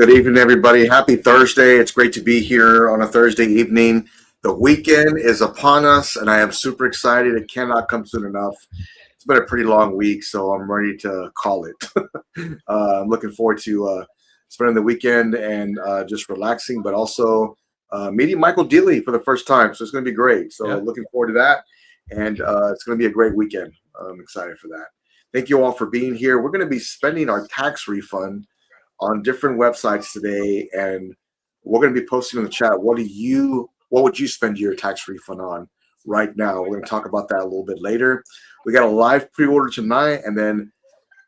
Good evening, everybody. Happy Thursday. It's great to be here on a Thursday evening. The weekend is upon us, and I am super excited. It cannot come soon enough. It's been a pretty long week, so I'm ready to call it. I'm looking forward to spending the weekend and just relaxing, but also meeting Michael Dealey for the first time. So it's going to be great. So looking forward to that, and it's going to be a great weekend. I'm excited for that. Thank you all for being here. We're going to be spending our tax refund on different websites today, and we're going to be posting in the chat. What would you spend your tax refund on right now? We're going to talk about that a little bit later. We got a live pre-order tonight, and then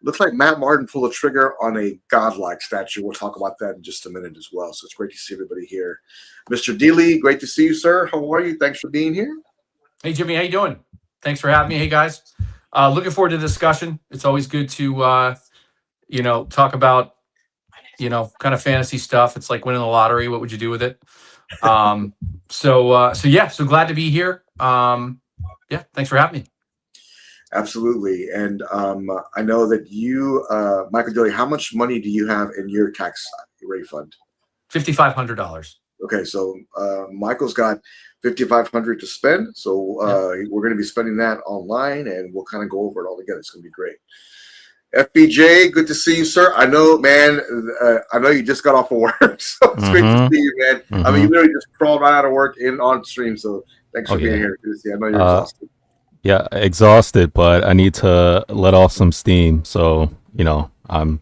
looks like Matt Martin pulled a trigger on a Godlike statue. We'll talk about that in just a minute as well. So it's great to see everybody here. Mr. Dealey, great to see you, sir. How are you? Thanks for being here. Hey, Jimmy, how you doing? Thanks for having me. Hey, guys. Looking forward to the discussion. It's always good to, talk about, kind of fantasy stuff. It's like winning the lottery. What would you do with it? So glad to be here. Thanks for having me. Absolutely. And I know that you, Michael Dealey, how much money do you have in your tax refund? $5,500. Okay, so Michael's got $5,500 to spend. So we're going to be spending that online, and we'll kind of go over it all together. It's going to be great. FBJ, good to see you, sir. I know, man. I know you just got off of work, so it's great to see you, man. I mean, you literally just crawled right out of work on stream. So thanks for being here. Good to see you. I know you're exhausted. Yeah, exhausted, but I need to let off some steam. So I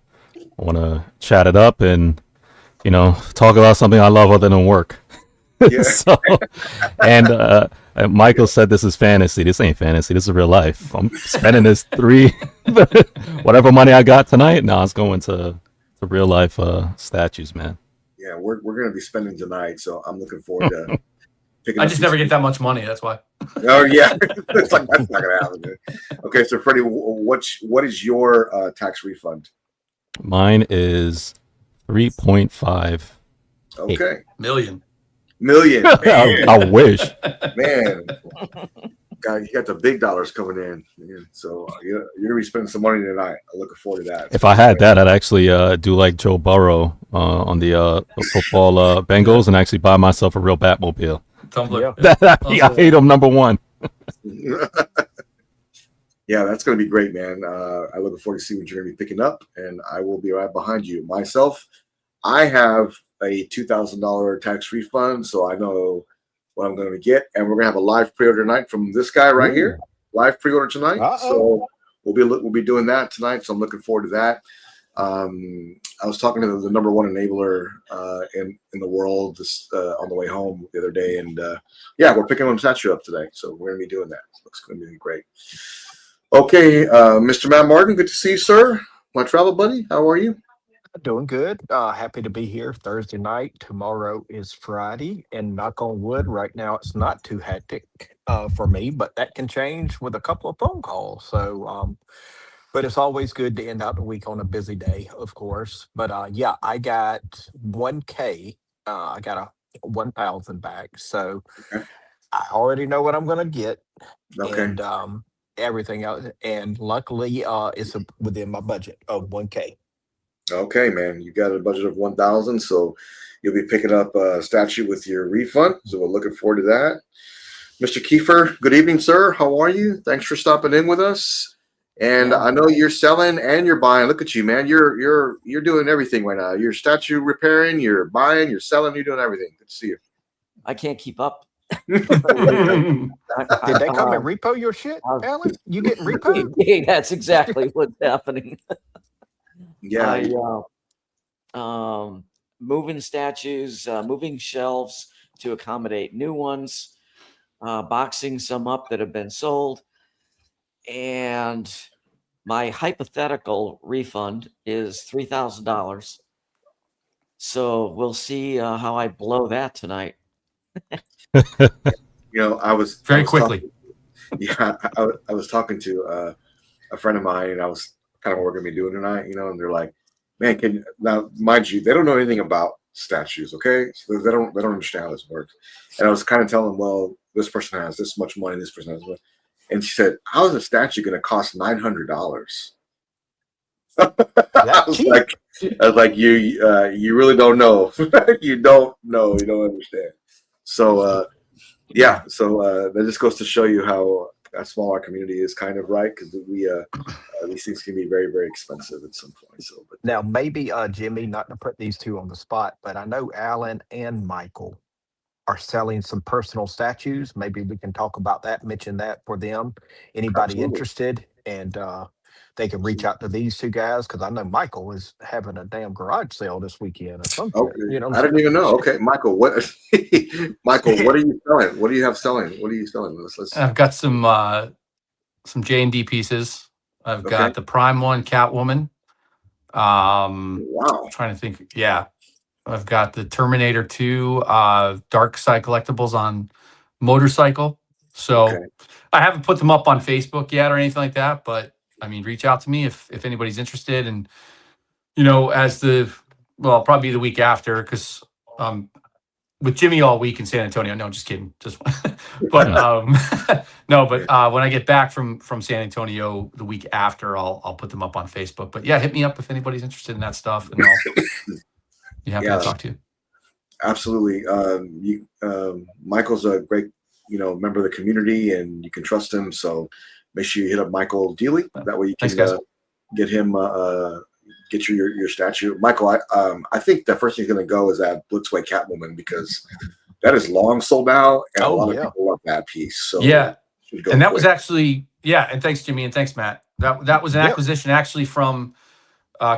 want to chat it up and talk about something I love other than work. Yeah. Michael said this is fantasy. This ain't fantasy. This is real life. I'm spending this whatever money I got tonight. Now it's going to real life statues, man. Yeah, we're going to be spending tonight, so I'm looking forward to picking up. I just never get that much money. That's why. Oh yeah, it's like that's not going to happen. Dude. Okay, so Freddie, what is your tax refund? Mine is 3.5. Okay, million. I wish, man. God, you got the big dollars coming in, so you're gonna be spending some money tonight. I'm looking forward to that. If I had that, I'd actually do like Joe Burrow on the football Bengals and actually buy myself a real Batmobile. Tumbler. I hate him, number one. Yeah, that's going to be great, man. I look forward to see what you're going to be picking up, and I will be right behind you. Myself, I have a $2,000 tax refund, so I know what I'm going to get, and we're going to have a live pre-order tonight from this guy right here. Live pre-order tonight. So we'll be doing that tonight. So I'm looking forward to that. I was talking to the number one enabler in the world on the way home the other day, and we're picking one statue up today. So we're going to be doing that. So it's going to be great. Okay, Mr. Matt Martin, good to see you, sir. My travel buddy, how are you? Doing good. Happy to be here Thursday night. Tomorrow is Friday, and knock on wood, right now it's not too hectic for me, but that can change with a couple of phone calls. So, but it's always good to end out the week on a busy day, of course. But I got 1K. I got a 1,000 back, so I already know what I'm going to get, and everything else. And luckily, it's within my budget of 1K. Okay, man, you got a budget of 1,000, so you'll be picking up a statue with your refund. So we're looking forward to that. Mr. Kiefer, good evening, sir. How are you? Thanks for stopping in with us. And I know you're selling and you're buying. Look at you, man. You're doing everything right now. You're statue repairing, you're buying, you're selling, you're doing everything. Good to see you. I can't keep up. Did they come and repo your shit, Alan? You getting repoed? Yeah, that's exactly what's happening. Yeah. Moving statues, moving shelves to accommodate new ones, boxing some up that have been sold. And my hypothetical refund is $3,000. So we'll see how I blow that tonight. I was very quickly. I was talking to a friend of mine, and I was kind of what we're going to be doing tonight, and they're like, man, now, mind you, they don't know anything about statues, okay? So they don't understand how this works. And I was kind of telling them, well, this person has this much money, this person has this much. And she said, how is a statue going to cost $900? I was like, I was like, you really don't know. You don't know. You don't understand. So yeah. So that just goes to show you how small our community is, kind of, right? Because we these things can be very, very expensive at some point. So, but Now, maybe Jimmy, not to put these two on the spot, but I know Alan and Michael are selling some personal statues. Maybe we can talk about that, mention that for them. Anybody absolutely. interested? And they can reach out to these two guys because I know Michael is having a damn garage sale this weekend or some shit. Okay, You know I what didn't even know. I'm Okay, Michael, what? Michael, what are you selling? What do you have selling? What are you selling? Let's. I've got some J&D pieces. I've Okay. got the Prime one, Catwoman. Wow. Trying to think. Yeah, I've got the Terminator 2 Dark Side collectibles on motorcycle. So Okay. I haven't put them up on Facebook yet or anything like that, but I mean, reach out to me if anybody's interested. And as probably the week after, because with Jimmy all week in San Antonio. No, just kidding. Just but no, but when I get back from San Antonio the week after, I'll put them up on Facebook. But yeah, hit me up if anybody's interested in that stuff, and I'll be happy to talk to you. Absolutely. Michael's a great, member of the community, and you can trust him. So make sure you hit up Michael Dealey. That way you Thanks, can guys. get him, get your statue. Michael, I think the first thing he's going to go is that Blitzway Catwoman, because that is long sold out, and a lot of people love that piece. So yeah, and that quick. was actually and thanks Jimmy and thanks Matt. That was an acquisition actually from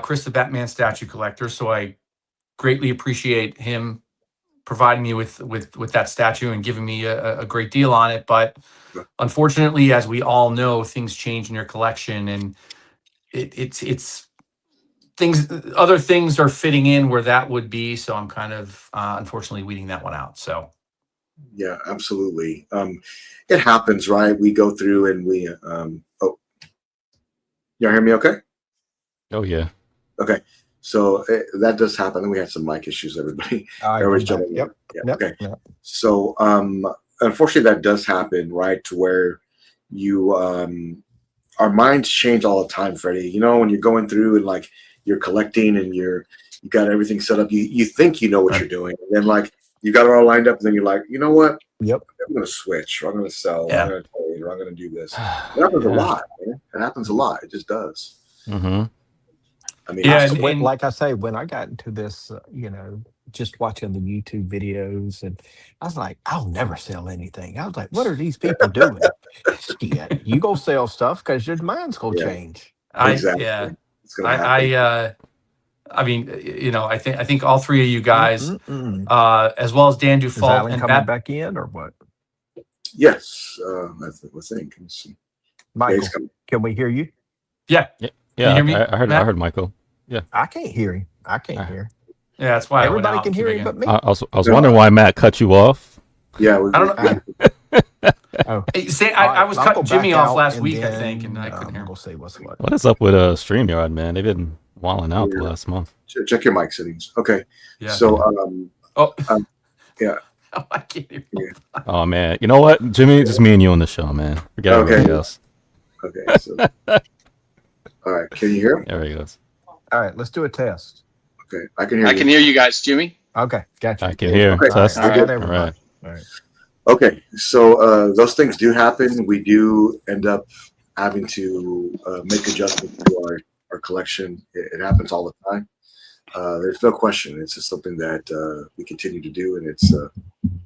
Chris the Batman statue collector. So I greatly appreciate him providing me with that statue and giving me a great deal on it. But unfortunately, as we all know, things change in your collection, and it's things, other things are fitting in where that would be. So I'm kind of unfortunately weeding that one out. So yeah, absolutely. It happens, right? We go through and we y'all hear me okay? Oh yeah. Okay. So that does happen. And we had some mic issues, everybody. Everybody's jumping in. Yep. Yeah, Yep. okay. Yep. So unfortunately that does happen, right? To where you our minds change all the time, Freddie. When you're going through and like you're collecting and you got everything set up, you think you know what you're doing. And then like you got it all lined up, and then you're like, you know what? Yep. I'm gonna switch, or I'm gonna sell, Yeah. I'm gonna trade, or I'm gonna do this. It happens a lot, man. It happens a lot. It just does. Mm-hmm. I mean, Like I say, when I got into this, just watching the YouTube videos, and I was like, I'll never sell anything. I was like, what are these people doing? Shit, you go sell stuff because your mind's gonna change. exactly. It's gonna happen. I mean, I think all three of you guys, as well as Dan Is Dufault Alan and coming back in or what? Yes. Let's think. Let's see. Michael, can we hear you? Yeah. Yeah. Can you hear me, I heard. Matt? I heard Michael. Yeah. I can't hear him. I can't hear. Yeah, that's why Everybody can hear him but me. I was wondering why Matt cut you off. Yeah. I don't know. I was cutting Jimmy off last week, I think, and I couldn't hear. We'll see what's what. What is up with StreamYard, man? They've been walling out the last month. Check your mic settings. Okay. Yeah. So yeah. Oh, I can't hear you. Oh man, you know what, Jimmy? Just me and you on the show, man. Forget everybody else. Okay. So, all right. Can you hear him? There he goes. All right, let's do a test. Okay. I can hear you. I can hear you guys, Jimmy. Okay, gotcha. I can hear. Okay. Test. All right, All everybody. right. All right. Okay. So those things do happen. We do end up having to make adjustments to our collection. It happens all the time. There's no question. It's just something that we continue to do, and it's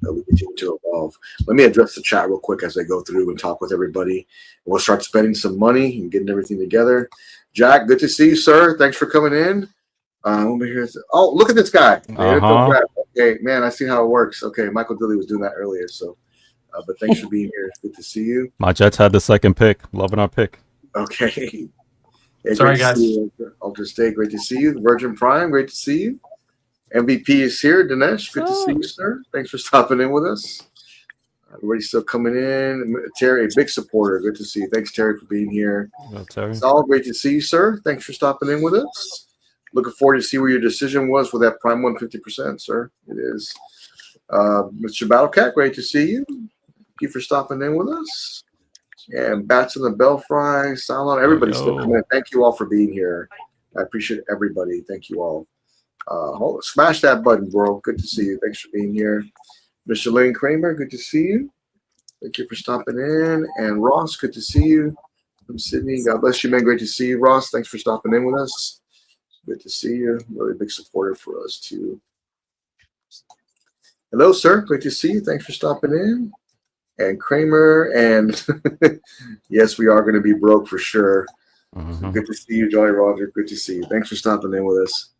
we continue to evolve. Let me address the chat real quick as I go through and talk with everybody. We'll start spending some money and getting everything together. Jack, good to see you, sir. Thanks for coming in. Over here. Oh, look at this guy. Okay, man, I see how it works. Okay, Michael Dilly was doing that earlier, so. But thanks for being here. It's good to see you. My Jets had the second pick. Loving our pick. Okay. Yeah, sorry, guys. Ultra State, great to see you. Virgin Prime, great to see you. MVP is here. Dinesh, good to see you, sir. Thanks for stopping in with us. Everybody's still coming in. Terry, a big supporter. Good to see you. Thanks, Terry, for being here. Hello, Terry. Saul, great to see you, sir. Thanks for stopping in with us. Looking forward to see where your decision was with that Prime 150%, sir. It is. Mr. Battlecat, great to see you. Thank you for stopping in with us. And Bats in the Belfry, Salon, everybody's still coming in. Thank you all for being here. I appreciate everybody. Thank you all. Smash that button, bro. Good to see you. Thanks for being here. Mr. Lane Kramer, good to see you. Thank you for stopping in. And Ross, good to see you from Sydney. God bless you, man. Great to see you, Ross. Thanks for stopping in with us. Good to see you. Really big supporter for us, too. Hello, sir. Great to see you. Thanks for stopping in. And Kramer, and yes, we are going to be broke for sure. So good to see you, Jolly Roger. Good to see you. Thanks for stopping in with us.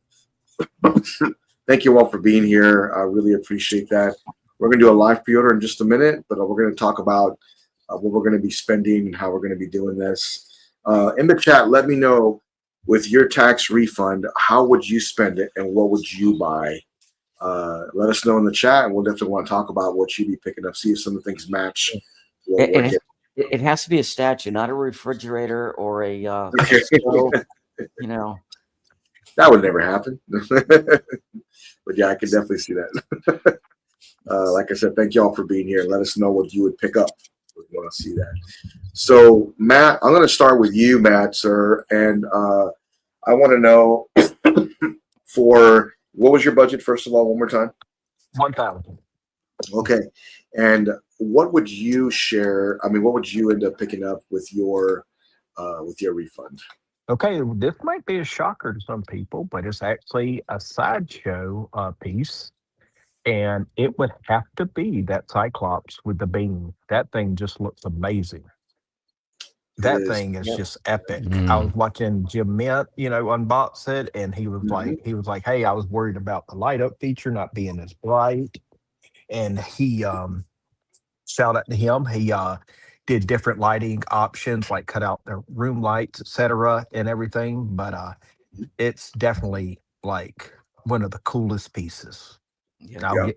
Thank you all for being here. I really appreciate that. We're going to do a live pre-order in just a minute, but we're going to talk about what we're going to be spending and how we're going to be doing this. In the chat, let me know with your tax refund, how would you spend it and what would you buy? Let us know in the chat, and we'll definitely want to talk about what you'd be picking up, see if some of the things match. It has to be a statue, not a refrigerator or a stove, you know. That would never happen. But yeah, I can definitely see that. Like I said, thank you all for being here. Let us know what you would pick up. We want to see that. So, Matt, I'm going to start with you, Matt, sir. And I want to know for what was your budget, first of all, one more time? 1,000. Okay. And what would you share? I mean, what would you end up picking up with your refund? Okay, this might be a shocker to some people, but it's actually a sideshow piece. And it would have to be that Cyclops with the beam. That thing just looks amazing. That thing is just epic. I was watching Jim Mint, unbox it, and he was like, "Hey, I was worried about the light up feature not being as bright." And he shout out to him. He did different lighting options, like cut out the room lights, etc., and everything. But it's definitely like one of the coolest pieces.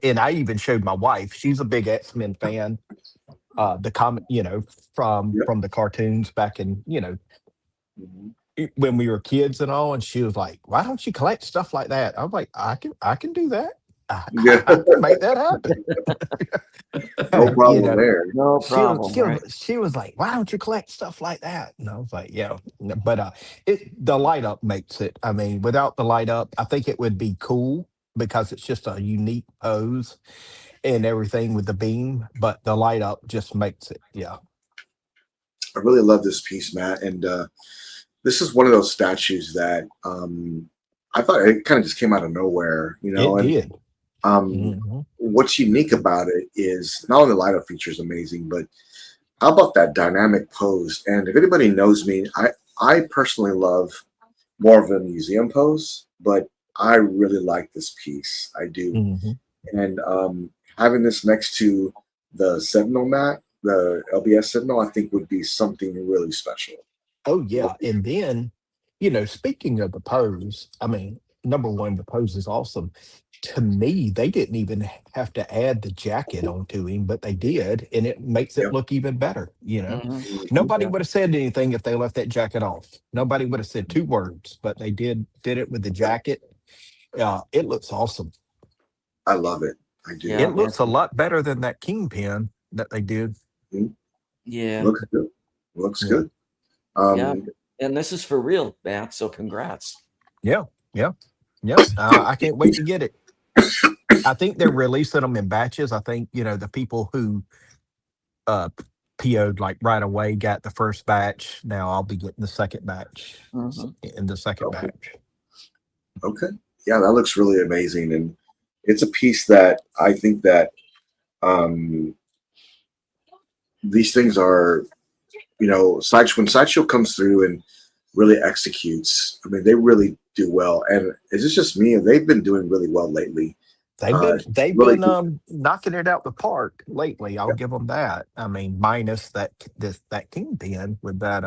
And I even showed my wife. She's a big X-Men fan. The comic, from the cartoons back in, when we were kids and all. And she was like, "Why don't you collect stuff like that?" I was like, I can do that. I can make that happen. No problem there. No problem. She was like, "Why don't you collect stuff like that?" And I was like, "Yeah." But the light up makes it. I mean, without the light up, I think it would be cool because it's just a unique pose and everything with the beam. But the light up just makes it. Yeah. I really love this piece, Matt. And this is one of those statues that I thought it kind of just came out of nowhere, It did. What's unique about it is not only the light up feature is amazing, but how about that dynamic pose? And if anybody knows me, I personally love more of a museum pose, but I really like this piece. I do. And having this next to the Sentinel mat, the LBS Sentinel, I think would be something really special. Oh, yeah. And then, speaking of the pose, I mean, number one, the pose is awesome. To me, they didn't even have to add the jacket onto him, but they did, and it makes it look even better. Nobody would have said anything if they left that jacket off. Nobody would have said two words, but they did it with the jacket. It looks awesome. I love it. I do. It looks a lot better than that Kingpin that they did. Yeah. Looks good. Looks good. And this is for real, Matt. So congrats. Yeah. I can't wait to get it. I think they're releasing them in batches. I think, the people who PO'd like right away got the first batch. Now I'll be getting the second batch in the second batch. Okay. Yeah, that looks really amazing. And it's a piece that I think that these things are, when Sideshow comes through and really executes, I mean, they really do well. And is this just me? They've been doing really well lately. They've been knocking it out the park lately. I'll give them that. I mean, minus that Kingpin with that.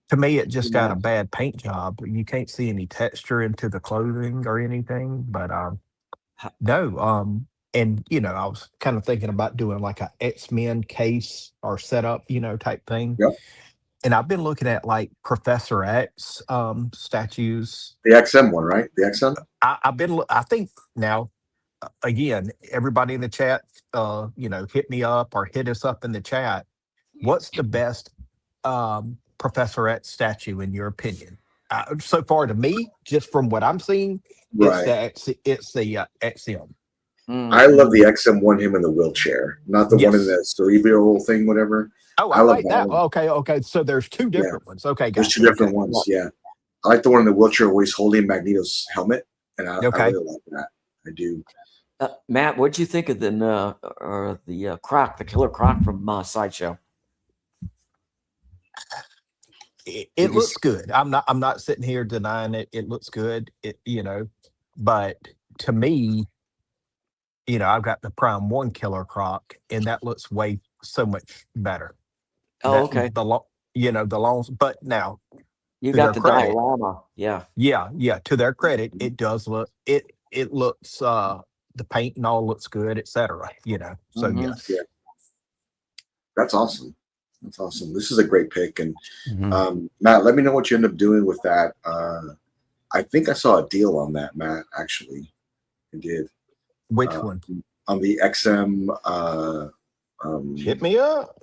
To me, it just got a bad paint job. You can't see any texture into the clothing or anything. But no. And I was kind of thinking about doing like a X-Men case or setup, type thing. Yep. And I've been looking at like Professor X statues. The XM one, right? The XM. I think now, again, everybody in the chat, hit me up or hit us up in the chat. What's the best Professor X statue in your opinion? So far to me, just from what I'm seeing, Right. it's the XM. I love the XM1, him in the wheelchair, not the one in Yes. the cerebral thing, whatever. Oh, I I love like that that. one. Okay. So there's two Yeah. different ones. Okay, There's gotcha. two different ones. Yeah. I like the one in the wheelchair where he's holding Magneto's helmet, and I Okay. really like that. I do. Matt, what'd you think of the Croc, the Killer Croc from Sideshow? It looks good. I'm not sitting here denying it. It looks good. But to me, I've got the Prime 1 Killer Croc, and that looks way so much better. Oh, okay. The longs, but now You to got their the credit, diorama. Yeah. yeah, to their credit, it does look it looks the paint and all looks good, etc. So Mhm. yes. Yeah. That's awesome. That's awesome. This is a great pick. And Matt, let me know what you end up doing with that. I think I saw a deal on that, Matt, actually. I did. Which one? On the XM. Hit me up.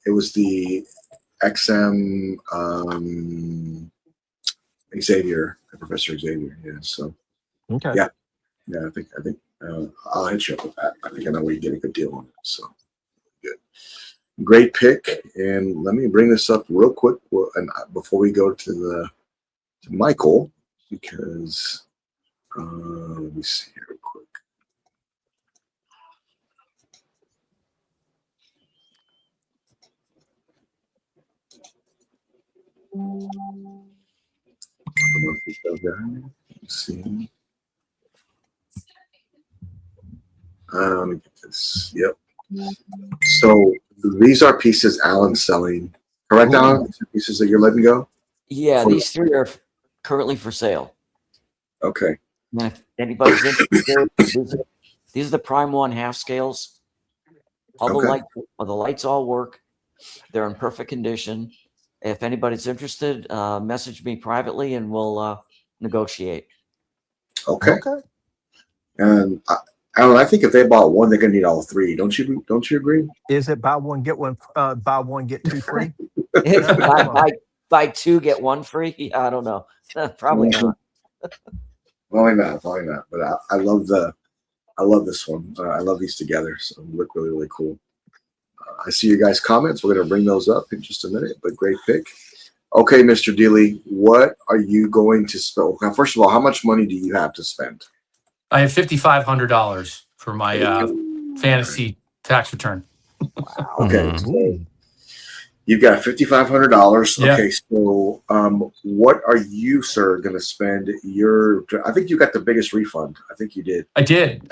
It was the XM Xavier, Professor Xavier. Yeah. So Okay. yeah. I think I'll hit you up with that. I think I know where you get a good deal on it. So good. Great pick. And let me bring this up real quick and before we go to Michael, because let me see here real quick. Let's see. Let me get this. Yep. So these are pieces Alan's selling. Correct, Ooh. Alan? These are pieces that you're letting go? Yeah, these three are currently for sale. Okay. And if anybody's interested, these are the Prime 1 half scales. All the lights all work. They're in perfect condition. If anybody's interested, message me privately and we'll negotiate. Okay. And Alan, I think if they bought one, they're gonna need all three. Don't you agree? Is it buy one get one? Buy one get two free? buy two get one free. I don't know. Probably not. Probably not. But I love this one. I love these together. So they look really, really cool. I see your guys' comments. We're gonna bring those up in just a minute. But great pick. Okay, Mr. Dealey, what are you going to spend? First of all, how much money do you have to spend? I have $5,500 for my fantasy tax return. Wow. Okay, so you've got $5,500. Yeah. Okay, so what are you, sir, going to spend I think you got the biggest refund. I think you did. I did.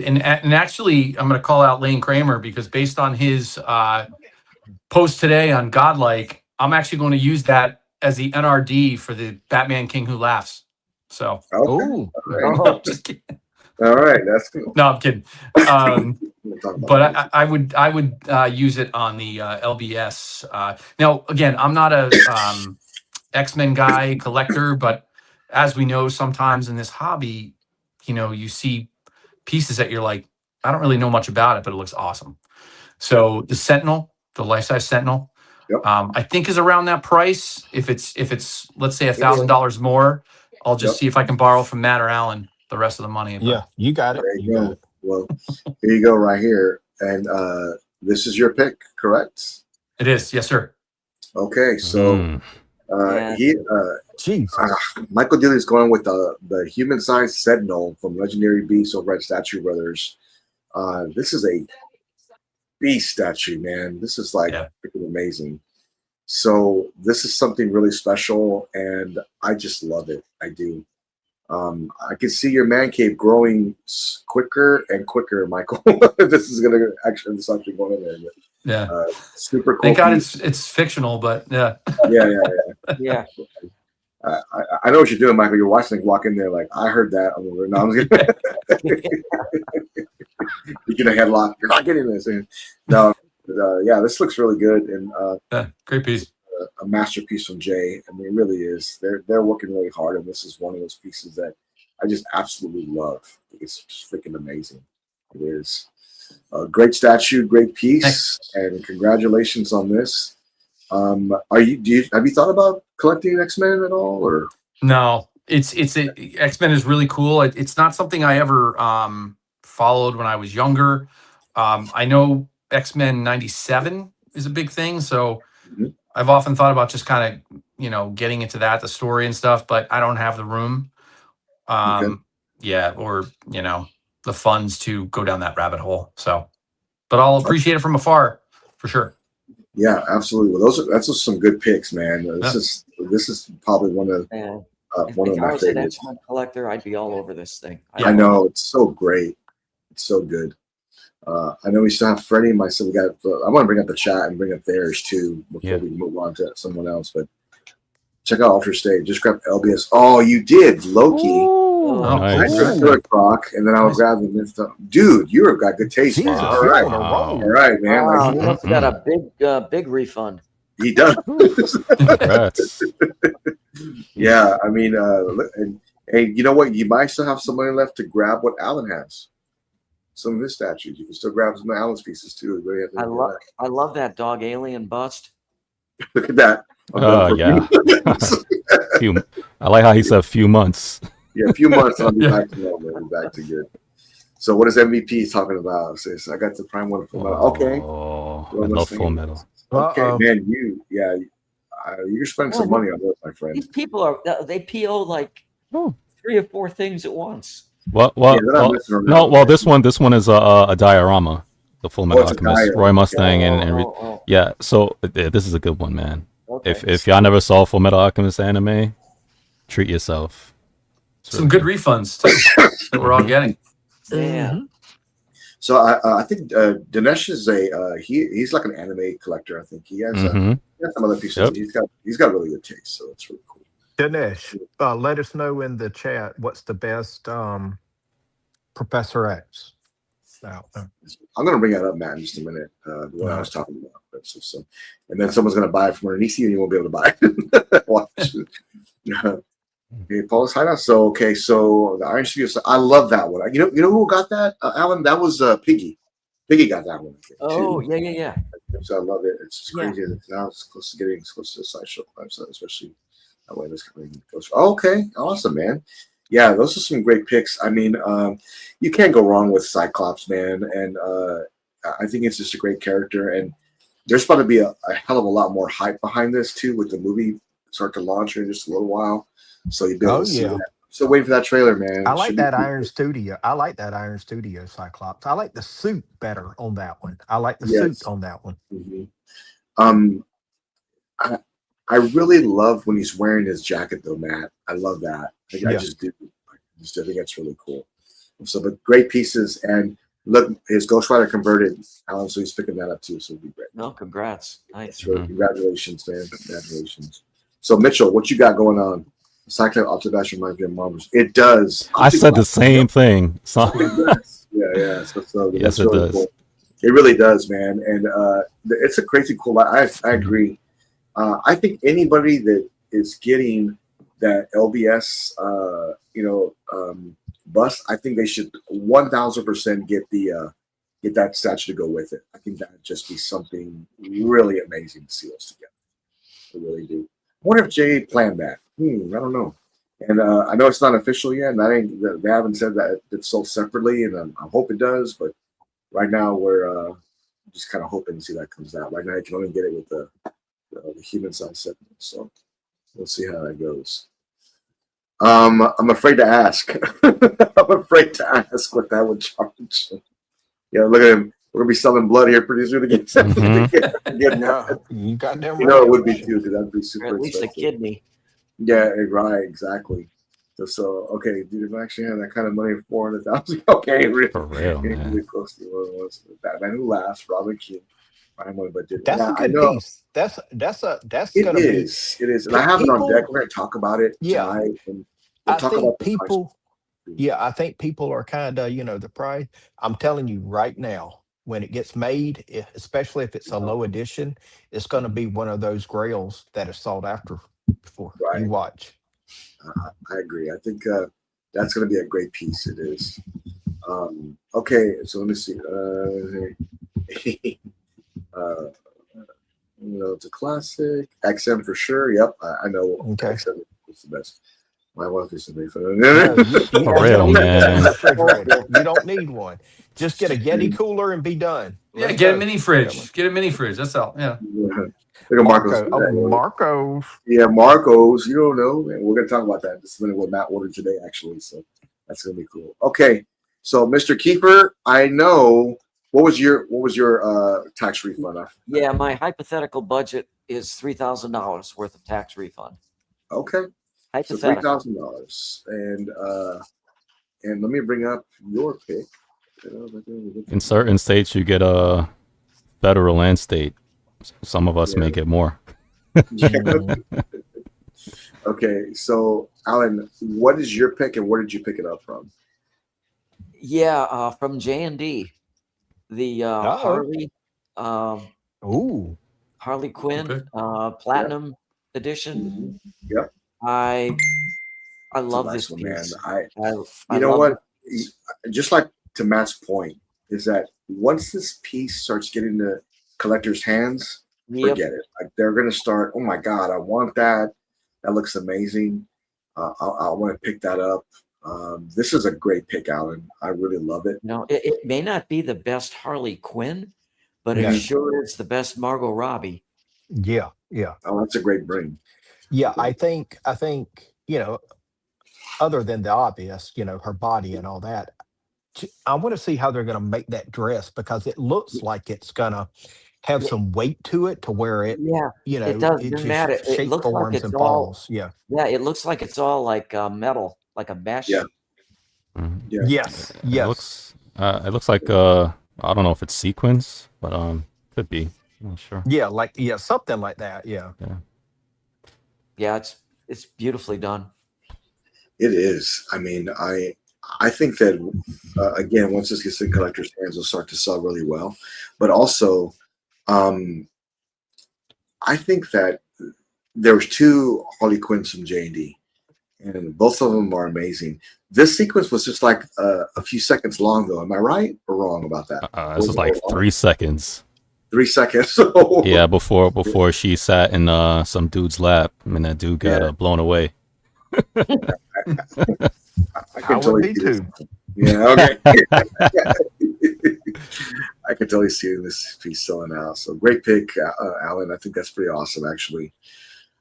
And actually, I'm going to call out Lane Kramer because based on his post today on Godlike, I'm actually going to use that as the NRD for the Batman King Who Laughs. So, okay. No, just kidding. All right, that's cool. No, I'm kidding. But I would use it on the LBS. Now, again, I'm not a X-Men guy collector, but as we know, sometimes in this hobby, you see pieces that you're like, I don't really know much about it, but it looks awesome. So the Sentinel, the life-size Sentinel, Yep. I think is around that price. If it's let's say $1,000 more, I'll just see if I can borrow from Matt or Alan the rest of the money. Yeah, you got it. You got it. Well, here you go right here. And this is your pick, correct? It is. Yes, sir. Okay, so Michael Dealey is going with the human-sized Sentinel from Legendary Beasts over at Statue Brothers. This is a beast statue, man. This is like freaking amazing. So this is something really special, and I just love it. I do. I can see your man cave growing quicker and quicker, Michael. This is actually going in there. Yeah. Super cool. Thank God it's fictional, but yeah. Yeah. I know what you're doing, Michael. You're watching walk in there like, I heard that. You're gonna headlock. You're not getting this. No, this looks really good, and great piece. A masterpiece from Jay. I mean, it really is. They're working really hard, and this is one of those pieces that I just absolutely love. It's just freaking amazing. It is a great statue, great piece, and congratulations on this. Have you thought about collecting X-Men at all, or? No, X-Men is really cool. It's not something I ever followed when I was younger. I know X-Men 97 is a big thing, so Mhm. I've often thought about just kind of, getting into that, the story and stuff, but I don't have the room. Okay. Yeah, or, the funds to go down that rabbit hole. So, but I'll appreciate it from afar for sure. Yeah, absolutely. Well, that's just some good picks, man. Yeah. This is probably one of Man, one of if I my was an favorites. X-Men collector, I'd be all over this thing. I know, it's so great. It's so good. I know we still have Freddie and myself. I want to bring up the chat and bring up theirs too before we move on to someone else. But check out Alter State. Just grab LBS. Oh, you did Loki. Oh, nice. cool. I do it, Croc, and then I'll grab the next stuff. Dude, you've got good taste. Jesus, Man. Wow. All right, you're on a Wow. roll. all right, man. Wow, Like, he must have got a big refund. he does. Congrats. Yeah, I mean, and you know what? You might still have some money left to grab what Alan has. Some of his statues. You can still grab some of Alan's pieces too. Really have to do that. I love that dog alien bust. Look at that. Oh, yeah. I like how he said a few months. Yeah, a few months I'll be back to normal. I'll be back to good. So what is MVP talking about? Says I got the prime one Full Metal. Okay. Oh, I love Full Metal. Okay, man, you're spending some money on this, my friend. These people they PO like 3 or 4 things at once. Well, this one is a diorama, the Full Metal Alchemist, Roy Mustang, yeah. So this is a good one, man. Okay. If y'all never saw Full Metal Alchemist anime, treat yourself. Some good refunds too, that we're all getting. Yeah. So I think Dinesh is he's like an anime collector. I think he has, he has some other pieces. He's got really good taste, so it's really cool. Dinesh, let us know in the chat what's the best Professor X. I'm going to bring that up, Matt, in just a minute. The one I was talking about. So, and then someone's going to buy it from underneath you, and you won't be able to buy it. Watch. Okay, Paul's Hideout. So the Iron Studio. I love that one. You know who got that? Alan. That was Piggy. Piggy got that one. Oh, yeah. So I love it. It's just crazy. Now it's close to the sideshow website, especially that way this company goes. Okay, awesome, man. Yeah, those are some great picks. I mean, you can't go wrong with Cyclops, man. And I think it's just a great character. And there's about to be a hell of a lot more hype behind this too, with the movie start to launch in just a little while. So you'll be able to see that. So waiting for that trailer, man. I like that Iron Studio. I like that Iron Studio Cyclops. I like the suit better on that one. I like the suit on that one. Mm-hmm. I really love when he's wearing his jacket, though, Matt. I love that. I just do. I think that's really cool. So, but great pieces. And look, his Ghost Rider converted, Alan, so he's picking that up too. So it'll be great. No, congrats. Nice. Congratulations, man. Congratulations. So, Mitchell, what you got going on? Cyclops Ultradash reminds me of Marvel's. It does. I said the same thing. So. Yeah. So yes, it really does. Cool. It really does, man. And it's a crazy cool. I agree. I think anybody that is getting that LBS, bust, I think they should 1,000% get that statue to go with it. I think that would just be something really amazing to see us together. I really do. I wonder if Jay planned that. I don't know. And I know it's not official yet, and they haven't said that it's sold separately, and I hope it does. But right now, we're just kind of hoping to see that comes out. Right now, you can only get it with the human size segment. So we'll see how that goes. I'm afraid to ask. I'm afraid to ask what that would charge. Yeah, look at him. We're gonna be selling blood here pretty soon again. You got them. It would be too, because that'd be super. Or at least expensive. a kidney. Yeah, right, exactly. So okay, dude, if I actually have that kind of money, 400,000. Okay, really, for real, man. Really close to what it was. Batman Who Laughs, Robin King. That's a good piece. That's gonna be. It is, and I have it on deck. We're gonna talk about it tonight, and we'll talk about people. Yeah, I think people are kind of, the price. I'm telling you right now, when it gets made, especially if it's a low edition, it's going to be one of those grails that is sought after before you watch. I agree. I think that's going to be a great piece. It is. Okay, so let me see. You know, it's a classic. XM for sure. Yep, I know. Okay. XM is the best. My wife is the No, you For don't real, need man. a refrigerator. You don't need one. Just get a Yeti cooler and be done. Yeah, Let's get a go. mini Come on. fridge. Get a mini fridge. That's all. Yeah. Look at Marcos. Marco. Oh, Marcos. Yeah, Marcos. You don't know, man. We're gonna talk about that in just a minute. What Matt ordered today, actually. So that's gonna be cool. Okay, so Mr. Kiefer, I know. What was your tax refund? Yeah, my hypothetical budget is $3,000 worth of tax refund. Okay, so Hypothetical. $3,000, and let me bring up your pick. In certain states, you get a federal and state. Some of us may get more. Okay, so Alan, what is your pick, and where did you pick it up from? Yeah, from J&D, the Harley, Ooh. Harley Quinn, Okay. Platinum Edition. Yep. I It's a love nice this one, man. piece. You I know love what? it. Just like to Matt's point, is that once this piece starts getting to collectors' hands, Yep. forget it. Like they're gonna start. Oh my God, I want that. That looks amazing. I want to pick that up. This is a great pick, Alan. I really love it. No, it may not be the best Harley Quinn, but Yeah. it sure is the best Margot Robbie. Yeah. Yeah. Oh, that's a great bring. Yeah. I think, other than the obvious, her body and all that, I want to see how they're going to make that dress because it looks like it's going to have Yeah. some weight to it to where it, Yeah, it does. it You're just mad. It shape looks like forms it's and all. falls. Yeah. Yeah, it looks like it's all like metal, like a mesh. Yeah. Mhm. Yeah. Yes. It Yes. looks like I don't know if it's sequins, but could be. I'm not sure. Yeah. Something like that. Yeah. Yeah, it's beautifully done. It is. I mean, I think that again, once this gets in collectors' hands, it'll start to sell really well. But also, I think that there was two Harley Quinns from J&D, and both of them are amazing. This sequence was just like a few seconds long, though. Am I right or wrong about that? This is like 3 seconds. 3 seconds. So Yeah, before she sat in some dude's lap, and that dude got blown away. I I can would totally be see this. too. Yeah. Okay. I can totally see this piece selling out. So great pick, Alan. I think that's pretty awesome, actually.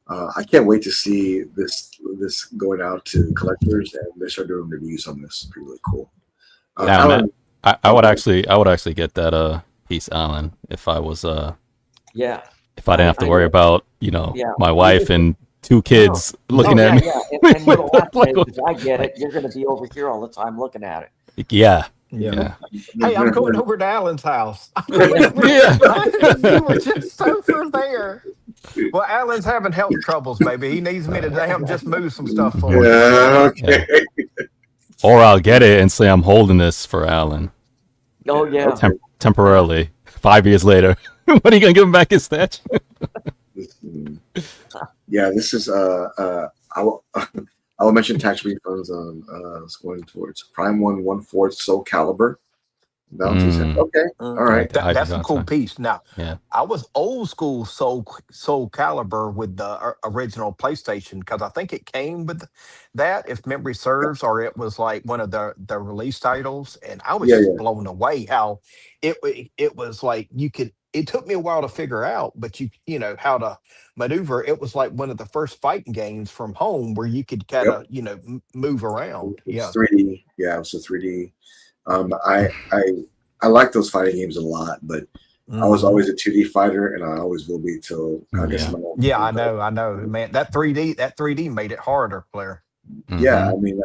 I can't wait to see this going out to collectors and they start doing reviews on this. It'd be really cool. Yeah, Alan, I would actually get that piece, Alan, if I was Yeah. if I didn't have to worry about my wife and 2 kids looking at me. Yeah. And you don't have to, Like, because I get it. You're going to be over here all the time looking at it. Yeah. Yeah. Hey, I'm going over to Alan's house. Yeah. You were just over there. Well, Alan's having health troubles, baby. He needs me to just move some stuff for him. Yeah, okay. Or I'll get it and say I'm holding this for Alan Oh, yeah. temporarily. 5 years later, when are you gonna give him back his statue? Yeah, this is I will mention tax refunds on it's going towards Prime 1/4 Soul Caliber. Okay, all right. That's a cool piece. Now, Yeah. I was old school Soul Calibur with the original PlayStation because I think it came with that, if memory serves, or it was like one of the release titles, and I was just blown away how it was like you could. It took me a while to figure out, but you know how to maneuver. It was like one of the first fighting games from home where you could kind of move around. It's 3D. Yeah, it was a 3D. I like those fighting games a lot, but I was always a 2D fighter, and I always will be till I guess. I know, man. That 3D made it harder, Blair. Yeah, I mean,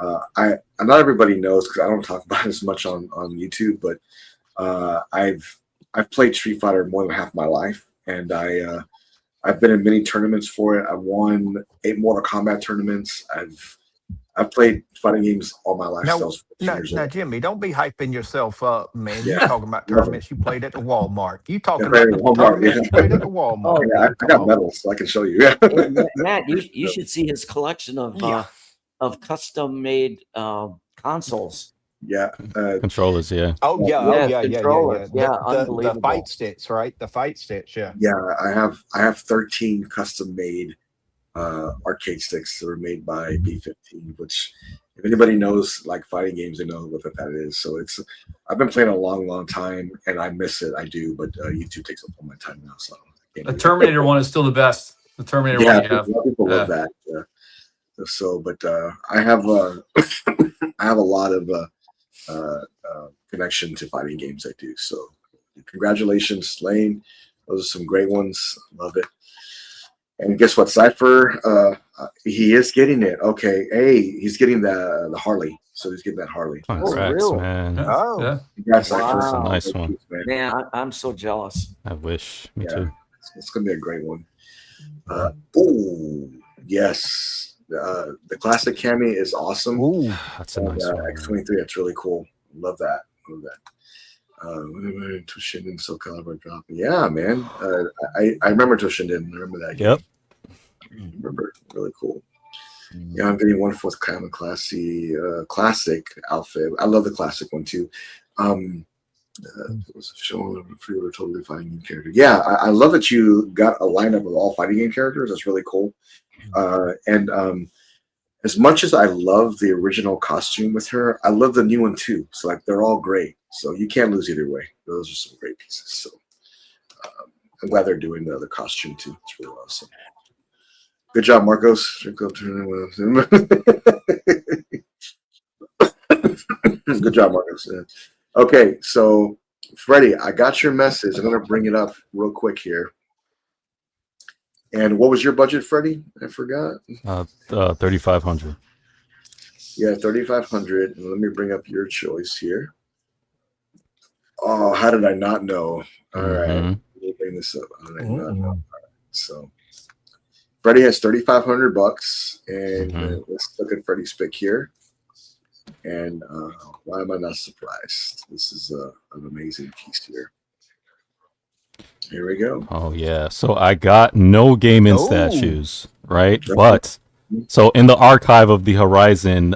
not everybody knows because I don't talk about it as much on YouTube, but I've played Street Fighter more than half my life, and I've been in many tournaments for it. I've won 8 Mortal Kombat tournaments. I've played fighting games all my life. Now, Jimmy, don't be hyping yourself up, man. You're talking about tournaments you played at the Walmart. You talking about the tournaments you played at the Walmart. Oh, yeah, I got medals, so I can show you. Matt, you should see his collection of custom made consoles. Yeah. Controllers, yeah. Oh yeah, Yeah, oh yeah. controllers. Yeah, The unbelievable. fight sticks, right? The fight sticks, yeah. Yeah, I have 13 custom made arcade sticks that were made by B15, which if anybody knows like fighting games, they know what that is. So I've been playing a long time, and I miss it. I do, but YouTube takes up all my time now, so I can't The do that. Terminator one is still the best. The Terminator Yeah, one you a have. lot of people love Yeah. that. So, but I have I have a lot of connection to fighting games. I do. So, congratulations, Lane. Those are some great ones. Love it. And guess what, Cypher? He is getting it. Okay, hey, he's getting the Harley. So he's getting that Harley. Congrats, really? man. Yeah. Oh. Yeah. Congrats, Cypher. That's a Wow. nice one. Man. Man, I'm so jealous. I wish. Me Yeah. too. It's gonna be a great one. Oh yes, the classic Cami is awesome. Ooh. That's a nice one. X23, that's really cool. Love that. Love that. Toshinden SoCal dropping. Yeah, man. I remember Toshinden. I remember that game. Yep. I remember. Really cool. Yeah, I'm getting 1/4 Common classic outfit. I love the classic one too. It was a show of pre-order totally fighting game character. Yeah, I love that you got a lineup of all fighting game characters. That's really cool. And as much as I love the original costume with her, I love the new one too. So like they're all great. So you can't lose either way. Those are some great pieces. So I'm glad they're doing the other costume too. It's really awesome. Good job, Marcos. Good job, Marcos. Yeah. Okay, so Freddie, I got your message. I'm gonna bring it up real quick here. And what was your budget, Freddie? I forgot. 3,500. Yeah, 3,500. And let me bring up your choice here. Oh, how did I not know? All right, let me bring this up. How did I not know? All right, so Freddie has 3,500 bucks, and let's look at Freddie's pick here. And why am I not surprised? This is an amazing piece here. Here we go. Oh yeah. So I got no gaming Oh. statues, right? But so in the archive of the Horizon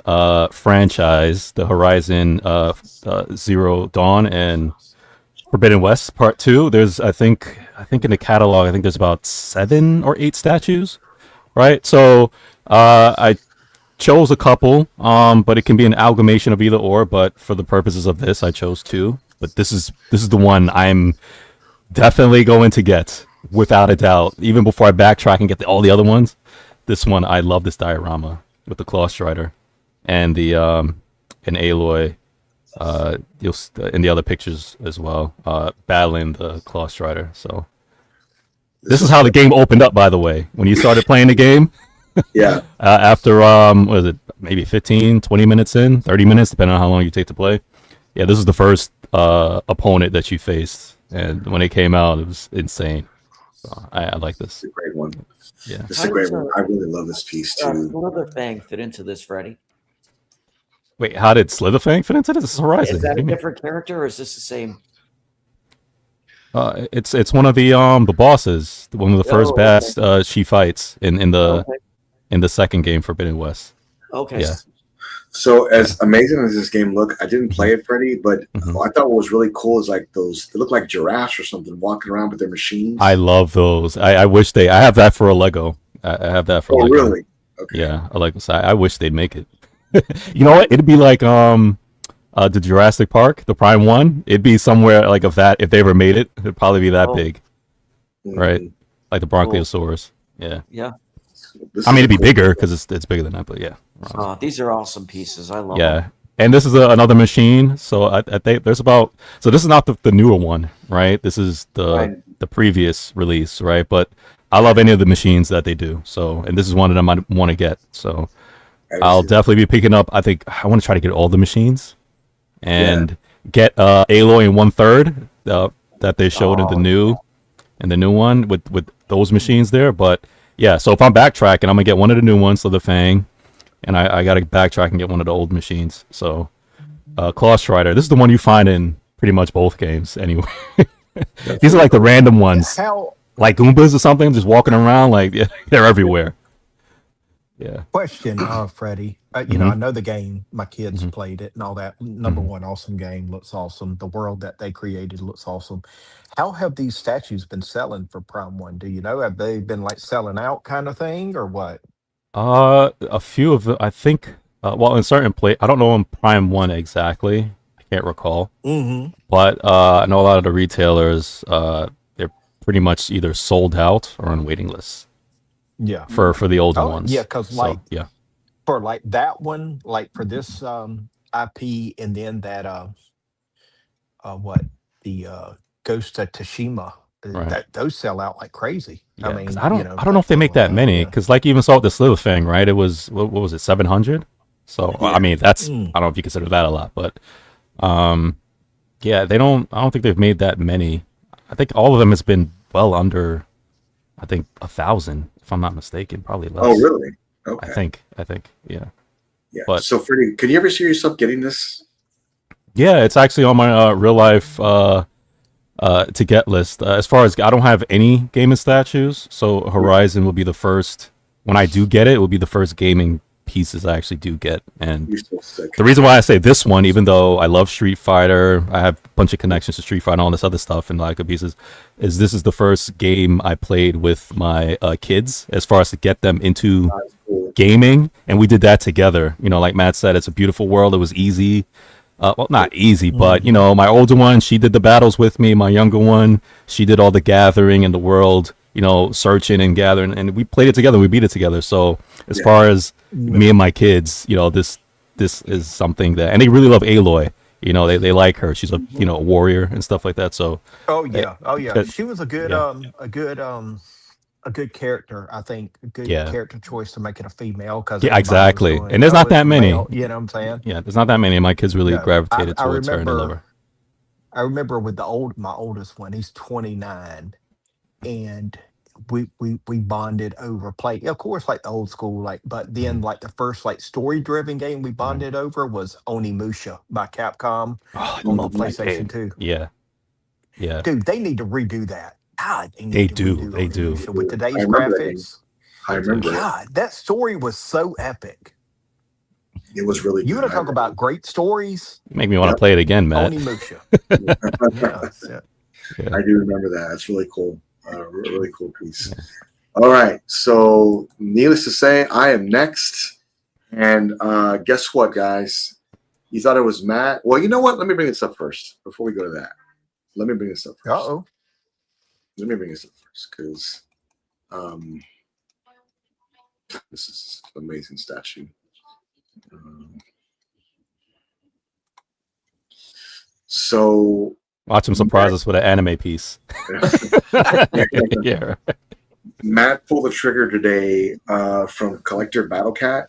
franchise, the Horizon Zero Dawn and Forbidden West Part 2, there's I think in the catalog, I think there's about 7 or 8 statues, right? So I chose a couple, but it can be an amalgamation of either or. But for the purposes of this, I chose 2. But this is the one I'm definitely going to get without a doubt. Even before I backtrack and get all the other ones, this one I love this diorama with the Claw Strider and the and Aloy. You'll in the other pictures as well, battling the Claw Strider. So this is how the game opened up, by the way. When you started playing the game. Yeah. After what is it, maybe 15, 20 minutes in, 30 minutes, depending on how long you take to play. Yeah, this is the first opponent that you faced, and when it came out, it was insane. So I like this. It's a great one. Yeah, This is a great one. I really love this piece too. Slitherfang fit into this, Freddie? wait, how did Slitherfang fit into this? This is Horizon. Is that What do a you mean? different character, or is this the same? It's one of the bosses, one of the first Oh, bats she fights in the Okay. second game, Forbidden West. Okay. Yeah. So as amazing as this game looked, I didn't play it, Freddie, but I thought what was really cool is like those. They look like giraffes or something walking around with their machines. I love those. I wish they. I have that for a Lego. I have that for. Oh, Lego. really? Okay. Yeah, I like this. I wish they'd make it. You know what? It'd be like the Jurassic Park, the Prime one. It'd be somewhere like of that. If they ever made it, it'd probably be that Oh. big, Mhm. right? Like the Bronchiosaurus. Yeah. Yeah. This I mean, is it'd be cool. bigger because it's bigger than that. But yeah. These are awesome pieces. I love them. Yeah. And this is another machine. So I think there's about. So this is not the newer one, right? This is Right. the previous release, right? But I love any of the machines that they do. So, and this is one that I might want to get. So I'll definitely be picking up. I think I want to try to get all the machines and get Aloy in 1/3 that they showed in the new one with those machines there. But yeah, so if I'm backtracking, I'm gonna get one of the new ones, so the Fang, and I gotta backtrack and get one of the old machines. So Claw Strider, this is the one you find in pretty much both games anyway. These are like the random ones, How like Goombas or something, just walking around. Like they're everywhere. Yeah. question, Freddie? Mhm. I know the game. My kids Mhm. played it and all that. Number Mhm. one, awesome game. Looks awesome. The world that they created looks awesome. How have these statues been selling for Prime One? Do you know? Have they been like selling out kind of thing or what? A few of the, I think, well, in certain play, I don't know on Prime One exactly. I can't recall, Mm-hmm. but I know a lot of the retailers, they're pretty much either sold out or on waiting lists Yeah. for the older Oh, yeah. ones. Because So yeah, for like that one, like for this IP, and then that what the Ghost of Tashima, right. that those sell out like crazy. I Yeah, because mean, I don't know that if they stuff make like that that. many. Yeah. Because like even saw this little thing, right? It was what was it, 700? So Yeah. I mean, that's Mm. I don't know if you consider that a lot, but um, yeah, they don't. I don't think they've made that many. I think all of them has been well under. I think 1,000, if I'm not mistaken, probably Oh, less. really? I Okay. think. Yeah. Yeah. But So, Freddie, could you ever see yourself getting this? yeah, it's actually on my real life to get list. As far as I don't have any gaming statues, so Horizon will be the first. When I do get it, it will be the first gaming pieces I actually do get. And You're so sick. the reason why I say this one, even though I love Street Fighter, I have a bunch of connections to Street Fighter and all this other stuff and like pieces, is this is the first game I played with my kids as far as to get them into That's cool. gaming, and we did that together. You know, like Matt said, it's a beautiful world. It was easy. Well, not easy, but you Hmm. know, my older one, she did the battles with me. My younger one, she did all the gathering in the world. You know, searching and gathering, and we played it together. We beat it together. So, as Yeah. far as me Yeah. and my kids, you know, this is something that, and they really love Aloy. You know, they like her. She's a warrior and stuff like that. So, Oh eh, yeah. Oh yeah. eh, She was yeah, a good character. I think a good yeah, character choice to make it a female because yeah, everybody was exactly. going, And there's oh, not it's that a many. male. You know what I'm saying? Yeah, there's not that many. And my kids really No. gravitated I towards her, and they love remember. her. I remember with my oldest one. He's 29, and we bonded over play. Of course, like the old school, like, but then Mhm. like the first like story driven game we Right. bonded over was Onimusha by Capcom Oh, I on the love Mhm. that PlayStation game. 2. Yeah, yeah. Dude, they need to redo that. God, they They need to do. redo They do. Onimusha with I today's remember that game. graphics. I They do. remember it. God, that story was so epic. It was really You good. want to I talk remember about great stories? You make me want to it. play it again, Matt. Onimusha. Yep. Yeah, yeah. Yeah. I do remember that. That's really cool. Really cool piece. All right. So, needless to say, I am next. And guess what, guys? You thought it was Matt. Well, you know what? Let me bring this up first before we go to that. Let me bring this up first. Uh-oh. Let me bring this up first because um, this is an amazing statue. Um, so, Watch him surprise us with an anime piece. Yeah. Matt pulled the trigger today from Collector Battle Cat,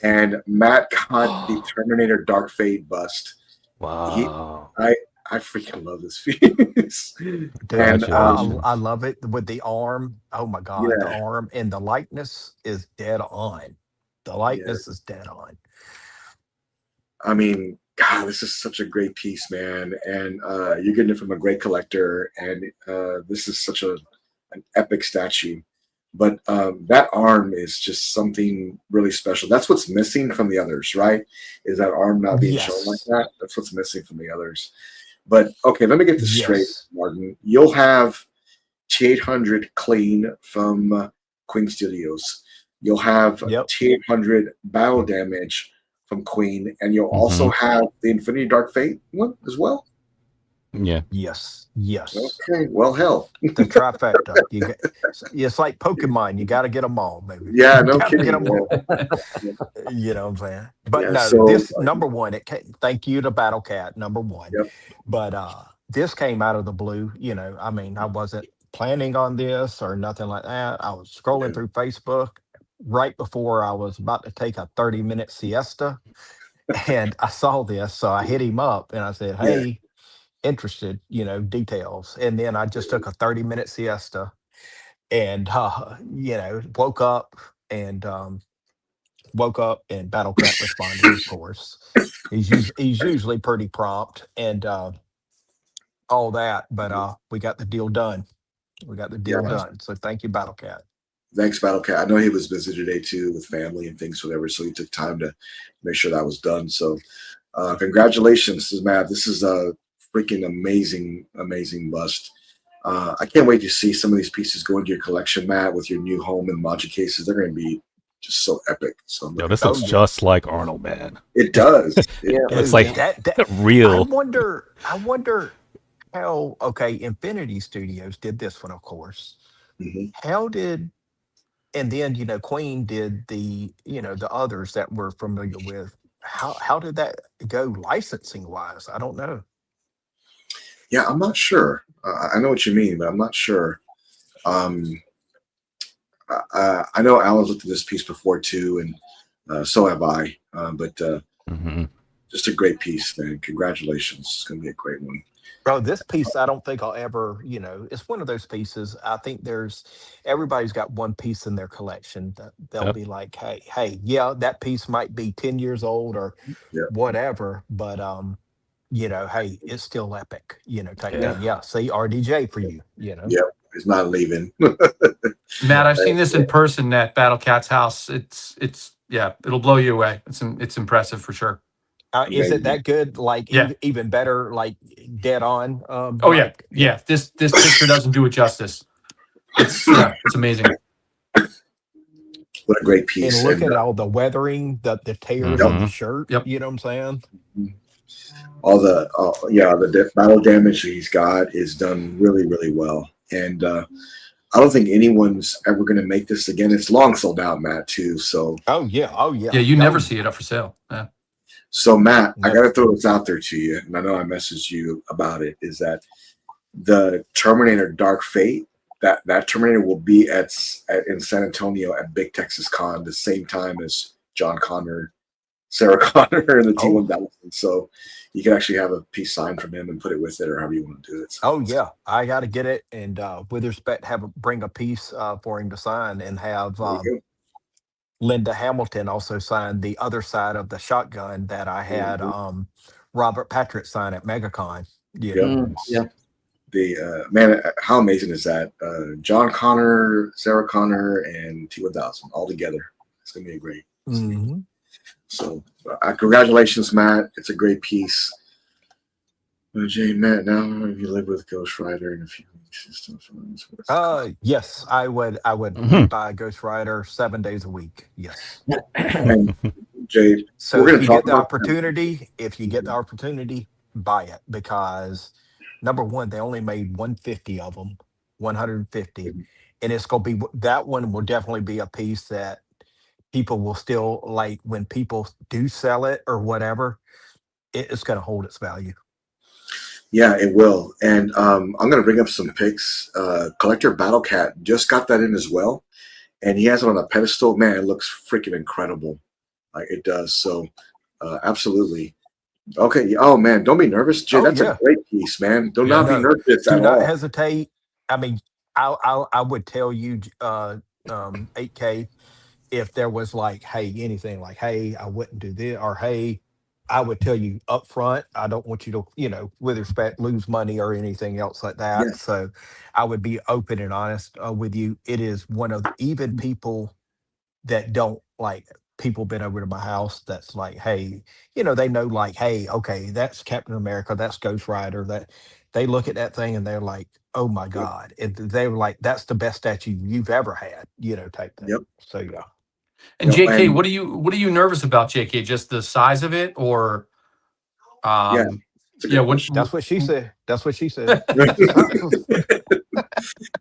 and Matt got the Terminator Dark Fate bust. Wow. I freaking love this piece. Dude, And Congratulations. I love it with the arm. Oh my God, the yeah, arm and the likeness is dead on. The yeah. likeness is dead on. I mean, God, this is such a great piece, man. And you're getting it from a great collector, and this is such an epic statue. But that arm is just something really special. That's what's missing from the others, right? Is that arm not being shown like Yes. that? That's what's missing from the others. But okay, let me get this straight, Yes. Martin. You'll have T800 clean from Queen Studios. You'll have Yep. T800 battle damage from Queen, and you'll also have the Infinity Dark Fate one as well. Yeah. Yes. Yes. Okay, well, hell, The trifecta. You get. It's like Pokemon. You got to get them all, baby. yeah, You no got to get kidding. them all. Yeah, You know what I'm saying? But yeah, no, so this number one. Thank you to Battle Cat, number one. yep, But this came out of the blue. You know, I mean, I wasn't planning on this or nothing like that. I was scrolling yeah, through Facebook right before I was about to take a 30-minute siesta, and I saw this, so I hit him up and I said, yeah, "Hey, interested? You know, details." And then I just took a 30-minute siesta, and and woke up and Battle Cat responded. Of course, he's usually pretty prompt and all that, but we got the deal done. We got the yeah. deal done. So thank you, Battle Cat. Thanks, Battlecat. I know he was busy today too with family and things, whatever. So he took time to make sure that was done. So congratulations, Matt. This is a freaking amazing, amazing bust. I can't wait to see some of these pieces go into your collection, Matt, with your new home and Maji cases. They're going to be just so epic. So I'm Yo, looking this forward looks to just like Arnold, man. it. It does. Yeah. It's Dude, like that I real. wonder how, okay, Infinity Studios did this one, of course. Mhm. How did, and then, Queen did the others that we're familiar with. How did that go licensing wise? I don't know. Yeah, I'm not sure. I know what you mean, but I'm not sure. Um, I know Alan's looked at this piece before too, and so have I. But Mhm. just a great piece, man. Congratulations. It's going to be a great one. Bro, this piece, I don't think I'll ever, it's one of those pieces. I think everybody's got one piece in their collection that they'll Yep. be like, hey, yeah, that piece might be 10 years old or Yeah. whatever, but, hey, it's still epic, type Yeah. thing. Yeah. See, RDJ for you, Yep. It's not leaving. Matt, I've seen this in person at Battle Cat's house. It's yeah, it'll blow you away. It's impressive for sure. Is it Amazing. that good? Like Yeah. even better, like dead on? Oh yeah, Mike? yeah. This picture doesn't do it justice. It's amazing. What a great And piece. look And at all the weathering, the tears Mhm. on the shirt. Yep. You know what I'm saying? all the battle damage that he's got is done really, really well. And I don't think anyone's ever going to make this again. It's long sold out, Matt, too. So Oh yeah. Yeah, you never see it up for sale. Yeah. Matt, I Never. got to throw this out there to you, and I know I messaged you about it. Is that the Terminator Dark Fate? That Terminator will be in San Antonio at Big Texas Con the same time as John Connor, Sarah Connor, and the T1000. So you can actually have a piece signed from him and put it with it, or however you want to do it. So, Oh yeah, I got to get it, and with respect, bring a piece for him to sign, and have there you Linda Hamilton also sign the other side of the shotgun that I had Robert Patrick sign at MegaCon. You Yep. know, Yeah. The man, how amazing is that? John Connor, Sarah Connor, and T1000 all together. It's gonna be a great. Mhm. So, congratulations, Matt. It's a great piece. Jay, Matt, now you live with Ghost Rider in a few weeks and stuff. Yes, I would Mhm. buy Ghost Rider 7 days a week. Yes. And Jay, So we're if gonna you talk get the about opportunity, buy it, because number one, they only made 150 of them, 150, and it's gonna be that one will definitely be a piece that people will still like when people do sell it or whatever. It's gonna hold its value. Yeah, it will. And I'm gonna bring up some pics. Collector Battle Cat just got that in as well, and he has it on a pedestal. Man, it looks freaking incredible. Like it does. So, absolutely. Okay. Oh man, don't be nervous, Jay. Oh That's yeah. a great piece, man. Do Yeah. not be No, nervous do at not all. hesitate. I mean, I would tell you, 8K, if there was like, hey, anything like, hey, I wouldn't do this, or hey, I would tell you up front, I don't want you to, with respect, lose money or anything else like Yeah. that. So I would be open and honest with you. It is one of even people that don't like people been over to my house that's like, hey, they know like, hey, okay, that's Captain America, that's Ghost Rider, that they look at that thing and they're like, oh my Yep. God. And they were like, that's the best statue you've ever had, type thing. Yep. So yeah. And Yep. JK, And what are you nervous about, JK? Just the size of it, or yeah, it's a good what? question. That's what she said. That's what she said.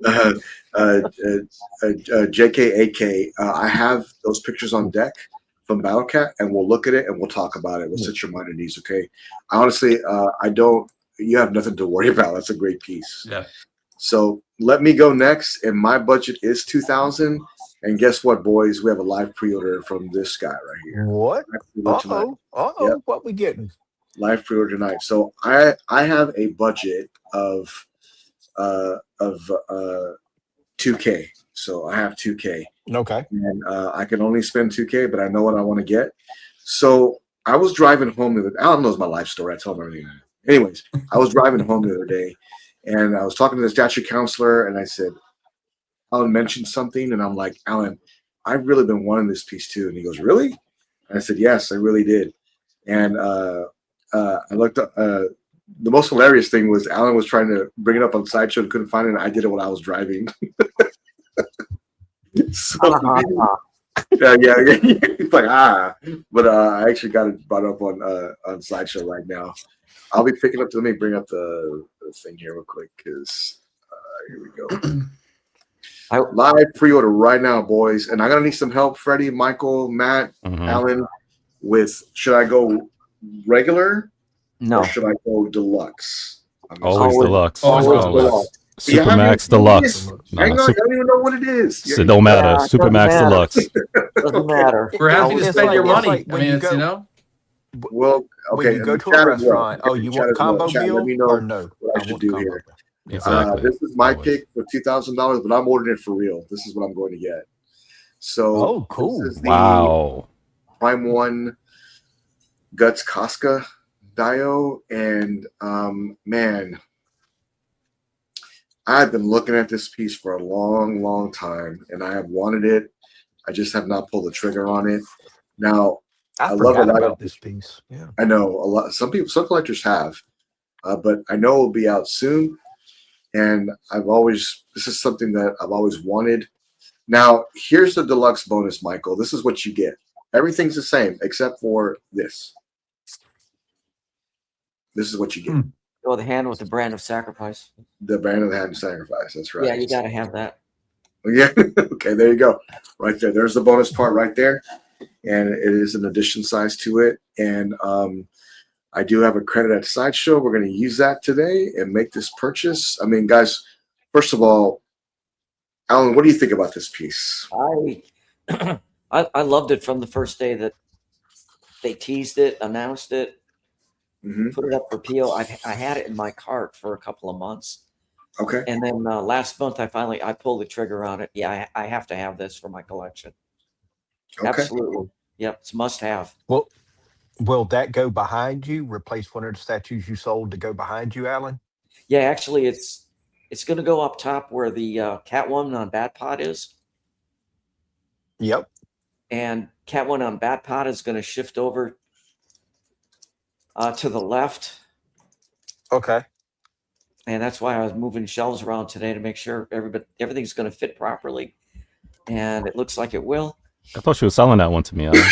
uh, JKAK, I have those pictures on deck from Battlecat, and we'll look at it and we'll talk about it. We'll set your mind at ease, okay? Honestly, I don't. You have nothing to worry about. That's a great piece. Yeah. So let me go next, and my budget is 2,000. And guess what, boys? We have a live pre-order from this guy right here. What? Live pre-order tonight. Yep. What we getting? Live pre-order tonight. So I have a budget of 2K. So I have 2K. Okay. And I can only spend 2K, but I know what I want to get. So I was driving home the other day. Alan knows my life story. I tell him everything. Anyways, I was driving home the other day, and I was talking to the statue counselor, and I said, Alan mentioned something, and I'm like, Alan, I've really been wanting this piece too. And he goes, really? And I said, yes, I really did. And I looked up. The most hilarious thing was Alan was trying to bring it up on Sideshow and couldn't find it, and I did it when I was driving. So, yeah. It's like, but I actually got it brought up on Sideshow right now. I'll be picking up. Let me bring up the thing here real quick, because here we go. Live pre-order right now, boys, and I'm gonna need some help, Freddie, Michael, Matt, Alan. With should I go regular? No. Or should I go deluxe? Always deluxe. Always deluxe. Supermax deluxe. Hang on, I don't even know what it is. It don't matter. Supermax deluxe. Doesn't matter. We're happy to It's spend your like- money. it's like I when mean, you it's, go- you know. Well, okay. When you go in the to a chat as well. restaurant, oh, In the you chat want as well. combo Chat, meal let me know or no? what I should want do combo here. meal. Exactly. This is my Always. pick for $2,000, but I'm ordering it for real. This is what I'm going to get. So, Oh, cool. This is the Wow. Prime 1 Guts Casca Dio, and man, I've been looking at this piece for a long time, and I have wanted it. I just have not pulled the trigger on it. Now, I love forgot a lot about of this piece. Yeah. I know a lot. Some collectors have, but I know it'll be out soon. And this is something that I've always wanted. Now, here's the deluxe bonus, Michael. This is what you get. Everything's the same except for this. This is what you get. Go the hand with the brand of sacrifice. The band of the hand sacrifice. That's right. Yeah, you got to have that. Yeah. Okay, there you go. Right there. There's the bonus part right there. And it is an addition size to it. And I do have a credit at Sideshow. We're going to use that today and make this purchase. I mean, guys, first of all, Alan, what do you think about this piece? I loved it from the first day that they teased it, announced it, put it up for PO. I had it in my cart for a couple of months. Okay. And then last month I pulled the trigger on it. Yeah, I have to have this for my collection. Okay. Absolutely. Yep, it's must have. Well, will that go behind you? Replace one of the statues you sold to go behind you, Alan? Yeah, actually, it's going to go up top where the Catwoman on Bat Pot is. Yep. And Catwoman on Bat Pot is going to shift over to the left. Okay. And that's why I was moving shelves around today to make sure everything's going to fit properly. And it looks like it will. I thought she was selling that one to me. You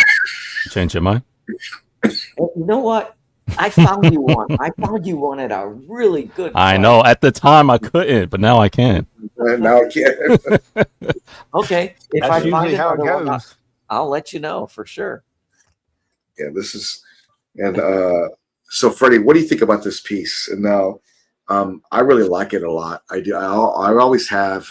changed your mind? And you know what? I found you one. I found you one at a really good price. I know. At the time, I couldn't, but now I can. Now I can't. Okay. If That's I find usually how it another one, goes. I'll let you know for sure. Yeah, this is, and so Freddie, what do you think about this piece? And now, I really like it a lot. I do. I always have,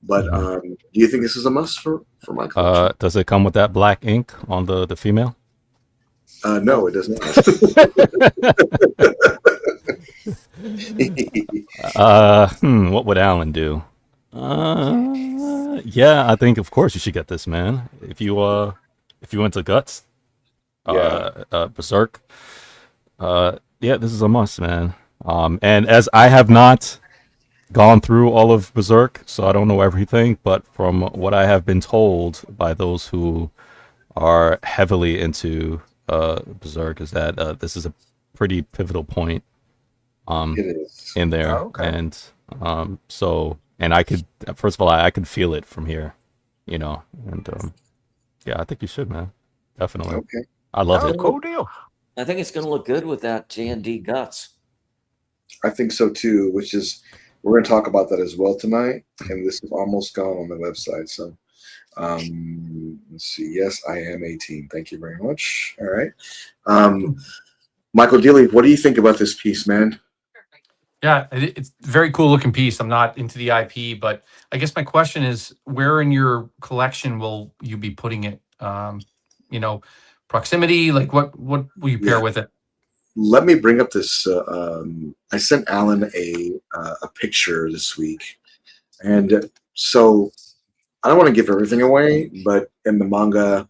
but do you think this is a must for my collection? Does it come with that black ink on the female? No, it does not. What would Alan do? Yeah, I think of course you should get this, man. If you into guts, berserk, yeah, this is a must, man. And as I have not gone through all of berserk, so I don't know everything, but from what I have been told by those who are heavily into berserk, is that this is a pretty pivotal point It is. in there. Oh, okay. And so, and I could, first of all, I could feel it from here, you know, and yeah, I think you should, man. Definitely. Okay. I love Oh, it. cool deal. I think it's going to look good with that J&D guts. I think so too, which is, we're going to talk about that as well tonight. And this is almost gone on the website. So let's see. Yes, I am 18. Thank you very much. All right. Michael Dealey, what do you think about this piece, man? Yeah, it's a very cool looking piece. I'm not into the IP, but I guess my question is, where in your collection will you be putting it? You know, proximity, like what will you pair with it? Let me bring up this. I sent Alan a picture this week, and so I don't want to give everything away, but in the manga,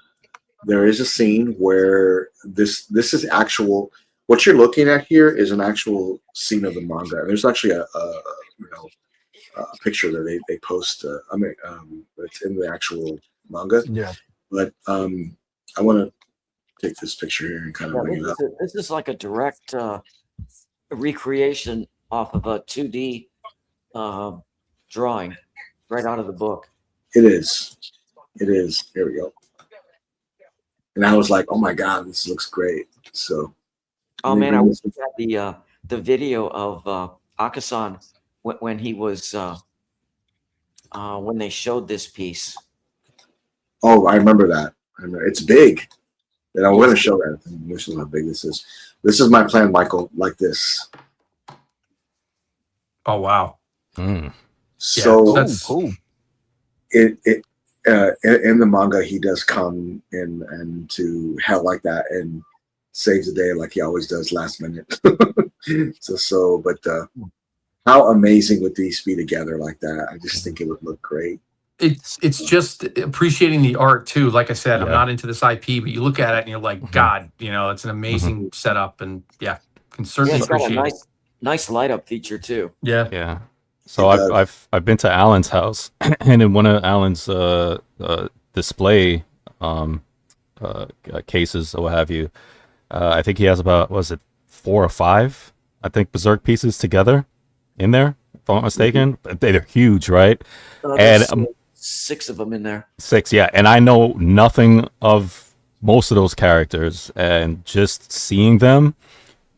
there is a scene where this is actual. What you're looking at here is an actual scene of the manga. There's actually a a picture that they post. It's in the actual manga. Yeah. But I want to take this picture here and kind of bring it up. This is like a direct recreation off of a 2D drawing right out of the book. It is. Here we go. And I was like, oh my God, this looks great. So. Oh man, I wish we had the video of Akasan when he was when they showed this piece. Oh, I remember that. It's big. And I'm going to show that. This is how big this is. This is my plan, Michael, like this. Oh, wow. So that's cool. In the manga, he does come in and to hell like that and saves the day like he always does last minute. But how amazing would these be together like that? I just think it would look great. It's just appreciating the art too. Like I said, I'm not into this IP, but you look at it and you're like, God, it's an amazing setup, and can certainly It's got appreciate a nice light up feature too. it. Yeah. So I've been to Alan's house, and in one of Alan's display cases or what have you, I think he has about 4 or 5, I think, Berserk pieces together in there, if I'm not mistaken. They're huge, right? And 6 of them in there. 6, yeah. And I know nothing of most of those characters, and just seeing them,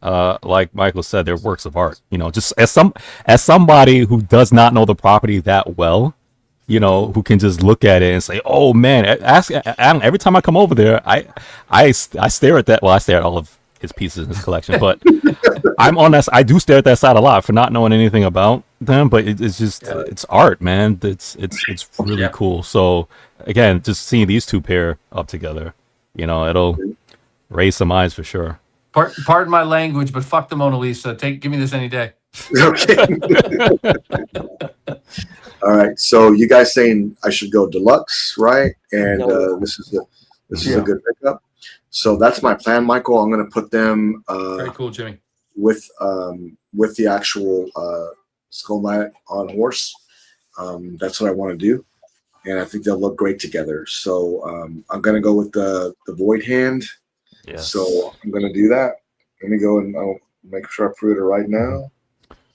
like Michael said, they're works of art. Just as somebody who does not know the property that well, who can just look at it and say, "Oh man!" Ask Adam, every time I come over there, I stare at that. Well, I stare at all of his pieces in his collection, but I'm on that. I do stare at that side a lot for not knowing anything about them. But it's just it's art, man. It's really cool. So again, just seeing these two pair up together, it'll raise some eyes for sure. Pardon my language, but fuck the Mona Lisa. Give me this any day. Okay. All right. So you guys saying I should go deluxe, right? And this is a good pickup. So that's my plan, Michael. I'm going to put them Very cool, Jimmy. with the actual Skull Knight on horse. That's what I want to do, and I think they'll look great together. So I'm going to go with the Void Hand. Yes. So I'm going to do that. Let me go and I'll make sure I prove it right now.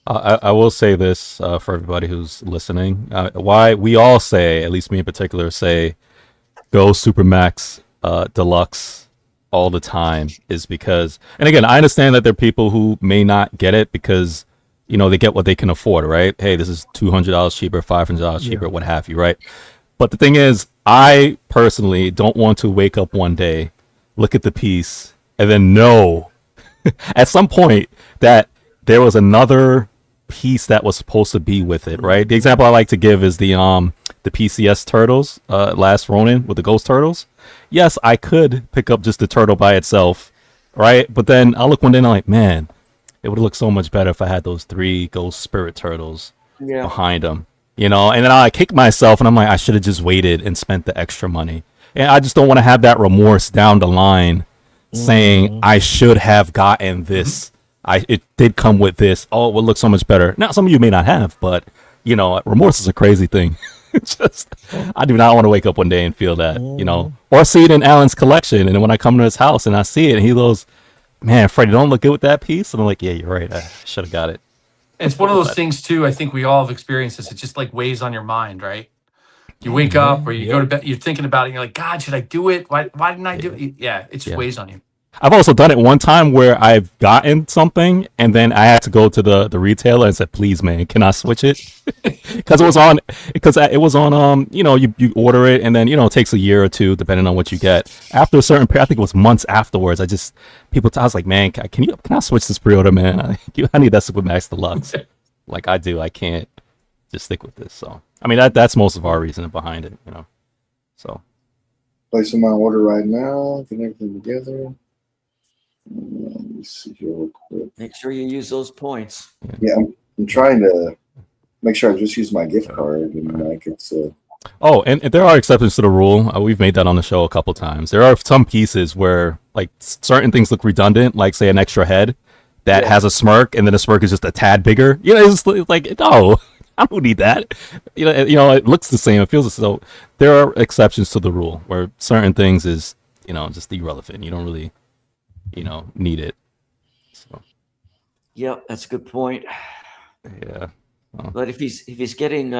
I will say this for everybody who's listening. Why we all say, at least me in particular, say go Supermax Deluxe all the time is because, and again, I understand that there are people who may not get it because, they get what they can afford, right? Hey, this is $200 cheaper, $500 cheaper, what have you, right? But the thing is, I personally don't want to wake up one day, look at the piece, and then know at some point that there was another piece that was supposed to be with it, right? The example I like to give is the PCS turtles, Last Ronin with the ghost turtles. Yes, I could pick up just the turtle by itself, right? But then I'll look one day and I'm like, man, it would look so much better if I had those 3 ghost spirit turtles behind them, and then I kick myself and I'm like, I should have just waited and spent the extra money. And I just don't want to have that remorse down the line saying I should have gotten this. It did come with this. Oh, it would look so much better. Now, some of you may not have, but remorse is a crazy thing. I do not want to wake up one day and feel that, or see it in Alan's collection. And then when I come to his house and I see it, and he goes, "Man, Freddie, don't look good with that piece." And I'm like, "Yeah, you're right. I should have got it." It's one of those things too. I think we all have experienced this. It just like weighs on your mind, right? You wake up or you go to bed, you're thinking about it. And you're like, God, should I do it? Why didn't I do it? Yeah, it just weighs on you. I've also done it one time where I've gotten something and then I had to go to the retailer and said, "Please, man, can I switch it?" Because it was on you order it and then it takes a year or two depending on what you get. After a certain period, I think it was months afterwards, I was like, "Man, can I switch this pre-order, man? I need that Supermax Deluxe." Like I do, I can't just stick with this. So I mean that's most of our reason behind it, So Placing my order right now, get everything together. Let me see here real quick. Make sure you use those points. Yeah, I'm trying to make sure I just use my gift card and like it's Oh, and there are exceptions to the rule. We've made that on the show a couple times. There are some pieces where like certain things look redundant, like say an extra head that has a smirk and then the smirk is just a tad bigger. It's like, no, I don't need that. It looks the same. It feels so. There are exceptions to the rule where certain things is, just irrelevant. You don't really, need it. So Yep, that's a good point. yeah. But if he's getting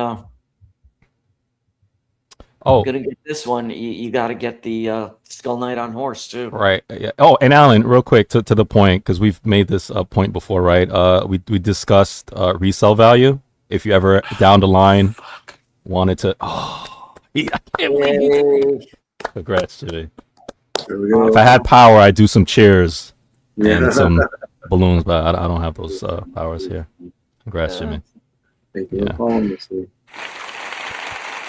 Oh, gonna get this one, you got to get the Skull Knight on horse too. right. Yeah. Oh, and Alan, real quick to the point, because we've made this point before, right? We discussed resale value. If you ever down the line wanted to, yeah, I can't wait. Yay. Congrats, Jimmy. There we go. If I had power, I'd do some cheers Yeah. and some balloons, but I don't have those powers here. Congrats, Jimmy. Thank you Yeah. for calling this week.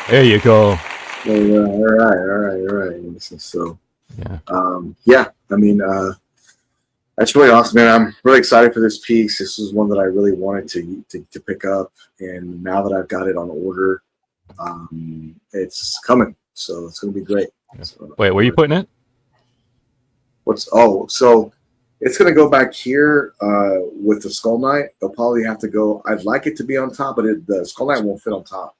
There you go. All right. So, Yeah. I mean, that's really awesome, man. I'm really excited for this piece. This is one that I really wanted to pick up, and now that I've got it on order, it's coming. So it's going to be great. Yeah. So, Wait, where are you putting it? So it's going to go back here with the Skull Knight. They'll probably have to go. I'd like it to be on top, but the Skull Knight won't fit on top.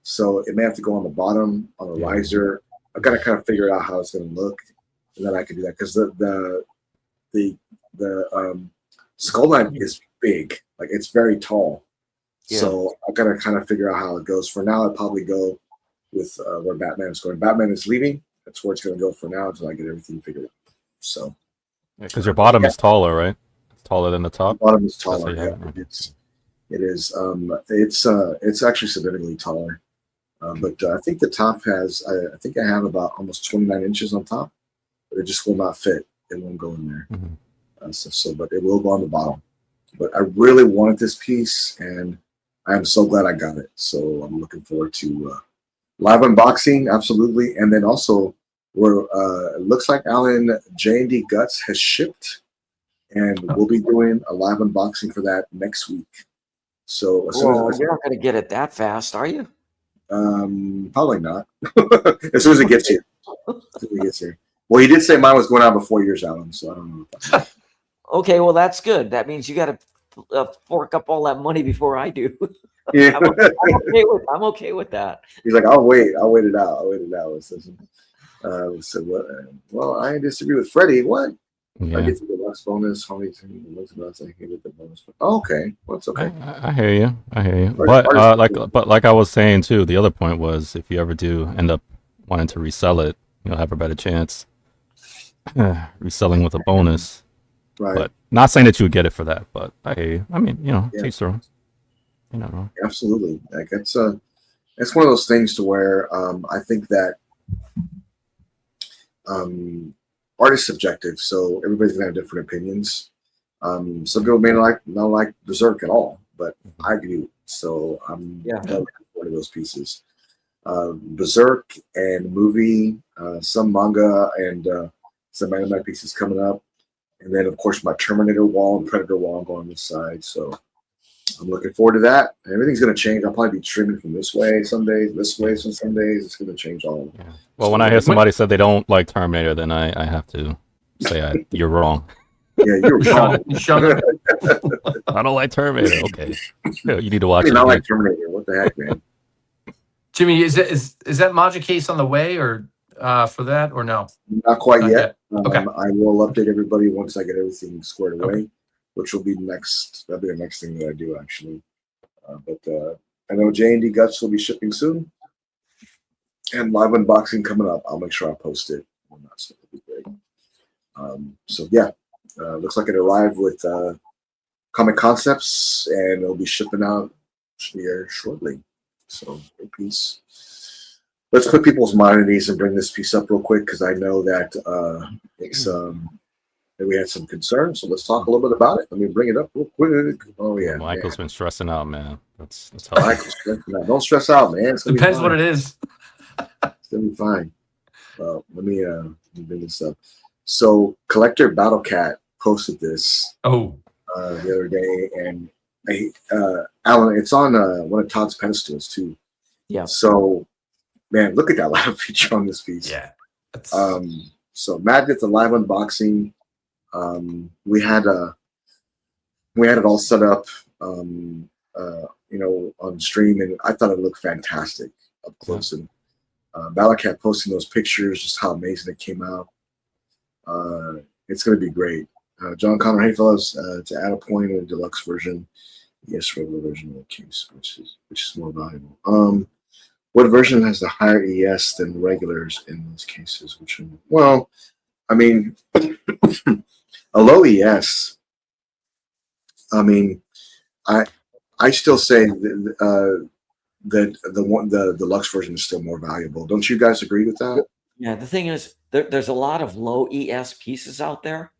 So it may have to go on the bottom on the riser. I've got to kind of figure out how it's going to look, and then I can do that because the Skull Knight is big, like it's very tall. Yeah. So I got to kind of figure out how it goes. For now, I'd probably go with where Batman is going. Batman is leaving. That's where it's going to go for now until I get everything figured out. So Because your bottom is taller, right? It's taller than the top. the bottom is That's taller. what you Yeah, have. it is. It's actually significantly taller. But I think the top has. I think I have about almost 29 inches on top, but it just will not fit. It won't go in there. Mhm. But it will go on the bottom. But I really wanted this piece, and I am so glad I got it. So I'm looking forward to live unboxing, absolutely, and then also it looks like Alan J&D Guts has shipped, and we'll be doing a live unboxing for that next week. So as soon Well, as you're not going to get it that fast, are you? probably not. As soon as it gets here. As soon as it gets here. Well, he did say mine was going out before yours, Alan. So I don't know. Okay, well that's good. That means you got to fork up all that money before I do. Yeah. I'm okay with that. He's like, I'll wait it out. So what? Well, I disagree with Freddie. What? I Yeah. get the deluxe bonus. How many bonus? I can get the bonus. Oh, okay. Well, it's okay. I hear you. I hear you. Right, But artist- like I was saying too, the other point was if you ever do end up wanting to resell it, you'll have a better chance reselling with a bonus. Right. But not saying that you would get it for that. But I hear you. I mean, Yeah. teach their own. You're not wrong. Absolutely. Like it's one of those things to where I think that art is subjective, so everybody's gonna have different opinions. Some people may not like Berserk at all, but I do. So I'm one of those pieces. Berserk and movie, some manga and some anime pieces coming up, and then of course my Terminator wall and Predator wall going on this side. So I'm looking forward to that. Everything's going to change. I'll probably be streaming from this way some days, this way some days. It's going to change all. Yeah. Well, when I hear somebody said they don't like Terminator, then I have to say you're wrong. Yeah, you're wrong. Shut up. I don't like Terminator. Okay, yeah, you need to watch I mean, it. I again. like Terminator. What the heck, man? Jimmy, is that Maja case on the way or for that or no? Not quite Not yet. Okay. I will update everybody once I get everything squared away, which will be next. That'll be the next thing that I do, actually. But I know J&D Guts will be shipping soon, and live unboxing coming up. I'll make sure I post it. So it'll be great. So yeah, looks like it arrived with Comic Concepts, and it'll be shipping out here shortly. So great piece. Let's put people's mind at ease and bring this piece up real quick because I know that it's that we had some concerns. So let's talk a little bit about it. Let me bring it up real quick. Oh yeah, Michael's been stressing out, man. That's Michael's stressing out. Don't stress out, man. It's gonna Depends be what fine. it is. It's gonna be fine. Well, let me bring this up. So Collector Battle Cat posted this Oh, the other day, and Alan, it's on one of Todd's pedestals too. Yeah. So, man, look at that live feature on this piece. yeah. That's, So Matt did the live unboxing. We had it all set up on stream, and I thought it looked fantastic up close. And Battlecat posting those pictures, just how amazing it came out. It's going to be great. John Connor, hey fellas, to add a point in the deluxe version, yes, regular version of the case, which is more valuable. What version has the higher ES than regulars in those cases? Well, I mean, a low ES. I mean, I still say that the deluxe version is still more valuable. Don't you guys agree with that? Yeah, the thing is, there's a lot of low ES pieces out there.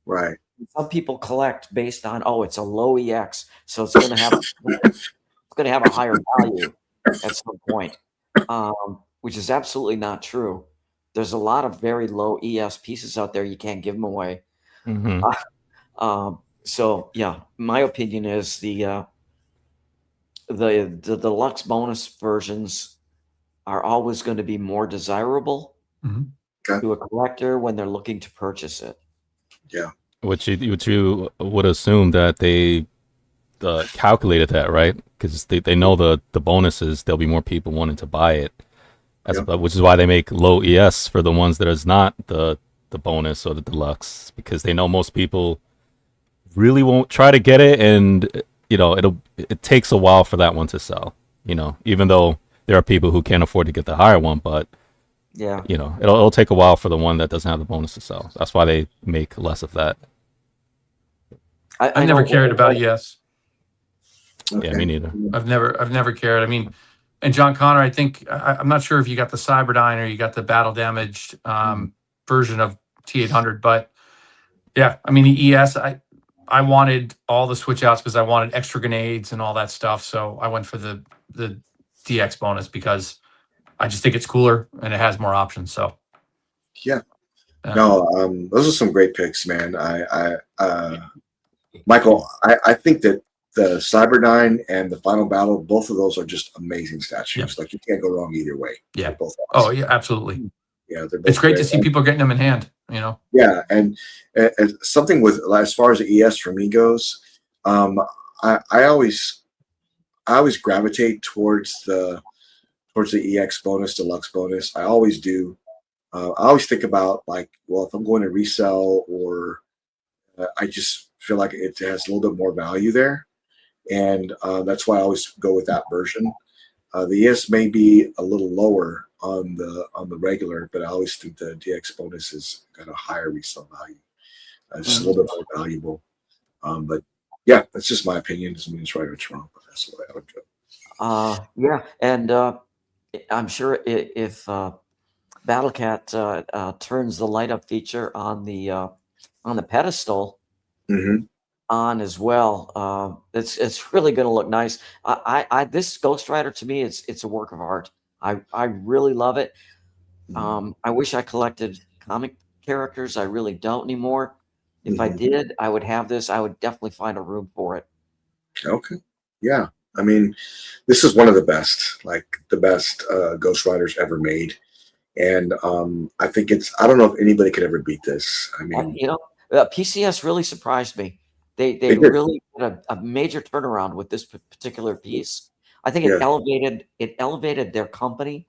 Right. Some people collect based on, it's a low EX, so it's going to have a higher value at some point, which is absolutely not true. There's a lot of very low ES pieces out there. You can't give them away. So yeah, my opinion is the deluxe bonus versions are always going to be more desirable to a collector when they're looking to purchase it. Yeah. Which you would assume that they calculated that, right? Because they know the bonuses, there'll be more people wanting to buy it, which is why they make low ES for the ones that is not the bonus or the deluxe, because they know most people really won't try to get it, and it takes a while for that one to sell. Even though there are people who can't afford to get the higher one, but yeah, it'll take a while for the one that doesn't have the bonus to sell. That's why they make less of that. I never cared about ES. Okay. Yeah, me neither. I've never cared. I mean, and John Connor, I think I'm not sure if you got the Cyberdyne or you got the battle damaged version of T800, but yeah, I mean the ES. I wanted all the switch outs because I wanted extra grenades and all that stuff. So I went for the DX bonus because I just think it's cooler and it has more options. So yeah. No, those are some great picks, man. Michael, I think that the Cyberdyne and the Final Battle, both of those are just amazing statues. Like you can't go wrong either way. Yeah. They're both awesome. Oh yeah, absolutely. Yeah, they're both it's great to see people getting them in hand. Yeah, and something with as far as the ES for me goes, I always gravitate towards the EX bonus, deluxe bonus. I always do. I always think about if I'm going to resell, or I just feel like it has a little bit more value there, and that's why I always go with that version. The ES may be a little lower on the regular, but I always think the DX bonus has got a higher resale value. It's a little bit more valuable. But yeah, that's just my opinion. Doesn't mean it's right or it's wrong, but that's the way I would go. Yeah, and I'm sure if Battlecat turns the light up feature on the pedestal on as well, it's really going to look nice. This Ghost Rider, to me, it's a work of art. I really love it. I wish I collected comic characters. I really don't anymore. If I did, I would have this. I would definitely find a room for it. Okay. Yeah. I mean, this is one of the best Ghost Riders ever made. And I think I don't know if anybody could ever beat this. I mean, PCS really surprised me. They really had a major turnaround with this particular piece. I think it elevated their company.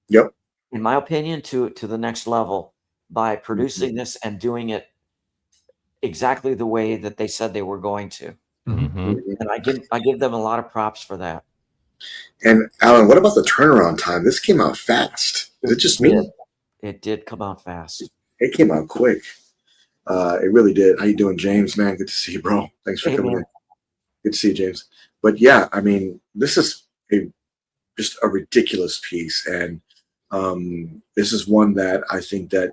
Yep. In my opinion, to the next level by producing this and doing it exactly the way that they said they were going to. And I give them a lot of props for that. And Alan, what about the turnaround time? This came out fast. Is it just me? It did come out fast. It came out quick. It really did. How you doing, James? Man, good to see you, bro. Thanks for coming in. Good to see you, James. But yeah, I mean, this is just a ridiculous piece, and this is one that I think that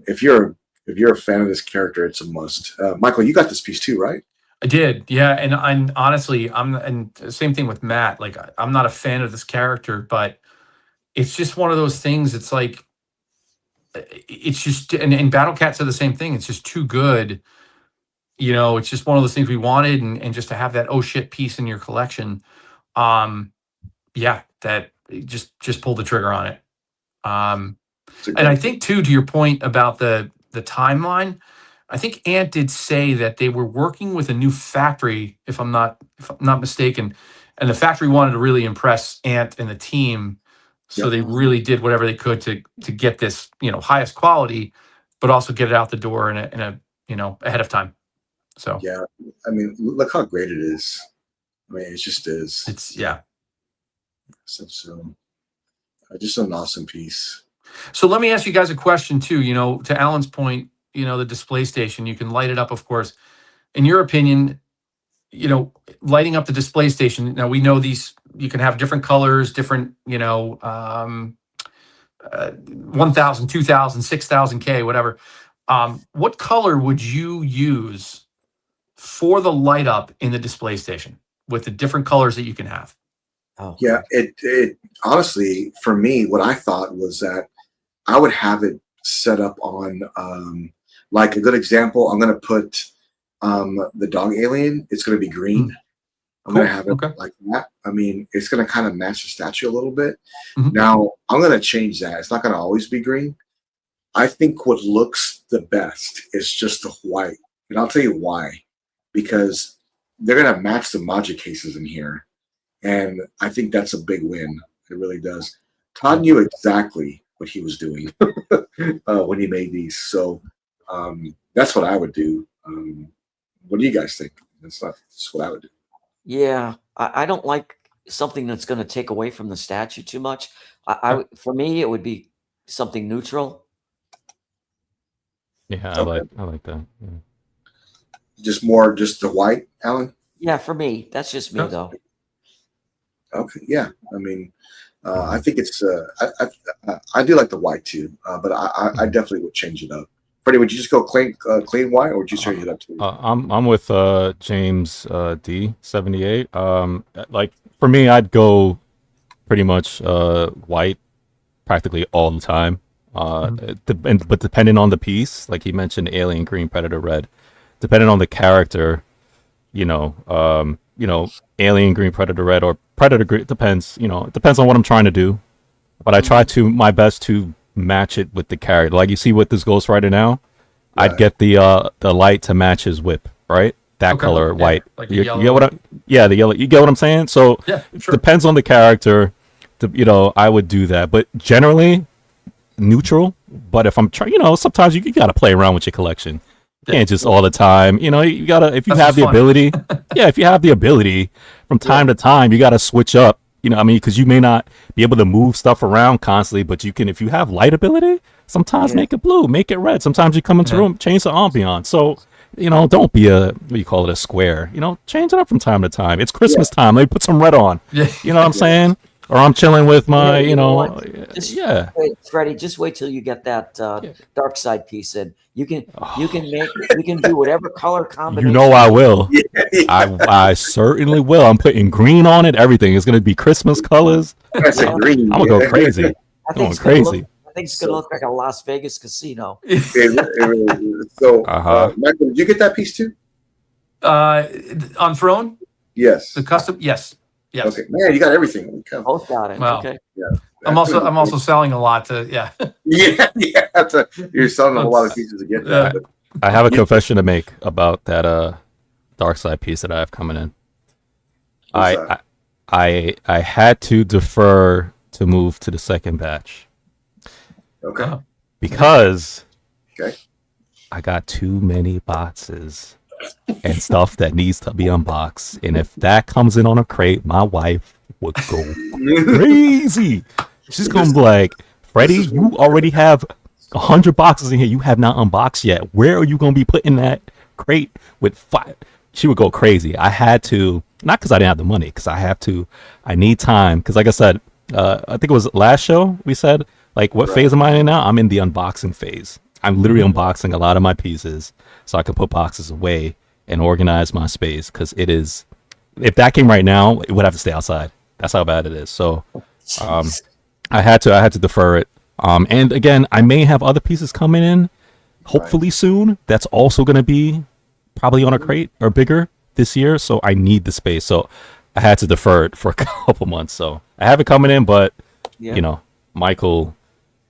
if you're a fan of this character, it's a must. Michael, you got this piece too, right? I did, yeah. And honestly, and same thing with Matt. Like, I'm not a fan of this character, but it's just one of those things. It's like, it's just, and Battlecat said the same thing. It's just too good. It's just one of those things we wanted, and just to have that oh shit piece in your collection. Yeah, that just pull the trigger on it. And I think too, to your point about the timeline, I think Ant did say that they were working with a new factory, if I'm not mistaken, and the factory wanted to really impress Ant and the team, so Yep. they really did whatever they could to get this, highest quality, but also get it out the door in a ahead of time. So Yeah, I mean, look how great it is. I mean, it just is. it's So just an awesome piece. So let me ask you guys a question too. To Alan's point, the display station, you can light it up, of course. In your opinion, lighting up the display station. Now we know these. You can have different colors, different, 1,000, 2,000, 6,000 K, whatever. What color would you use for the light up in the display station with the different colors that you can have? Oh, Yeah, it honestly, for me, what I thought was that I would have it set up on like a good example. I'm going to put the dog alien. It's going to be green. I'm going to have it like that. I mean, it's going to kind of match the statue a little bit. Mhm. Now, I'm going to change that. It's not going to always be green. I think what looks the best is just the white. And I'll tell you why. Because they're going to match the Magic cases in here. And I think that's a big win. It really does. Todd knew exactly what he was doing when he made these. So that's what I would do. What do you guys think? That's what I would do. yeah. I don't like something that's going to take away from the statue too much. For me, it would be something neutral. Yeah, Okay. I like that. Yeah. Just the white, Alan? Yeah, for me, that's just me though. Okay, yeah. I mean, I think it's I do like the white too, but I definitely would change it up. Freddie, would you just go clean white, or would you change it up too? I'm with James D78. Like for me, I'd go pretty much white practically all the time. But depending on the piece, like he mentioned, Alien Green, Predator Red, depending on the character, Alien Green, Predator Red, or Predator Green, depends. It depends on what I'm trying to do. But I try to my best to match it with the character. Like you see with this Ghost Rider now, Right. I'd get the light to match his whip, right? That color, Yeah, white. like the You yellow. get what the yellow. You get what I'm saying? So Yeah, sure. depends on the character. I would do that, but generally neutral. But if I'm trying, sometimes you gotta play around with your collection. You can't just all the time. You gotta, if you That's have the just fun. ability. Yeah, if you have the ability, from time to time, you gotta switch up. Because you may not be able to move stuff around constantly, but you can, if you have light ability, sometimes make it blue, make it red. Sometimes you come into a room, change the ambiance. So, don't be a square. Change it up from time to time. It's Christmas time. Let me put some red on. Yeah. You know what I'm saying? Or I'm chilling with my, Just wait, Freddie, just wait till you get that dark side piece in. You can do whatever color combination. I will. Yeah. I certainly will. I'm putting green on it. Everything is gonna be Christmas colors. That's a green. I'm gonna go crazy. I Going think it's gonna crazy. I think it's gonna look like a Las Vegas casino. It really is. So, Michael, did you get that piece too? On Throne, Yes. the custom, yes. Okay, man, you got everything. Both got it. Wow. Okay. I'm also selling a lot to Yeah. You're selling a lot of pieces to get that. But I have a confession to make about that dark side piece that I have coming in. What's I had to defer to move to the second batch okay. because Okay. I got too many boxes and stuff that needs to be unboxed. And if that comes in on a crate, my wife would go crazy. She's gonna be like, Freddie, you already have 100 boxes in here you have not unboxed yet. Where are you gonna be putting that crate with 5? She would go crazy. I had to, not because I didn't have the money, because I need time. Because like I said, I think it was last show we said, like, what phase am I in now? I'm in the unboxing phase. I'm literally unboxing a lot of my pieces so I can put boxes away and organize my space, because it is, if that came right now, it would have to stay outside. That's how bad it is. So I had to defer it. And again, I may have other pieces coming in hopefully soon. That's also going to be probably on a crate or bigger this year. So I need the space. So I had to defer it for a couple months. So I have it coming in, but Michael,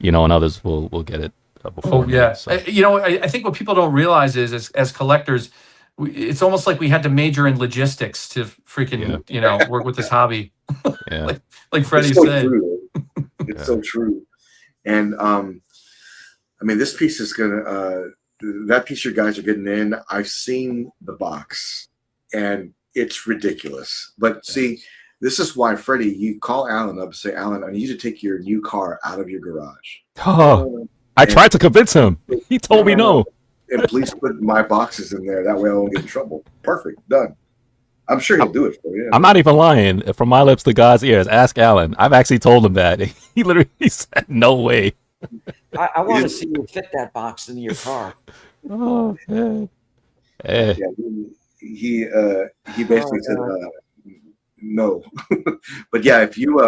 and others will get it before. Oh yeah. So, I think what people don't realize is, as collectors, it's almost like we had to major in logistics to freaking work with this hobby. yeah. like Freddie It's so said. true. It's so true. And I mean, this piece is gonna that piece you guys are getting in. I've seen the box, and it's ridiculous. But see, this is why, Freddie, you call Alan up and say, Alan, I need you to take your new car out of your garage. Oh, I tried to convince him. He told me no. And please put my boxes in there. That way I won't get in trouble. Perfect. Done. I'm sure he'll do it for you. I'm not even lying. From my lips to God's ears. Ask Alan. I've actually told him that. He literally said, no way. I want to see you fit that box into your car. Oh, man. Eh. Yeah, he basically said no. But yeah, if you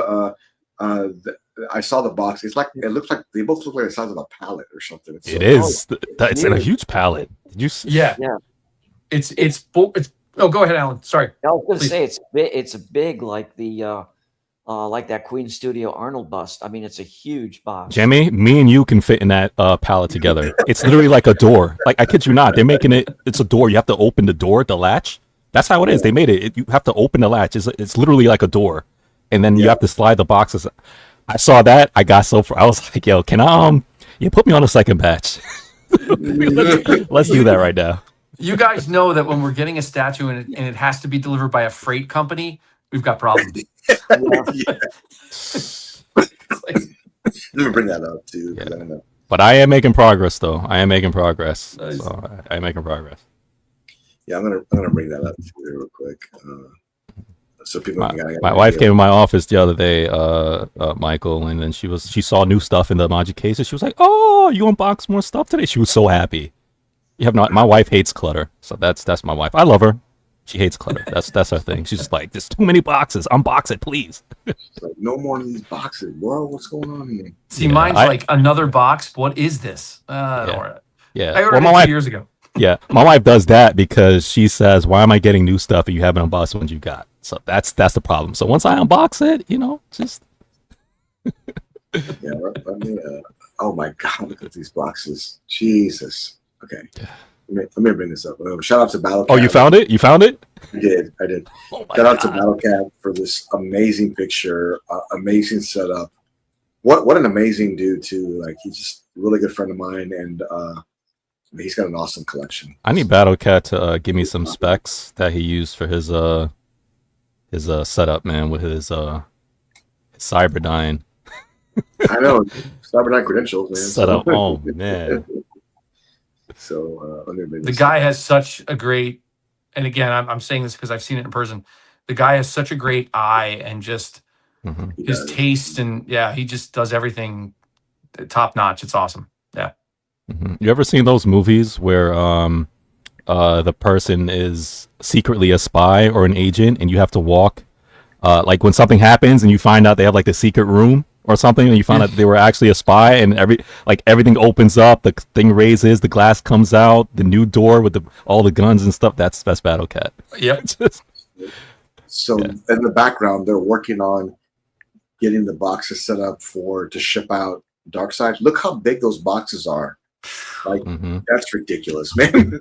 I saw the box. It looks like they both look like the size of a pallet or something. It is. It's in a huge pallet. Did you see? Yeah. It's oh, go ahead, Alan. Sorry. I was going to say it's big like the like that Queen Studio Arnold bust. I mean, it's a huge box. Jimmy, me and you can fit in that pallet together. It's literally like a door. Like, I kid you not. They're making it. It's a door. You have to open the door, the latch. That's how it is. They made it. You have to open the latch. It's literally like a door, and then you have to slide the boxes. I saw that. I got I was like, yo, can I put me on a second batch? Let's do that right now. You guys know that when we're getting a statue and it has to be delivered by a freight company, we've got problems. Let me bring that up too. Yeah. I don't know. But I am making progress, though. I am making progress. Nice. So I am making progress. Yeah, I'm gonna bring that up too real quick. So people My wife came in my office the other day, Michael, and then she saw new stuff in the Maji cases. She was like, "Oh, you unboxed more stuff today." She was so happy. You have not. My wife hates clutter, so that's my wife. I love her. She hates clutter. That's her thing. She's just like, "There's too many boxes. Unbox it, please." Like, no more of these boxes, bro. What's going on here? See, mine's like another box. What is this? Don't worry. Yeah. I ordered it 2 years ago. Yeah, my wife does that because she says, "Why am I getting new stuff and you haven't unboxed the ones you got?" So that's the problem. So once I unbox it, just Yeah, let me. Oh my God! Look at these boxes. Jesus. Okay. Let me bring this up. Shout out to Battle Cat. Oh, you found it? You found it? I did. Oh my Shout out to God. Battle Cat for this amazing picture, amazing setup. What an amazing dude too. Like, he's just a really good friend of mine, and he's got an awesome collection. I need Battlecat to give me some specs that he used for his setup, man, with his Cyberdyne I know, Cyberdyne credentials, man. setup. Oh man. So let me bring The this guy up. has such a great, and again, I'm saying this because I've seen it in person. The guy has such a great eye and just Mhm. his taste, and he just does everything top notch. It's awesome. Yeah. Mhm. You ever seen those movies where the person is secretly a spy or an agent, and you have to walk like when something happens and you find out they have like the secret room or something, and you find out they were actually a spy, and everything opens up, the thing raises, the glass comes out, the new door with all the guns and stuff. That's Battlecat. Yep. So in the background, they're working on getting the boxes set up to ship out Darkseid. Look how big those boxes are. Like, that's ridiculous, man.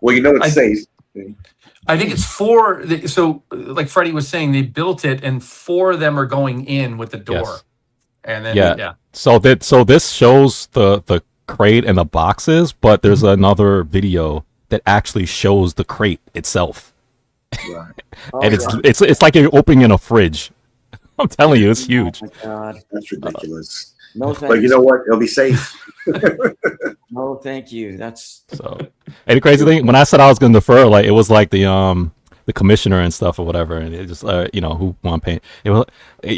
Well, it's safe. I think it's 4. So, like Freddie was saying, they built it, and 4 of them are going in with the door. Yes. And then So this shows the crate and the boxes, but there's another video that actually shows the crate itself, Right. and it's like you're opening in a fridge. I'm telling you, it's huge. Oh my God. That's ridiculous. No, thank But you know what? It'll be safe. No, thank you. That's So, and the crazy thing, when I said I was going to defer, like, it was like the commissioner and stuff or whatever, and it just who want pay.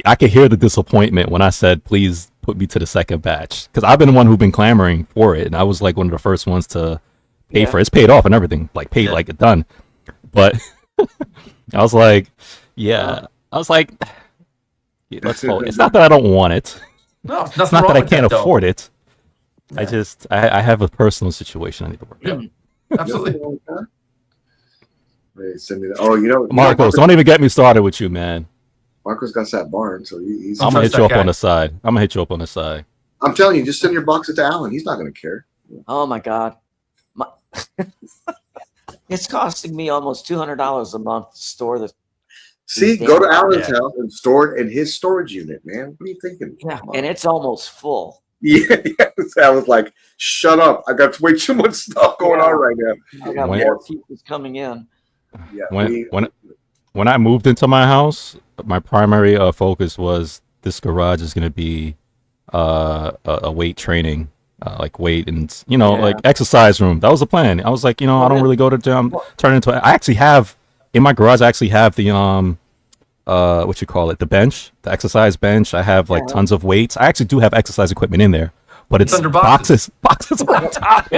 I could hear the disappointment when I said, please put me to the second batch, because I've been the one who's been clamoring for it, and I was like one of the first ones to pay for it. It's paid off and everything, like paid, like it done. But I was like, let's hold. It's not that I don't want it. no, It's not that I can't afford it. I just I have a personal situation I need to work out. Absolutely. Wait, send me that. Oh, Marcos, don't even get me started with you, man. Marcos got that barn, so he's. I'm gonna trust hit you that up on guy. the side. I'm gonna hit you up on the side. I'm telling you, just send your boxes to Alan. He's not going to care. Oh my God. It's costing me almost $200 a month to store the. See, These go to damn Alan's boxes. house and store it in his storage unit, man. What are you thinking? Yeah, Come on. and it's almost full. Yeah, I was like, shut up. I got way too much stuff going on right now. I got When- more pieces coming in. Yeah, When I moved into my house, my primary focus was this garage is going to be a weight training, like weight and like exercise room. That was the plan. I was like, I don't really go to gym. Turn it into. I actually have in my garage. I actually have the what you call it, the bench, the exercise bench. I have like tons of weights. I actually do have exercise equipment in there, but it's under boxes. boxes on top.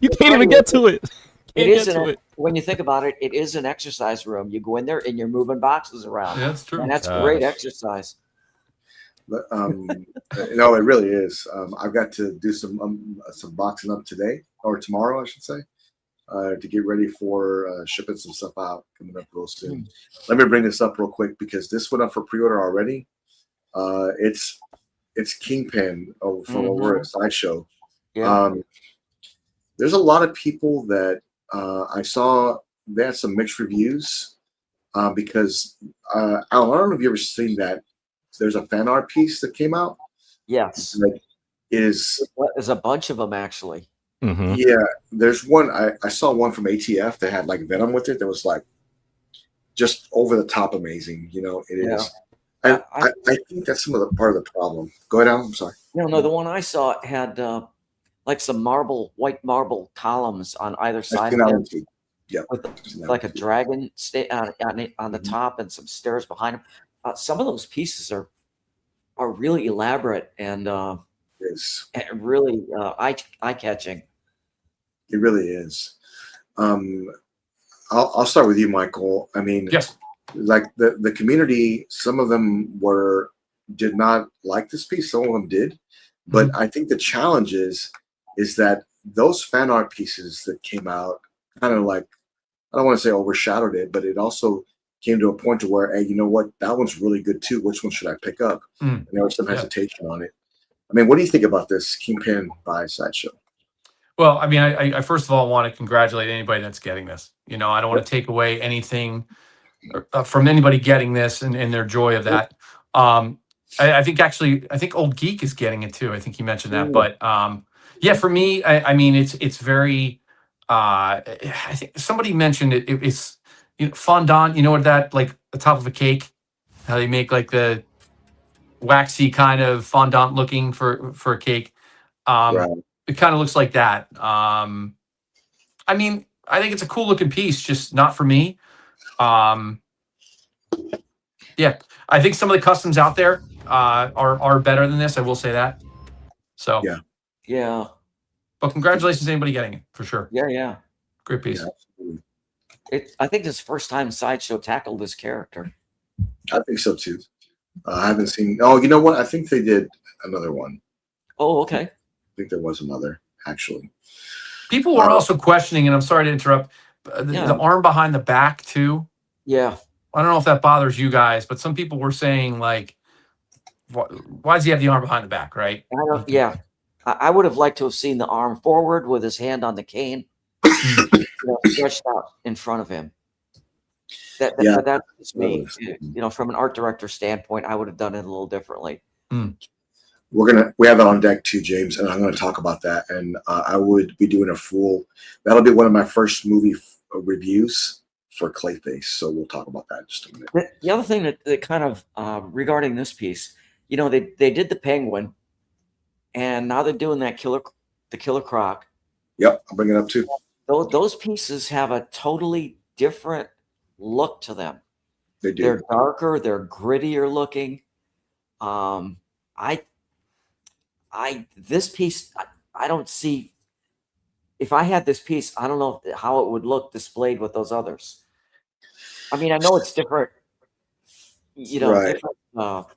You can't even get to it. It isn't. When you think about it, it is an exercise room. You go in there and you're moving boxes around. Yeah, that's true. And that's great exercise. But, no, it really is. I've got to do some boxing up today or tomorrow, I should say, to get ready for shipping some stuff out coming up real soon. Let me bring this up real quick because this went up for pre-order already. It's Kingpin from over at Sideshow. Yeah. There's a lot of people that I saw they had some mixed reviews because Alan, I don't know if you've ever seen that. There's a fan art piece that came out. Yes. That is There's a bunch of them actually. Mm-hmm. Yeah, there's one I saw one from ATF that had like Venom with it that was like just over the top amazing. It is. And I think that's some of the part of the problem. Go ahead, Alan. I'm sorry. No, the one I saw had like some white marble columns on either side of it. Yeah, with like a dragon on the top and some stairs behind him. Some of those pieces are really elaborate and really eye catching. It really is. I'll start with you, Michael. I mean, Yes. Like the community, some of them did not like this piece. Some of them did, but I think the challenge is that those fan art pieces that came out kind of like, I don't want to say overshadowed it, but it also came to a point to where, hey, you know what? That one's really good too. Which one should I pick up? And there was some hesitation on it. I mean, what do you think about this Kingpin by Sideshow? Well, I mean, I first of all want to congratulate anybody that's getting this. I don't want to take away anything from anybody getting this and their joy of that. I think Old Geek is getting it too. I think he mentioned that, but yeah, for me, I mean, it's very. I think somebody mentioned it. It's fondant. You know what that, like the top of a cake, how they make like the waxy kind of fondant looking for a cake. Right. It kind of looks like that. I mean, I think it's a cool looking piece, just not for me. Yeah, I think some of the customs out there are better than this. I will say that. So Yeah. But congratulations to anybody getting it for sure. Yeah. Great piece. Yeah, I think this is the first time Sideshow tackled this character. I think so too. I haven't seen. Oh, you know what? I think they did another one. Oh, okay. I think there was another actually. People were also questioning, and I'm sorry to interrupt, the arm behind the back too. Yeah. I don't know if that bothers you guys, but some people were saying like, why does he have the arm behind the back, right? Yeah. I would have liked to have seen the arm forward with his hand on the cane, stretched out in front of him. That's me. From an art director standpoint, I would have done it a little differently. We have it on deck too, James, and I'm going to talk about that. And I would be doing that'll be one of my first movie reviews for Clayface. So we'll talk about that in just a minute. The other thing that kind of regarding this piece, they did the Penguin, and now they're doing the Killer Croc. Yep, I'll bring it up too. Those pieces have a totally different look to them. They do. They're darker. They're grittier looking. This piece, I don't see. If I had this piece, I don't know how it would look displayed with those others. I mean, I know it's different. Right. Different,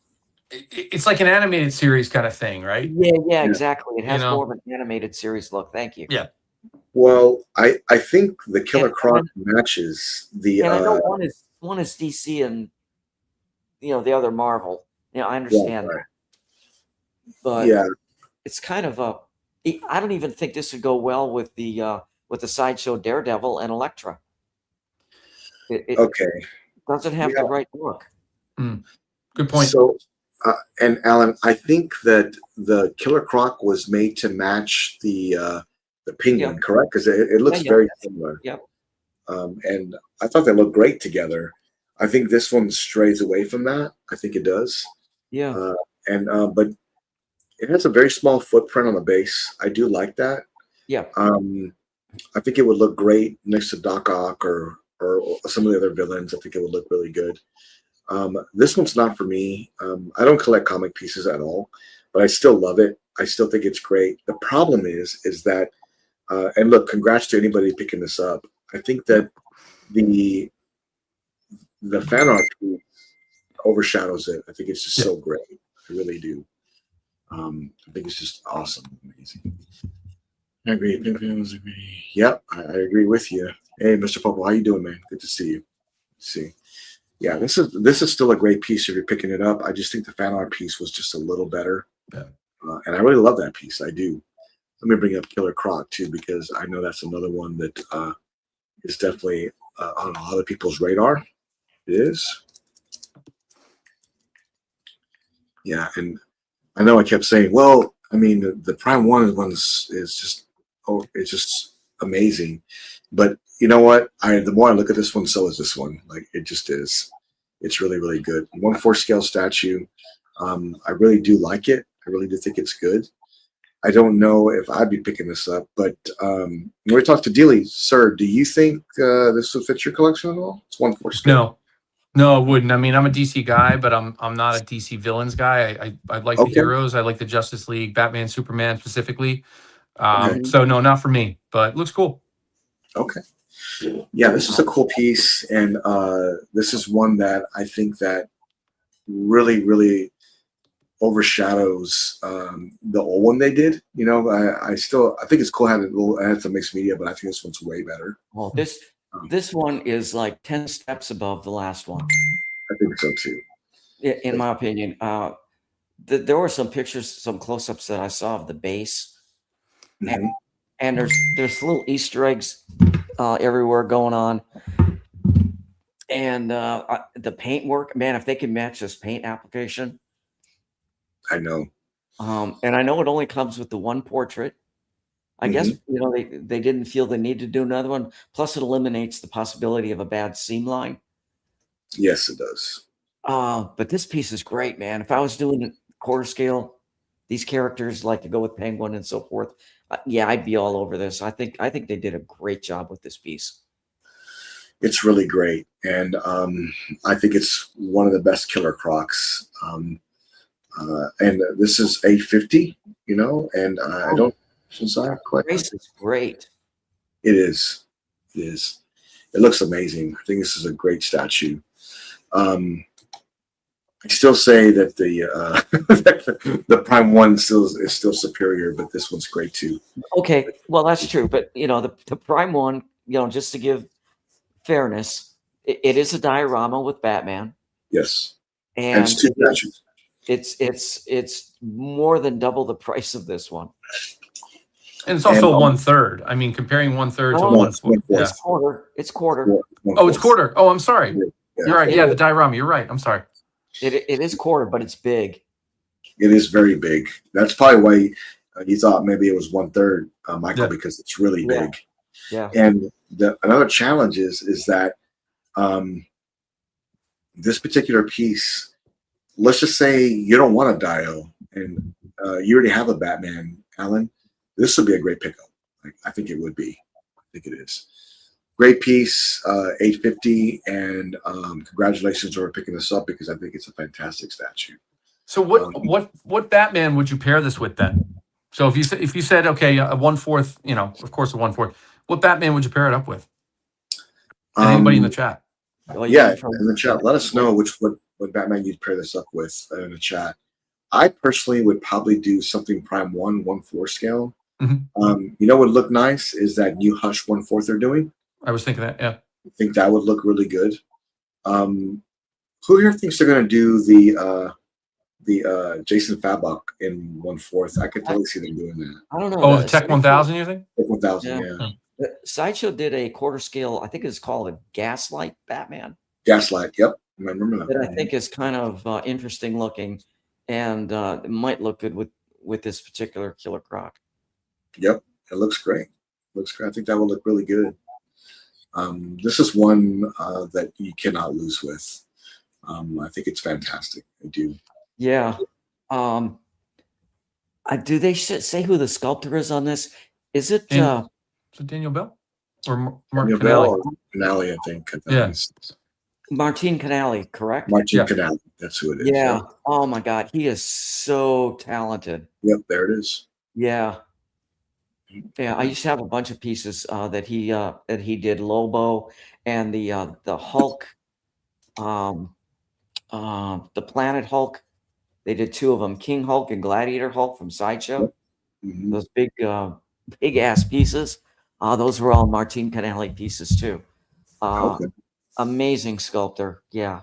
it's like an animated series kind of thing, right? Yeah, exactly. It has more of an animated series look. Thank you. Yeah. Well, I think the Killer Croc matches the. And I know one is DC and the other Marvel. I understand that. But it's kind of a. I don't even think this would go well with the Sideshow Daredevil and Elektra. It Okay. doesn't have Yeah. the right look. Good point. So, and Alan, I think that the Killer Croc was made to match the penguin, Yeah. correct? Because it looks Yeah. very similar. Yep. And I thought they looked great together. I think this one strays away from that. I think it does. Yeah. But it has a very small footprint on the base. I do like that. Yeah. I think it would look great next to Doc Ock or some of the other villains. I think it would look really good. This one's not for me. I don't collect comic pieces at all, but I still love it. I still think it's great. The problem is that, and look, congrats to anybody picking this up. I think that the fan art piece overshadows it. I think it's just so great. I really do. I think it's just awesome, amazing. I agree. Yep, I agree with you. Hey, Mr. Popo, how you doing, man? Good to see you. See, yeah, this is still a great piece if you're picking it up. I just think the fan art piece was just a little better, and I really love that piece. I do. Let me bring up Killer Croc too, because I know that's another one that is definitely on a lot of people's radar. It is. Yeah, and I know I kept saying, well, I mean, the Prime One is just, it's just amazing. But you know what? The more I look at this one, so is this one. Like, it just is. It's really, really good. 1/4 scale statue. I really do like it. I really do think it's good. I don't know if I'd be picking this up, but when we talked to Dealey, sir, do you think this would fit your collection at all? It's 1/4 scale. No, it wouldn't. I mean, I'm a DC guy, but I'm not a DC villains guy. I like the heroes. I like the Justice League, Batman, Superman specifically. So no, not for me, but looks cool. Okay. Yeah, this is a cool piece, and this is one that I think that really, really overshadows the old one they did. You know, I think it's cool having it had some mixed media, but I think this one's way better. Well, this one is like 10 steps above the last one. I think so too. In my opinion. There were some pictures, some close-ups that I saw of the base, and there's little Easter eggs everywhere going on, and the paintwork, man, if they can match this paint application. I know. And I know it only comes with the one portrait. I guess, they didn't feel the need to do another one. Plus, it eliminates the possibility of a bad seam line. Yes, it does. But this piece is great, man. If I was doing quarter scale, these characters like to go with Penguin and so forth. Yeah, I'd be all over this. I think they did a great job with this piece. It's really great, and I think it's one of the best Killer Crocs. And this is $850, and I don't. Grace is great. It is. It is. It looks amazing. I think this is a great statue. I still say that the Prime One is still superior, but this one's great too. Okay, well that's true, but the Prime One, just to give fairness, it is a diorama with Batman. Yes, and it's two statues. It's more than double the price of this one. And it's also 1/3. I mean, comparing 1/3 to 1/4. Yeah. It's quarter. It's quarter. Oh, it's quarter. Oh, I'm sorry. Yeah. You're right. Yeah, the diorama. You're right. I'm sorry. It is quarter, but it's big. It is very big. That's probably why you thought maybe it was 1/3, Michael, because it's really big. Yeah. And another challenge is that this particular piece, let's just say you don't want a Dio and you already have a Batman, Alan. This would be a great pickup. I think it would be. I think it is. Great piece, $850, and congratulations for picking this up because I think it's a fantastic statue. So what Batman would you pair this with then? So if you said okay, a 1/4, of course a 1/4. What Batman would you pair it up with? And anybody in the chat? Yeah, in the chat, let us know what Batman you'd pair this up with in the chat. I personally would probably do something Prime 1/4 scale. What would look nice is that new Hush 1/4 they're doing. I was thinking that, yeah. I think that would look really good. Who here thinks they're going to do the Jason Fabok in 1/4. I could totally see them doing that. I don't know. Oh, the Tech 1000, you think? 1,000, Yeah. yeah. Sideshow did a quarter scale, I think it's called a Gaslight Batman, Gaslight, yep. I remember that. that I think is kind of interesting looking, and it might look good with this particular Killer Croc. Yep, it looks great. Looks great. I think that will look really good. This is one that you cannot lose with. I think it's fantastic. I do. Yeah. Do they say who the sculptor is on this? Is it? Is it Daniel Bell or Mark Daniel Canale? Bell or Canale, I think. Yeah. Martin Canale, correct? Martin Yeah. Canale. That's who it is. Yeah. Yep. Oh my God, he is so talented. Yep, there it is. Yeah. Yeah, I used to have a bunch of pieces that he did. Lobo and the Hulk, the Planet Hulk. They did 2 of them, King Hulk and Gladiator Hulk from Sideshow. Mhm. Those big ass pieces. Those were all Martin Canale pieces too. Okay. Amazing sculptor. Yeah.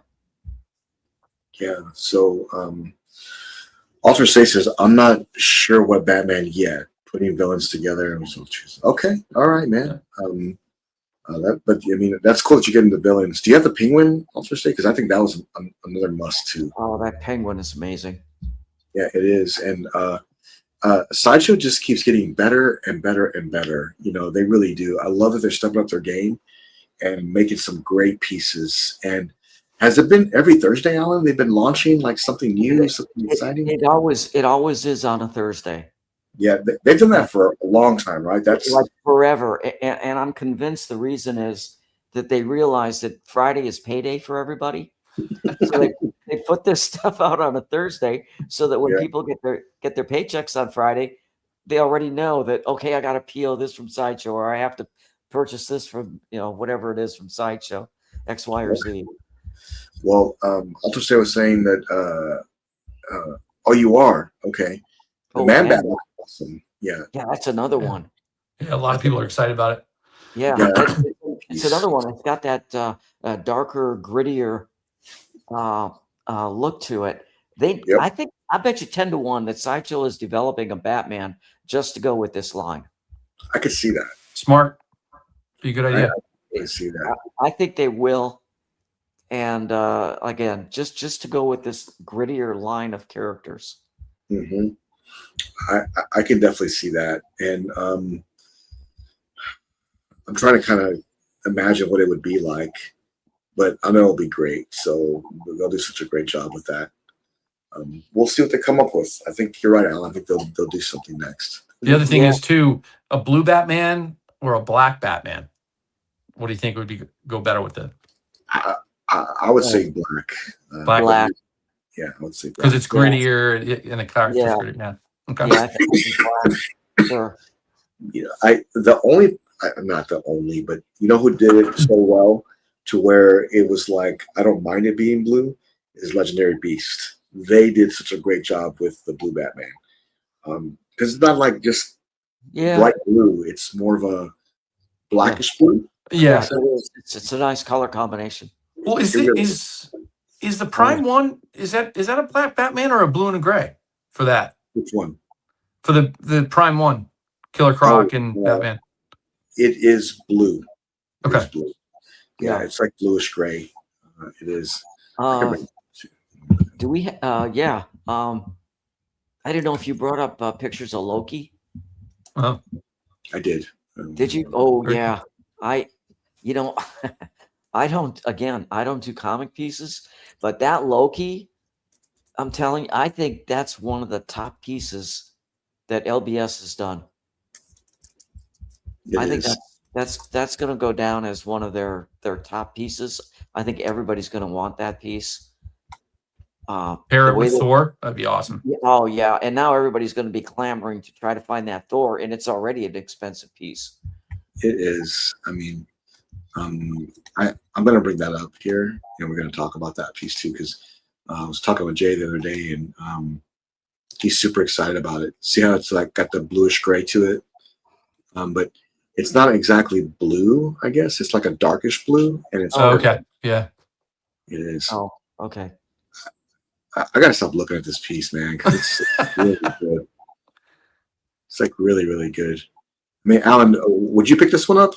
Yeah. So Alter State says, I'm not sure what Batman yet. Putting villains together and so choose. Okay. All right, man. But I mean, that's cool that you get into villains. Do you have the Penguin Alter State? Because I think that was another must too. Oh, that Penguin is amazing. Yeah, it is. And Sideshow just keeps getting better and better and better. You know, they really do. I love that they're stepping up their game and making some great pieces. And has it been every Thursday, Alan? They've been launching like something new, something exciting? It always is on a Thursday. Yeah, they've done that for a long time, right? That's like forever. And I'm convinced the reason is that they realize that Friday is payday for everybody. So they put this stuff out on a Thursday so that when people get their paychecks on Friday, they already know that, okay, I got to PO this from Sideshow, or I have to purchase this from, whatever it is from Sideshow, X, Y, or Z. Well, Alter State was saying that oh, you are okay. The Man Bat was awesome. Yeah. Yeah, that's another one. Yeah, a lot of people are excited about it. Yeah, it's another one. It's got that darker, grittier look to it. I bet you 10 to 1 that Sideshow is developing a Batman just to go with this line. I could see that. Smart. Be a good idea. I could see that. I think they will. And again, just to go with this grittier line of characters. Mm-hmm. I can definitely see that. And I'm trying to kind of imagine what it would be like, but I know it'll be great. So they'll do such a great job with that. We'll see what they come up with. I think you're right, Alan. I think they'll do something next. The other thing is too, a blue Batman or a black Batman. What do you think would go better with it? I would say black. Black. Yeah, I would say black. Because it's grittier and the character's grittier. Yeah. Okay. Yeah, I think it's black. Sure. Not the only, but you know who did it so well to where it was like, I don't mind it being blue, is Legendary Beast. They did such a great job with the blue Batman. Because it's not like just bright blue, it's more of a blackish blue. Yeah. It's a nice color combination. Well, is the Prime one, is that a black Batman or a blue and a gray for that? Which one? For the Prime one, Killer Croc and Batman. It is blue. Okay. It's blue. Yeah, it's like bluish gray. It is. Do we? I don't know if you brought up pictures of Loki. Uh-huh. I did. Did you? Oh yeah. I don't do comic pieces, but that Loki, I'm telling you, I think that's one of the top pieces that LBS has done. I think that's going to go down as one of their top pieces. I think everybody's going to want that piece. Pair it with Thor, that'd be awesome. Oh yeah, and now everybody's going to be clamoring to try to find that Thor, and it's already an expensive piece. It is. I mean, I'm going to bring that up here, and we're going to talk about that piece too, because I was talking with Jay the other day, and he's super excited about it. See how it's like got the bluish gray to it, but it's not exactly blue. I guess it's like a darkish blue, and it's okay. Yeah, it is. Oh, okay. I gotta stop looking at this piece, man, because it's really good. It's like really, really good. I mean, Alan, would you pick this one up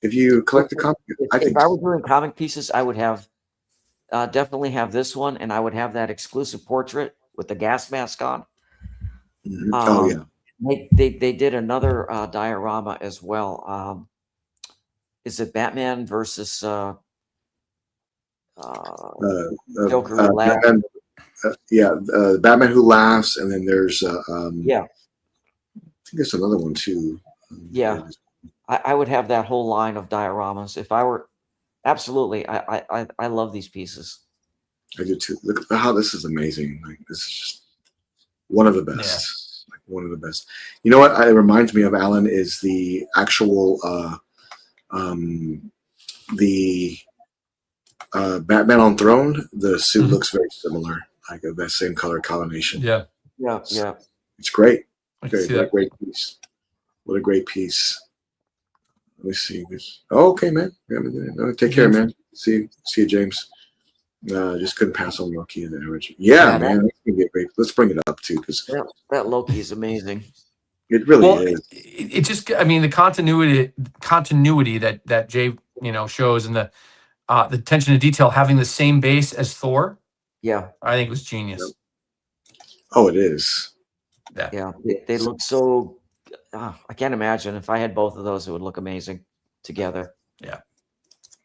if you collect the comic? If I were doing comic pieces, I would have definitely have this one, and I would have that exclusive portrait with the gas mask on. Oh yeah. They did another diorama as well. Is it Batman versus Joker who laughs? Batman, Batman Who Laughs, and then there's Yeah, I think there's another one too. yeah. I would have that whole line of dioramas if I were. Absolutely, I love these pieces. I do too. Look at how this is amazing. Like this is just one of the best. Like one of the best. You know what? It reminds me of, Alan, is the actual Batman on Throne. The suit looks very similar, like that same color combination. Yeah. Yeah, yeah. It's great. I can Great, see what a that. great piece. What a great piece. Let me see this. Oh, okay, man. Yeah, take care, man. See you, James. Just couldn't pass on Loki in the original. Yeah, man. That's gonna be a great. Let's bring it up too, because That Loki is amazing. it really is. It just, I mean, the continuity that Jay, shows, and the attention to detail, having the same base as Thor, Yeah, I think was genius. Oh, it is. yeah. They look so. I can't imagine if I had both of those, it would look amazing together. Yeah.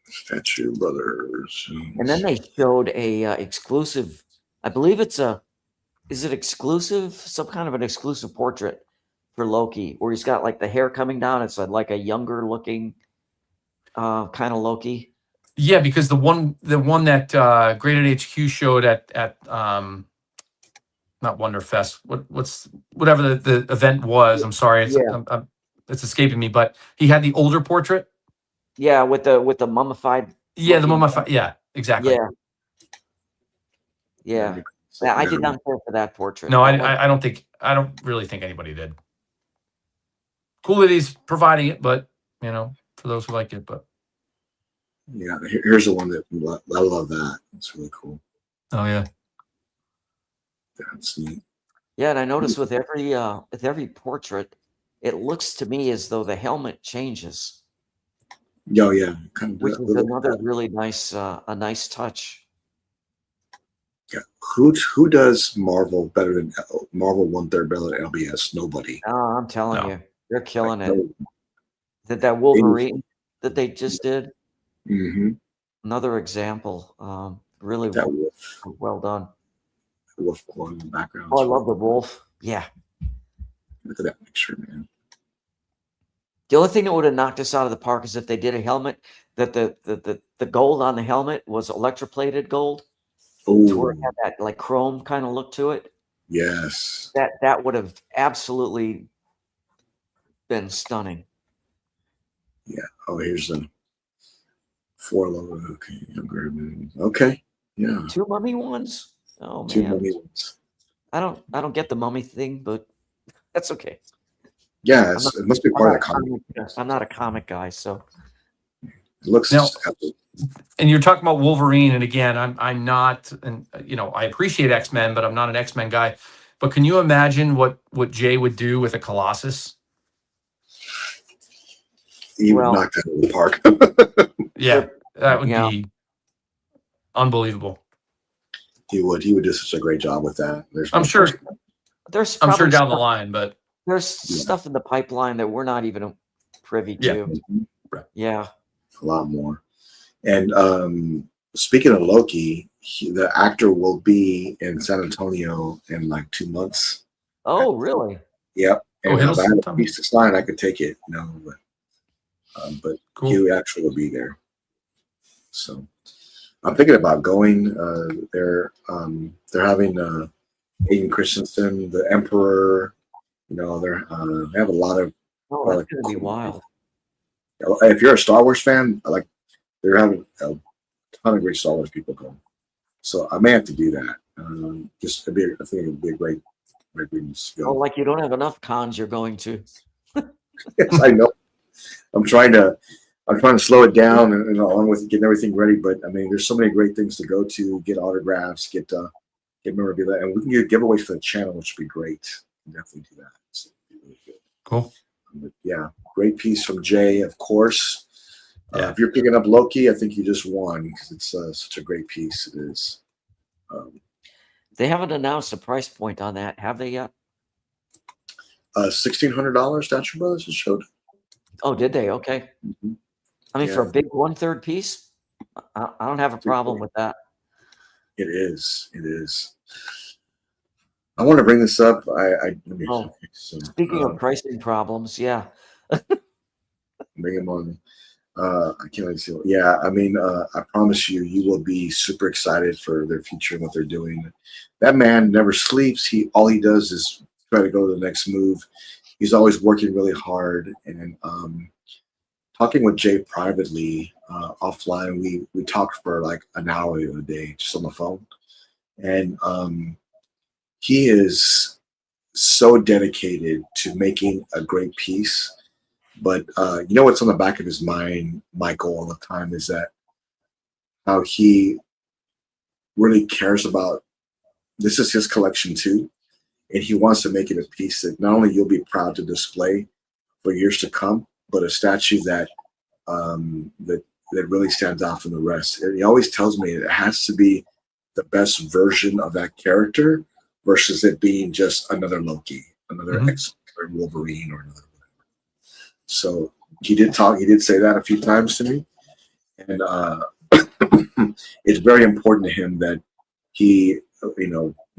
Statue Brothers. And then they showed a exclusive. I believe it's is it exclusive? Some kind of an exclusive portrait for Loki, where he's got like the hair coming down. It's like a younger looking kind of Loki. Yeah, because the one that Graded HQ showed at not Wonderfest, whatever the event was. I'm sorry, it's escaping me. But he had the older portrait. Yeah, with the mummified. Yeah, the mummified. Yeah, exactly. Yeah. I did not care for that portrait. No, I don't really think anybody did. Cool that he's providing it, but for those who like it, but yeah, here's the one that I love. That it's really cool. Oh yeah. That's neat. Yeah, and I noticed with every portrait, it looks to me as though the helmet changes. Oh yeah, kind of. Which is another really nice, a nice touch. Yeah, who does Marvel better than Marvel 1/3 better than LBS? Nobody. Oh, I'm telling you, they're killing it. That Wolverine that they just did. Mm-hmm. Another example. Really well done. Wolf claw in the background. Oh, I love the wolf. Yeah. Look at that picture, man. The only thing that would have knocked us out of the park is if they did a helmet that the gold on the helmet was electroplated gold. Oh, to where it had that like chrome kind of look to it. Yes. That would have absolutely been stunning. Yeah. Oh, here's the 4 logo. Okay, younger. Okay. Yeah. 2 mummy ones. Oh man. 2 mummy ones. I don't get the mummy thing, but that's okay. Yeah, it must be part of the comic. I'm not a comic guy, so it looks. Now, and you're talking about Wolverine, and again, I'm not, and I appreciate X-Men, but I'm not an X-Men guy. But can you imagine what Jay would do with a Colossus? He would knock that out of the park. Yeah, that would be unbelievable. He would do such a great job with that. I'm sure down the line, but there's stuff in the pipeline that we're not even privy to. Yeah. A lot more. And speaking of Loki, the actor will be in San Antonio in like 2 months. Oh, really? Yep. And if I had a piece to sign, I could take it. But cool. He actually will be there. So I'm thinking about going. They're having Aiden Christensen, the Emperor. They have a lot of. Oh, that's gonna be wild. If you're a Star Wars fan, they're having a ton of great Star Wars people going. So I may have to do that. I think it'd be a great readings to go. Oh, like you don't have enough cons you're going to. Yes, I know. I'm trying to slow it down and along with getting everything ready. But I mean, there's so many great things to go to, get autographs, get get memorabilia, and we can get giveaways for the channel, which would be great. Definitely do that. So, really good. Cool. But yeah, great piece from Jay, of course. Yeah. If you're picking up Loki, I think you just won because it's such a great piece. It is. They haven't announced a price point on that, have they yet? $1,600 Statue Brothers it showed. Oh, did they? Okay. Mm-hmm. I mean, Yeah. for a big 1/3 piece, I don't have a problem with that. It is. It is. I want to bring this up. Let me Speaking of pricing problems, yeah. bring him on. I can't wait to see. Yeah, I mean, I promise you, you will be super excited for their future and what they're doing. That man never sleeps. All he does is try to go to the next move. He's always working really hard. And talking with Jay privately offline, we talked for like an hour the other day just on the phone, and he is so dedicated to making a great piece. But you know what's on the back of his mind, Michael, all the time is that how he really cares about this is his collection too, and he wants to make it a piece that not only you'll be proud to display for years to come, but a statue that that really stands out from the rest. And he always tells me it has to be the best version of that character versus it being just another Loki, another or Wolverine, or another. So he did say that a few times to me, and it's very important to him that he,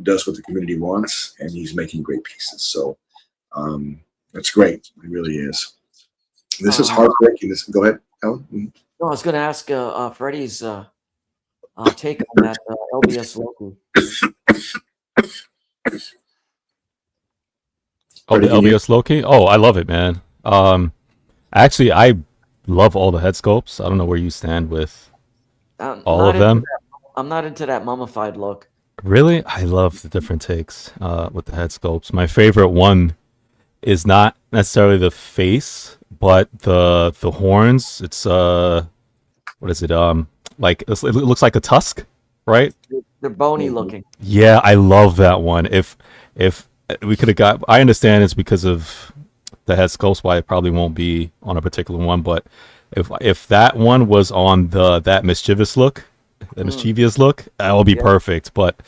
does what the community wants, and he's making great pieces. So that's great. It really is. This is heartbreaking. Go ahead, Alan. Mm-hmm. No, I was going to ask Freddie's take on that LBS Loki. Oh, the LBS Loki? Oh, I love it, man. Actually, I love all the head sculpts. I don't know where you stand with all of them. I'm not into that mummified look. Really? I love the different takes with the head sculpts. My favorite one is not necessarily the face, but the horns. It's what is it? Like it looks like a tusk, right? They're bony looking. Yeah, I love that one. If we could have got, I understand it's because of the head sculpts why it probably won't be on a particular one, but if that one was on that mischievous look, that would be perfect. But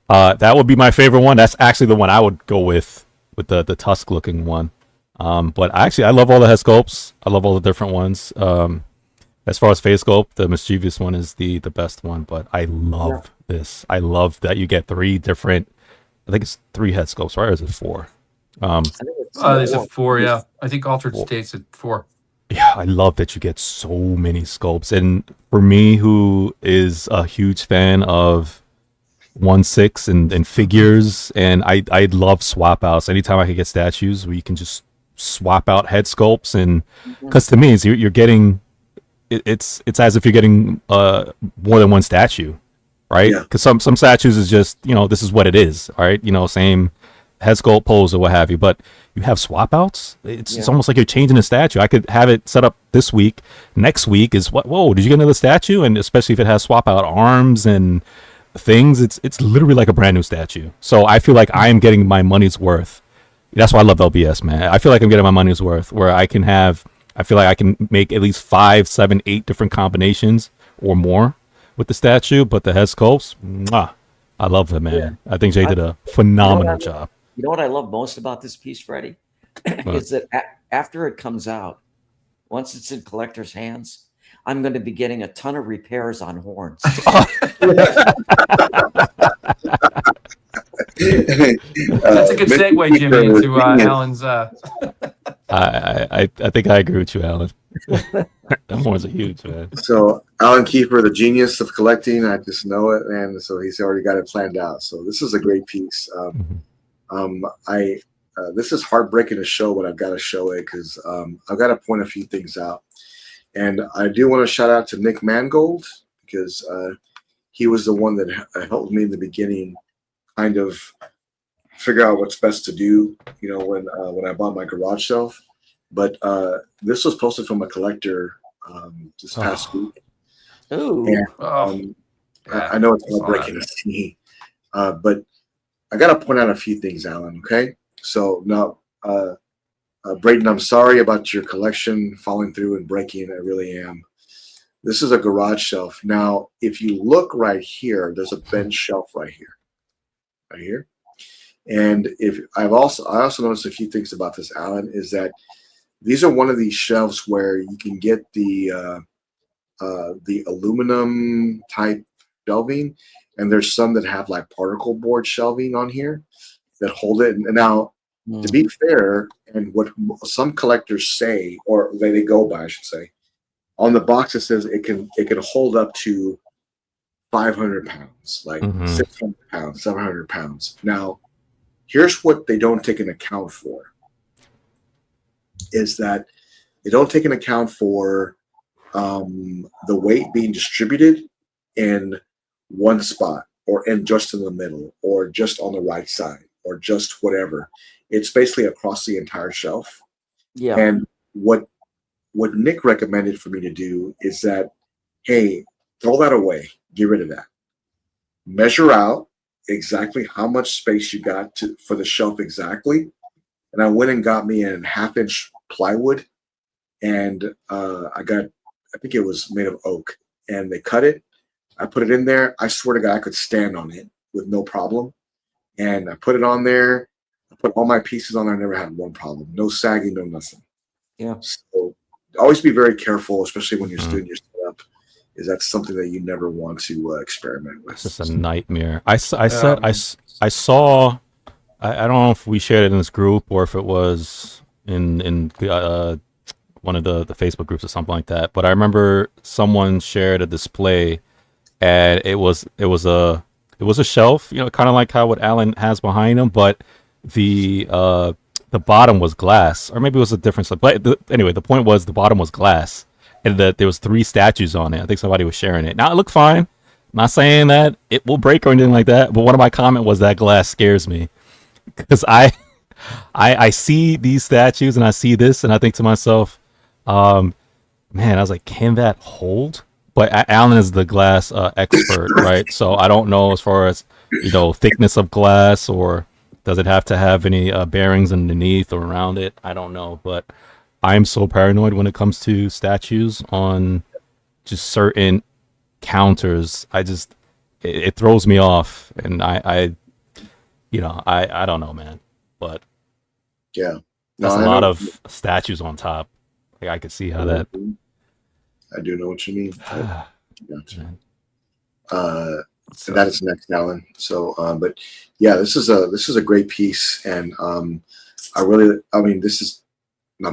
that would be my favorite one. That's actually the one I would go with the tusk looking one. But I love all the head sculpts. I love all the different ones. As far as face sculpt, the mischievous one is the best one. But I love this. I love that you get 3 different. I think it's 3 head sculpts, right? Or is it 4? There's a 4, yeah. I think Altered States at 4. Yeah, I love that you get so many sculpts. And for me, who is a huge fan of 1/6 and figures, and I love swap outs. Anytime I can get statues where you can just swap out head sculpts, and because to me, you're getting it's as if you're getting more than one statue, right? Because some statues is just this is what it is, all right? Same head sculpt, pose, or what have you. But you have swap outs. It's almost like you're changing a statue. I could have it set up this week. Next week is whoa, did you get another statue? And especially if it has swap out arms and things, it's literally like a brand new statue. So I feel like I am getting my money's worth. That's why I love LBS, man. I feel like I'm getting my money's worth, where I feel like I can make at least 5, 7, 8 different combinations or more with the statue. But the head sculpts, I love them, man. I think Jay did a phenomenal job. You know what I love most about this piece, Freddie? Is that after it comes out, once it's in collectors' hands, I'm going to be getting a ton of repairs on horns. That's a good segue, Jimmy, into Alan's. I think I agree with you, Alan. Them horns are huge, man. So Alan Kiefer, the genius of collecting, I just know it, and so he's already got it planned out. So this is a great piece. This is heartbreaking to show, but I've got to show it because I've got to point a few things out. And I do want to shout out to Nick Mangold because he was the one that helped me in the beginning kind of figure out what's best to do, when I bought my garage shelf. But this was posted from a collector this past week. Ooh. And, I know it's heartbreaking to see. But I got to point out a few things, Alan. Okay, so now, Braden, I'm sorry about your collection falling through and breaking. I really am. This is a garage shelf. Now, if you look right here, there's a bench shelf right here. And I also noticed a few things about this, Alan, is that these are one of these shelves where you can get the aluminum type shelving, and there's some that have like particle board shelving on here that hold it. And now, to be fair, and what some collectors say, or they go by, I should say, on the box it says it can hold up to 500 pounds, like 600 pounds, 700 pounds. Now, here's what they don't take an account for, is that they don't take an account for the weight being distributed in one spot, or just in the middle, or just on the right side, or just whatever. It's basically across the entire shelf. Yeah. And what Nick recommended for me to do is that, hey, throw that away, get rid of that. Measure out exactly how much space you got for the shelf exactly. And I went and got me a 1/2-inch plywood, and I think it was made of oak, and they cut it. I put it in there. I swear to God, I could stand on it with no problem. And I put it on there. I put all my pieces on there. I never had one problem. No sagging, no nothing. Yeah. So always be very careful, especially when you're doing your setup. Is that something that you never want to experiment with? It's just a nightmare. I saw. I don't know if we shared it in this group or if it was in one of the Facebook groups or something like that. But I remember someone shared a display, and it was a shelf, kind of like what Alan has behind him, but the bottom was glass, or maybe it was a different stuff. But anyway, the point was the bottom was glass, and that there was 3 statues on it. I think somebody was sharing it. Now it looked fine. I'm not saying that it will break or anything like that, but one of my comment was that glass scares me, because I see these statues and I see this and I think to myself, man, I was like, can that hold? But Alan is the glass expert, right? So I don't know as far as thickness of glass, or does it have to have any bearings underneath or around it? I don't know, but I'm so paranoid when it comes to statues on just certain counters. It throws me off, and I don't know, man. But yeah, that's a lot of statues on top. Like, I could see how that. I do know what you mean. Gotcha. That is next, Alan. So, but yeah, this is a great piece, and I'm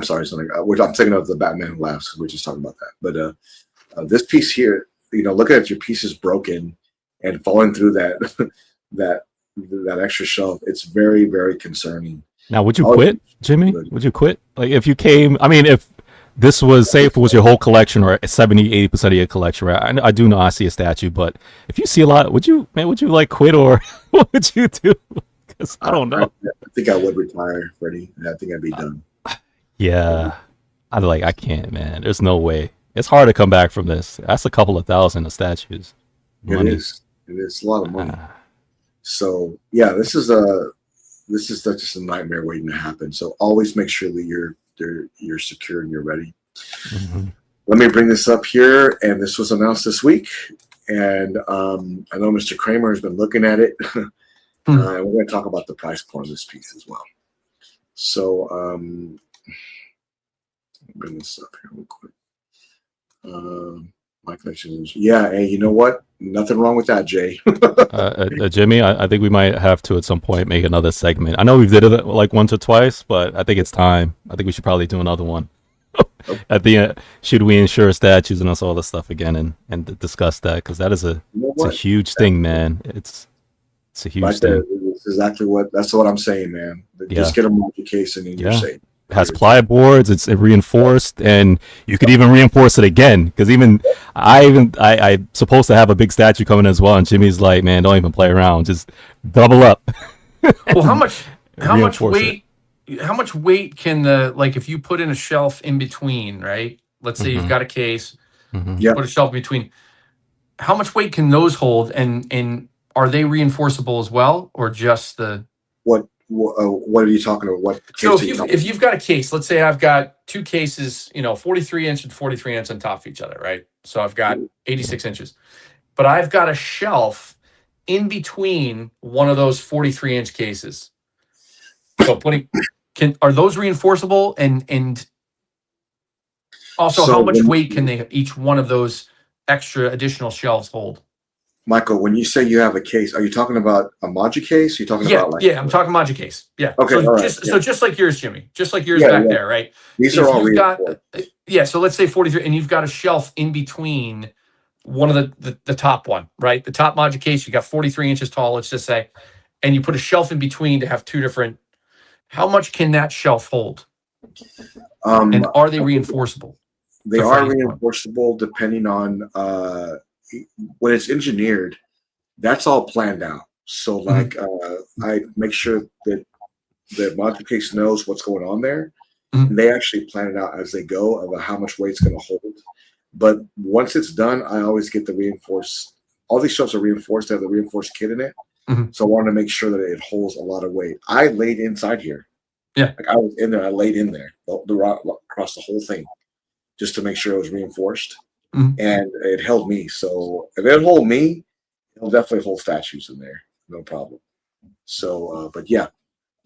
sorry, something. I'm thinking of the Batman Who Laughs, because we're just talking about that. But this piece here, looking at your pieces broken and falling through that that extra shelf, it's very, very concerning. Now, would you quit, Jimmy? Would you quit? Like, if you came, if this was, say, if it was your whole collection, or 70-80% of your collection, right? I do know I see a statue, but if you see a lot, would you like quit, or what would you do? Because I don't know. I think I would retire, Freddie. I think I'd be done. Yeah, I can't, man. There's no way. It's hard to come back from this. That's a couple of thousand of statues. Money. It is a lot of money. So yeah, this is just a nightmare waiting to happen. So always make sure that you're secure and you're ready. Mm-hmm. Let me bring this up here, and this was announced this week, and I know Mr. Kramer has been looking at it. We're going to talk about the price point of this piece as well. So let me bring this up here real quick. My collection is, yeah, hey, you know what? Nothing wrong with that, Jay. Jimmy, I think we might have to at some point make another segment. I know we've did it like once or twice, but I think it's time. I think we should probably do another one. At the end, should we insure statues and all this stuff again, and discuss that, because that is it's a huge thing, man. It's a huge thing. That's what I'm saying, man. Just get a multi case and then you're safe. It has ply boards. It's reinforced, and you could even reinforce it again. Because I supposed to have a big statue coming as well, and Jimmy's like, man, don't even play around. Just double up. Well, how much weight? How much weight can if you put in a shelf in between, right? Let's say you've got a case, put a shelf in between. How much weight can those hold? And are they reinforceable as well, or just the? What are you talking about? What case So are you talking if you've got a case, let's say I've got two cases, 43 inch and 43 inch on top of each other, right? So I've got 86 inches, but I've got a shelf in between one of those 43 inch cases. So are those reinforceable, and also So how much when- weight can each one of those extra additional shelves hold? Michael, when you say you have a case, are you talking about a Moji case? You're talking about I'm talking Moji case. Yeah. Okay, So all right, just like yours, Jimmy, just like yours Yeah, back yeah. there, right? These If are all you've got reinforced. so let's say 43, and you've got a shelf in between one of the top one, right? The top Moji case, you got 43 inches tall, let's just say, and you put a shelf in between to have two different. How much can that shelf hold? And are they reinforceable? They So are Freddie's point. reinforceable depending on when it's engineered. That's all planned out. So like I make sure that the Moji case knows what's going on there, and they actually plan it out as they go about how much weight it's going to hold. But once it's done, I always get the reinforced. All these shelves are reinforced. They have the reinforced kit in it. So I wanted to make sure that it holds a lot of weight. I laid inside here. Yeah. Like I was in there. I laid in there across the whole thing just to make sure it was reinforced. And it held me. So if it hold me, it'll definitely hold statues in there. No problem. So, but yeah,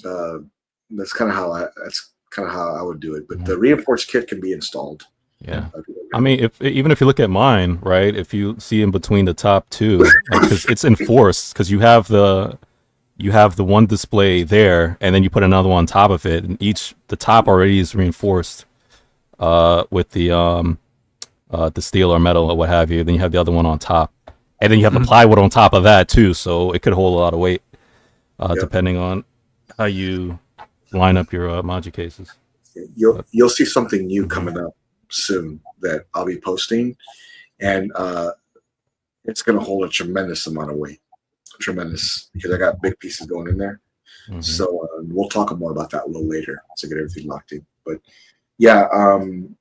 that's kind of how I would do it. But the reinforced kit can be installed. Yeah. I mean, even if you look at mine, right? If you see in between the top two, because it's enforced, because you have the one display there, and then you put another one on top of it, and the top already is reinforced with the steel or metal or what have you. Then you have the other one on top, and then you have the plywood on top of that too, so it could hold a lot of weight depending on how you line up your Moji cases. You'll see something new coming up soon that I'll be posting, and it's going to hold a tremendous amount of weight. Tremendous, because I got big pieces going in there. So we'll talk more about that a little later to get everything locked in. But yeah,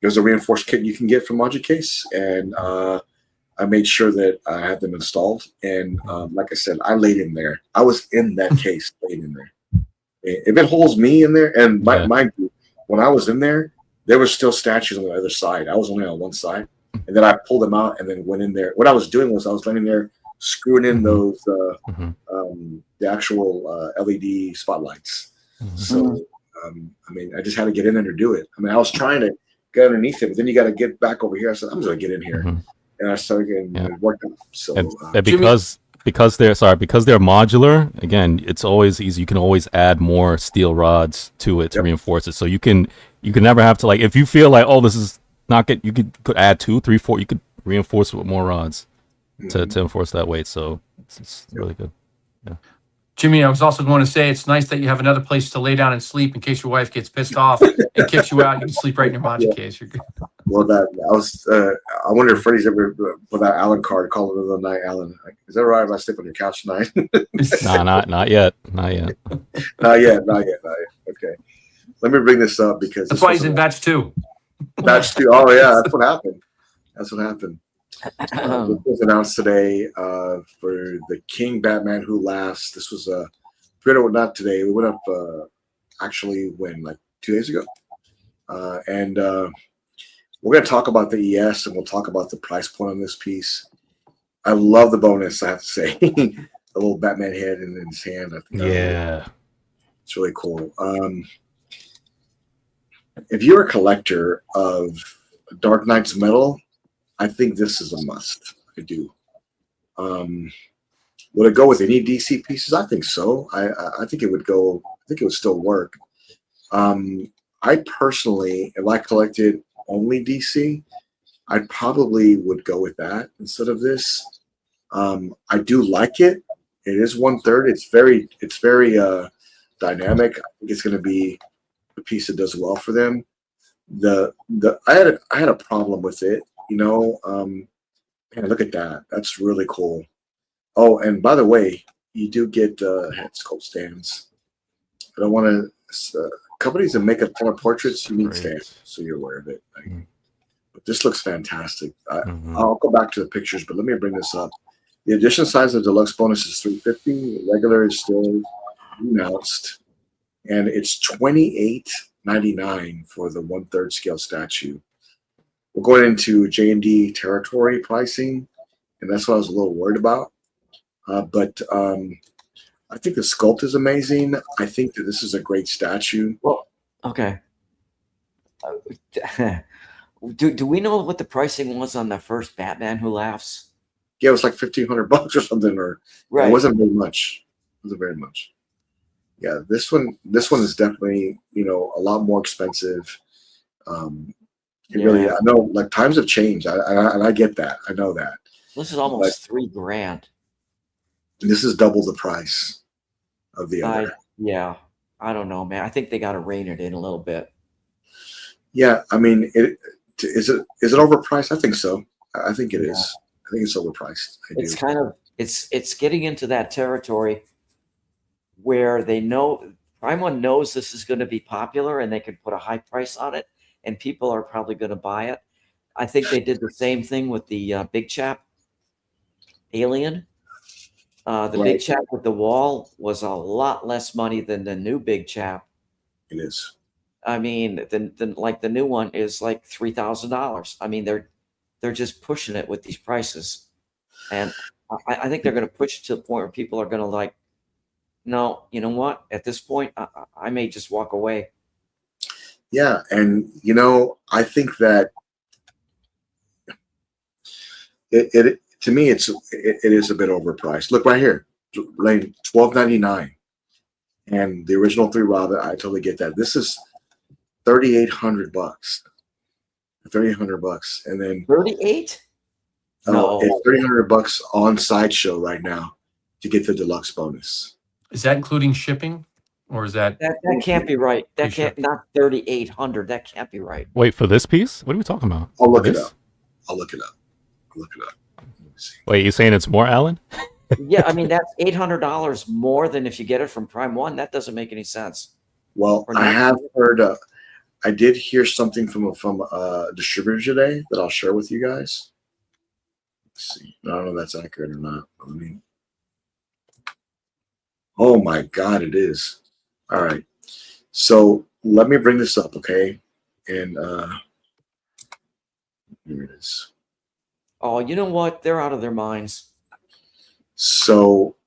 there's a reinforced kit you can get from Moji Case, and I made sure that I had them installed. And like I said, I laid in there. I was in that case, laid in there. If it holds me in there, and mind you, when I was in there, there were still statues on the other side. I was only on one side, and then I pulled them out and then went in there. What I was doing was I was laying there, screwing in those the actual LED spotlights. So I mean, I just had to get in there to do it. I mean, I was trying to get underneath it, but then you got to get back over here. I said, I'm just gonna get in here, and I started getting it worked out. So and because they're modular, again, it's always easy. You can always add more steel rods to it to reinforce it. So you can never have to, like, if you feel like, oh, this is not good, you could add 2, 3, 4. You could reinforce it with more rods to enforce that weight. So it's really good. Yeah. Jimmy, I was also going to say it's nice that you have another place to lay down and sleep in case your wife gets pissed off and kicks you out. You can sleep right in your Moji case. You're good. Well, I wonder if Freddie's ever put that Alan card, call it the night, Alan. Like, is that all right if I sleep on your couch tonight? Nah, not yet. Not yet. Not yet. Okay. Let me bring this up because That's why he's in batch 2. Batch 2. Oh yeah, that's what happened. This was announced today for the King Batman Who Laughs. This was not today. We went up actually like 2 days ago, and we're going to talk about the ES, and we'll talk about the price point on this piece. I love the bonus, I have to say. The little Batman head in his hand. I think it's really cool. If you're a collector of Dark Knight's metal, I think this is a must. I do. Would it go with any DC pieces? I think so. I think it would go. I think it would still work. I personally, if I collected only DC, I probably would go with that instead of this. I do like it. It is 1/3. It's very dynamic. I think it's going to be a piece that does well for them. I had a problem with it. Man, look at that. That's really cool. Oh, and by the way, you do get head sculpt stands. I don't want to. Companies that make a ton of portraits, you need stands, so you're aware of it. But this looks fantastic. I'll go back to the pictures, but let me bring this up. The edition size of deluxe bonus is 350. The regular is still announced, and it's $28.99 for the 1/3 scale statue. We're going into J&D territory pricing, and that's what I was a little worried about. But I think the sculpt is amazing. I think that this is a great statue. Well, okay. Do we know what the pricing was on the first Batman Who Laughs? Yeah, it was like $1,500 or something, or Right. it wasn't very much. It wasn't very much. Yeah, this one is definitely, a lot more expensive. Really, Yeah. I know, like, times have changed, and I get that. I know that. This is almost $3,000. This is double the price of the other. Yeah. I don't know, man. I think they got to rein it in a little bit. Yeah, I mean, is it overpriced? I think so. I think it is. I think it's overpriced. It's kind of it's getting into that territory where they know Prime One knows this is going to be popular and they can put a high price on it, and people are probably going to buy it. I think they did the same thing with the Big Chap Alien. The Big Chap with the wall was a lot less money than the new Big Chap. It is. I mean, like the new one is like $3,000. I mean, they're just pushing it with these prices, and I think they're going to push it to the point where people are going to like, no, you know what? At this point, I may just walk away. Yeah, and I think that it to me it is a bit overpriced. Look right here, Lane, $12.99, and the original 3 Robin. I totally get that. This is $3,800. $3,800, and then 38? No, it's $300 on Sideshow right now to get the deluxe bonus. Is that including shipping, or is that? that can't be right. That You sure? can't not 3,800. That can't be right. Wait, for this piece? What are we talking about? I'll look For it this? up. I'll look it up. Let me see. Wait, you saying it's more, Alan? Yeah, I mean that's $800 more than if you get it from Prime One. That doesn't make any sense. Well, Or I not. have heard. I did hear something from a distributor today that I'll share with you guys. Let's see. I don't know if that's accurate or not. I mean, oh my God, it is. All right. So let me bring this up, okay? And here it is. Oh, you know what? They're out of their minds. So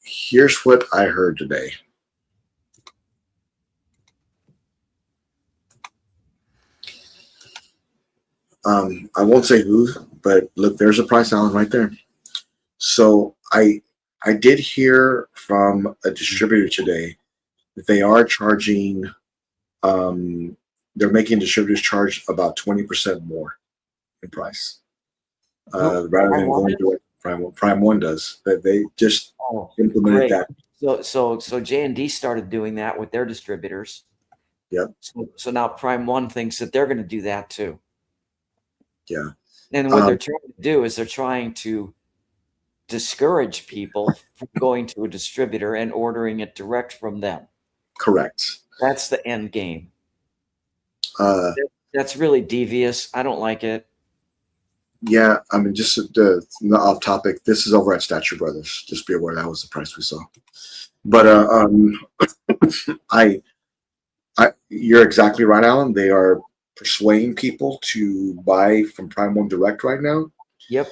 here's what I heard today. I won't say who, but look, there's a price, Alan, right there. So I did hear from a distributor today that they are charging. They're making distributors charge about 20% more in price, rather than going to what Prime One does. That they just implemented great. that. So J&D started doing that with their distributors. Yep. So now Prime One thinks that they're going to do that too. Yeah. And what they're trying to do is they're trying to discourage people from going to a distributor and ordering it direct from them. Correct. That's the end game. That's really devious. I don't like it. Yeah, I mean, just off topic. This is over at Statue Brothers. Just be aware that was the price we saw. But you're exactly right, Alan. They are persuading people to buy from Prime One Direct right now. Yep.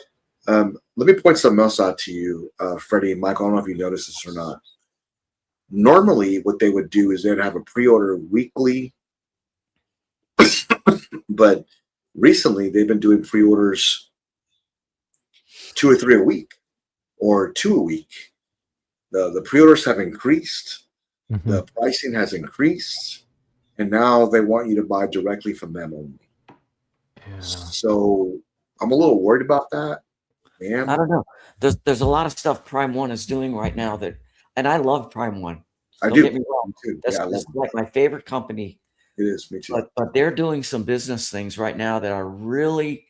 Let me point something else out to you, Freddie and Michael. I don't know if you noticed this or not. Normally, what they would do is they'd have a pre-order weekly, but recently they've been doing pre-orders 2 or 3 a week, or 2 a week. The pre-orders have increased. Mm-hmm. The pricing has increased, and now they want you to buy directly from them only. Yeah. So I'm a little worried about that. I don't know. There's a lot of stuff Prime One is doing right now that, and I love Prime One. I Don't do. get me wrong. Too. That's Yeah, I love like my favorite company. it. It is me too. But they're doing some business things right now that are really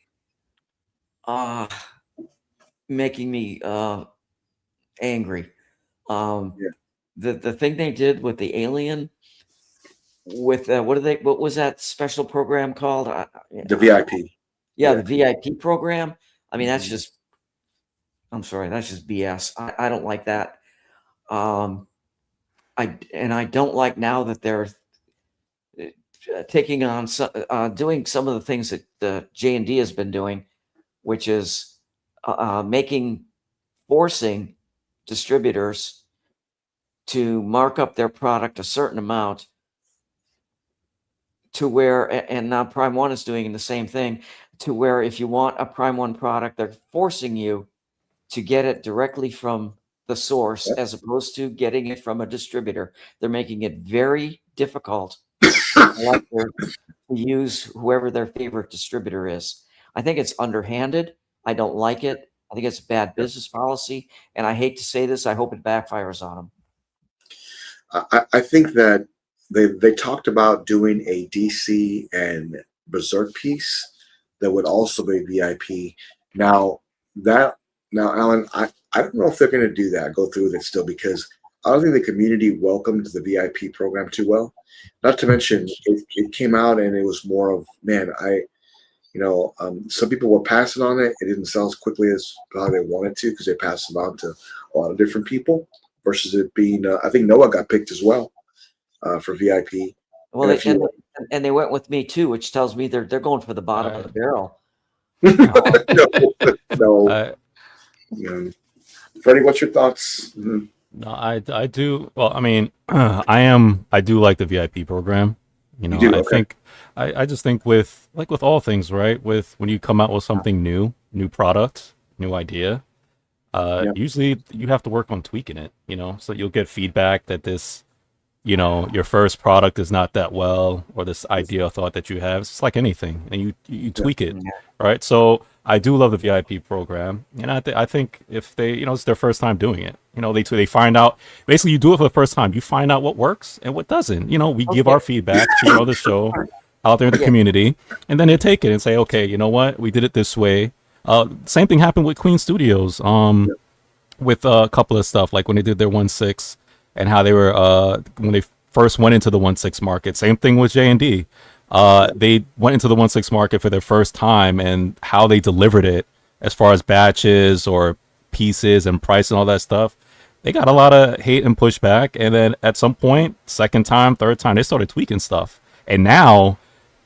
making me angry. The thing they did with the Alien, with what was that special program called? The VIP. Yeah, the VIP program. I mean, that's Mhm. just I'm sorry, that's just BS. I don't like that. I don't like now that they're taking on doing some of the things that the J&D has been doing, which is forcing distributors to mark up their product a certain amount to where, and now Prime One is doing the same thing, to where if you want a Prime One product, they're forcing you to get it directly from the source as opposed to getting it from a distributor. They're making it very difficult to use whoever their favorite distributor is. I think it's underhanded. I don't like it. I think it's a bad business policy. And I hate to say this, I hope it backfires on them. I think that they talked about doing a DC and Berserk piece that would also be VIP. Now, Alan, I don't know if they're going to do that, go through with it still, because I don't think the community welcomed the VIP program too well. Not to mention, it came out and it was more of, man, some people were passing on it. It didn't sell as quickly as how they wanted to because they passed it on to a lot of different people versus it being, I think Noah got picked as well for VIP. Well, and they went with me too, which tells me they're going for the bottom of the barrel. No. Freddie, what's your thoughts? Mm-hmm. No, I do. Well, I mean, I do like the VIP program. I just think with all things, right? With when you come out with something new product, new idea, usually you have to work on tweaking it, so you'll get feedback that this, your first product is not that well, or this idea or thought that you have. It's like anything, and you tweak it, right? So I do love the VIP program, and I think if they, it's their first time doing it, they find out, basically you do it for the first time, you find out what works and what doesn't. We give our feedback to the show out there in the community, and then they take it and say, okay, you know what, we did it this way. Same thing happened with Queen Studios, with a couple of stuff, like when they did their 1/6 and how they were when they first went into the 1/6 market. Same thing with J&D. They went into the 1/6 market for their first time, and how they delivered it as far as batches or pieces and price and all that stuff, they got a lot of hate and pushback. And then at some point, second time, third time, they started tweaking stuff. And now,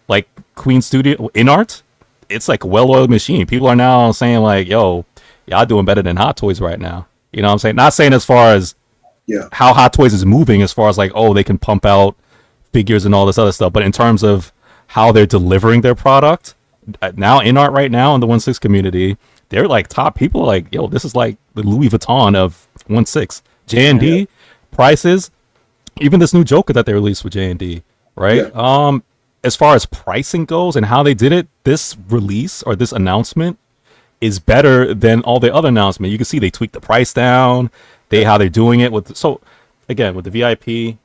like Queen Studio in art, it's like a well-oiled machine. People are now saying like, yo, y'all doing better than Hot Toys right now. You know what I'm saying? Not saying as far as how Hot Toys is moving, as far as like, oh, they can pump out figures and all this other stuff, but in terms of how they're delivering their product now in art right now in the 1/6 community, they're like top people. Like, yo, this is like the Louis Vuitton of 1/6. J&D prices, even this new Joker that they released with J&D, right? As far as pricing goes and how they did it, this release or this announcement is better than all the other announcements. You can see they tweaked the price down, how they're doing it with. So again, with the VIP,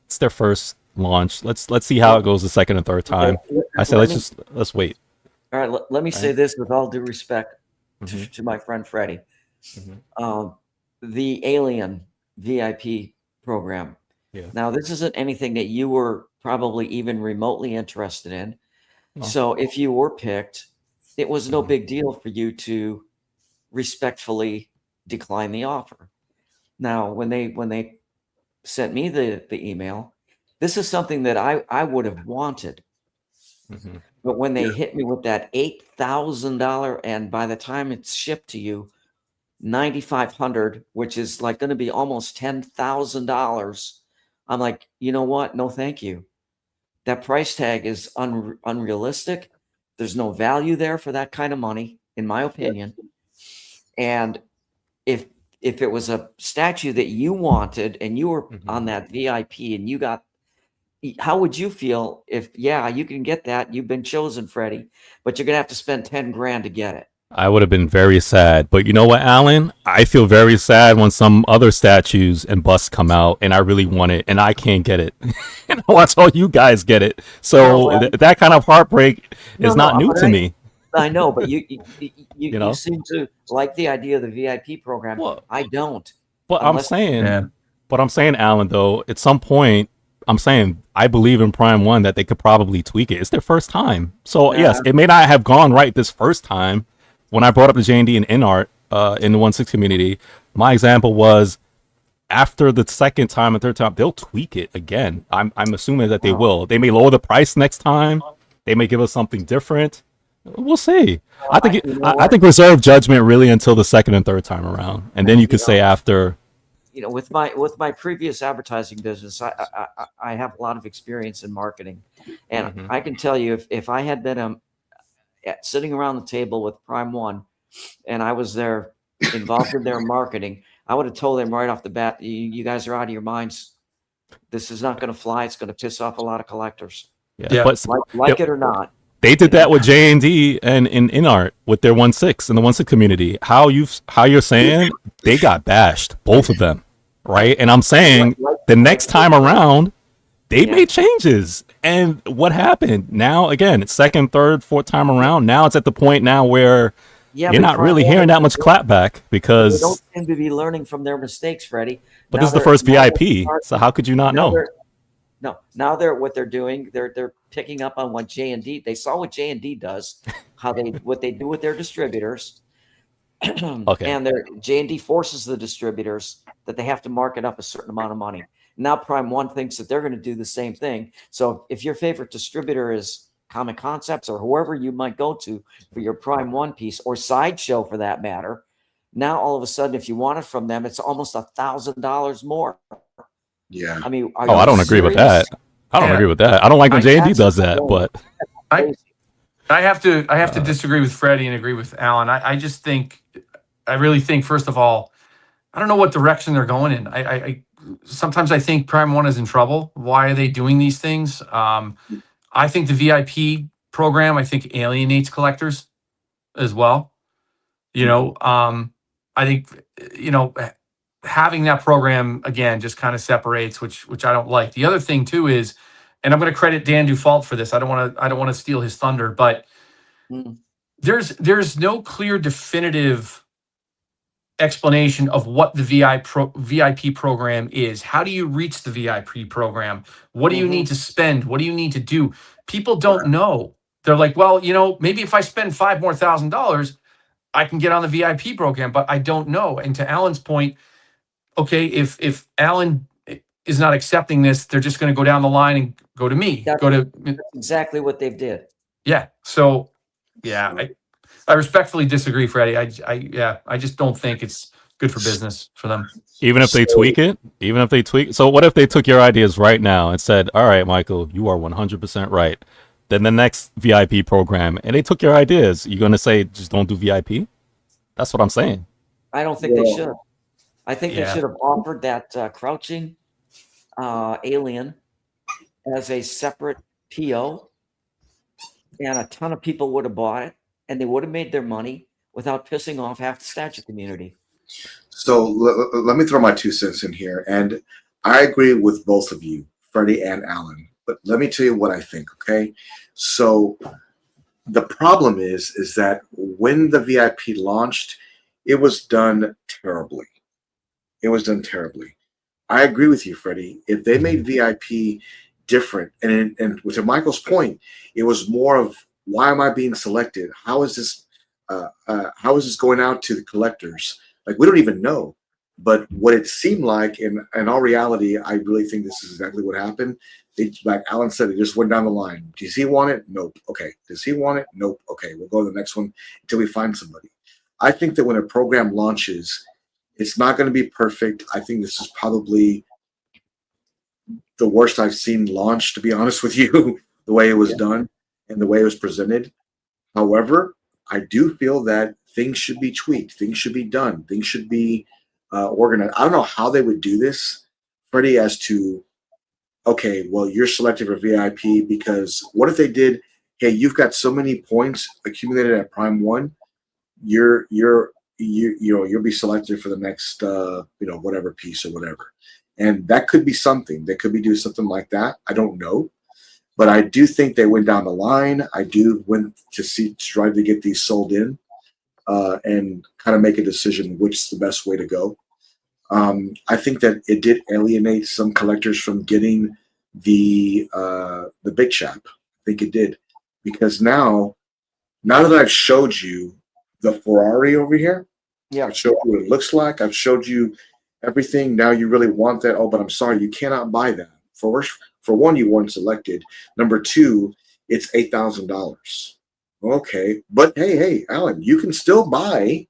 it's their first launch. Let's see how it goes the second and third time. I said let's wait. All right, let me say this with all due respect to my friend Freddie. The Alien VIP program. Yeah. Now, this isn't anything that you were probably even remotely interested in. No. So if you were picked, it was no big deal for you to respectfully decline the offer. Now, when they sent me the email, this is something that I would have wanted. But when they hit me with that $8,000, and by the time it's shipped to you, $9,500, which is like going to be almost $10,000, I'm like, you know what? No, thank you. That price tag is unrealistic. There's no value there for that kind of money, in my opinion. And if it was a statue that you wanted and you were on that VIP and you got, how would you feel if, you can get that, you've been chosen, Freddie, but you're going to have to spend 10 grand to get it? I would have been very sad. But you know what, Alan? I feel very sad when some other statues and busts come out and I really want it and I can't get it. And I watch all you guys get it. So that kind of heartbreak is not new to me. I know, but you seem to like the idea of the VIP program. Well, I don't. But I'm saying, Alan, though, at some point, I'm saying I believe in Prime One that they could probably tweak it. It's their first time. So yes, it may not have gone right this first time. When I brought up the J&D and InArt in the 1/6 community, my example was after the second time and third time, they'll tweak it again. I'm assuming that they will. They may lower the price next time. They may give us something different. We'll see. I think reserve judgment really until the second and third time around, and then you could say after. With my previous advertising business, I have a lot of experience in marketing, and I can tell you if I had been sitting around the table with Prime One, and I was there involved in their marketing, I would have told them right off the bat, you guys are out of your minds. This is not going to fly. It's going to piss off a lot of collectors. Yeah. But Like it or not. they did that with J&D and in art with their 1/6 in the 1/6 community. How you're saying they got bashed, both of them, right? And I'm saying the next time around they made changes. And what happened? Now again, it's second, third, fourth time around. Now it's at the point now where you're not really hearing that much clapback because they don't seem to be learning from their mistakes, Freddie. But this is the first VIP, so how could you not know? Now what they're doing, they're picking up on what J&D. They saw what J&D does, what they do with their distributors. Okay. And J&D forces the distributors that they have to mark it up a certain amount of money. Now Prime One thinks that they're going to do the same thing. So if your favorite distributor is Comic Concepts or whoever you might go to for your Prime One piece or Sideshow for that matter, now all of a sudden, if you want it from them, it's almost $1,000 more. Yeah. I mean, I don't agree with that. I don't agree with that. I don't like when J&D does that, but I have to disagree with Freddie and agree with Alan. I really think, first of all, I don't know what direction they're going in. I sometimes I think Prime One is in trouble. Why are they doing these things? I think the VIP program, I think, alienates collectors as well. I think, having that program again just kind of separates, which I don't like. The other thing too is, and I'm going to credit Dan Dufault for this. I don't want to steal his thunder, but there's no clear definitive explanation of what the VIP program is. How do you reach the VIP program? What do you need to spend? What do you need to do? People don't know. They're like, well, maybe if I spend $5,000 I can get on the VIP program, but I don't know. And to Alan's point, okay, if Alan is not accepting this, they're just going to go down the line and go to me. That's exactly what they did. Yeah. So, yeah, I respectfully disagree, Freddie. I just don't think it's good for business for them. even if they tweak it, so what if they took your ideas right now and said, all right, Michael, you are 100% right. Then the next VIP program, and they took your ideas, you're going to say, just don't do VIP? That's what I'm saying. I don't think they should. I think they should have offered that crouching alien as a separate PO, and a ton of people would have bought it, and they would have made their money without pissing off half the statue community. So let me throw my 2 cents in here, and I agree with both of you, Freddie and Alan. But let me tell you what I think. Okay, so the problem is that when the VIP launched, it was done terribly. It was done terribly. I agree with you, Freddie. If they made VIP different, and to Michael's point, it was more of, why am I being selected? How is this going out to the collectors? Like, we don't even know. But what it seemed like, in all reality, I really think this is exactly what happened. They, like Alan said, they just went down the line. Does he want it? Nope. Okay. Does he want it? Nope. Okay. We'll go to the next one until we find somebody. I think that when a program launches, it's not going to be perfect. I think this is probably the worst I've seen launch, to be honest with you, the way it was done and the way it was presented. However, I do feel that things should be tweaked. Things should be done. Things should be organized. I don't know how they would do this, Freddie, as to, okay, well, you're selected for VIP because what if they did, hey, you've got so many points accumulated at Prime One, you'll be selected for the next whatever piece or whatever. And that could be something. They could be doing something like that. I don't know. But I do think they went down the line. I do went to try to get these sold in and kind of make a decision which is the best way to go. I think that it did alienate some collectors from getting the big shop. I think it did, because now that I've showed you the Ferrari over here, Yeah. I've showed you what it looks like. I've showed you everything. Now you really want that. Oh, but I'm sorry, you cannot buy that. For one, you weren't selected. Number two, it's $8,000. Okay, but hey, Alan, you can still buy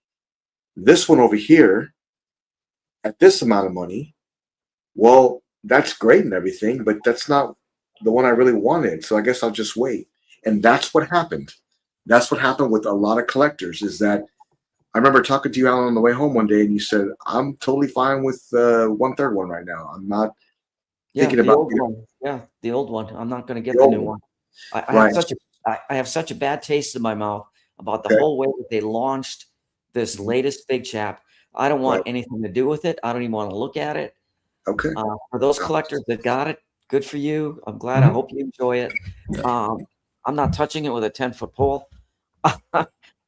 this one over here at this amount of money. Well, that's great and everything, but that's not the one I really wanted. So I guess I'll just wait. And that's what happened. That's what happened with a lot of collectors is that I remember talking to you, Alan, on the way home one day, and you said, I'm totally fine with the 1/3 one right now. I'm not thinking the about old one. Yeah, the old one. I'm not going to get the the old new one. one. I have Right. such a bad taste in my mouth about the Okay. whole way that they launched this latest Big Chap. I don't want Right. anything to do with it. I don't even want to look at it. Okay. For those collectors that got it, good for you. I'm glad. Mhm. I hope you enjoy it. I'm not touching it with a 10-foot pole.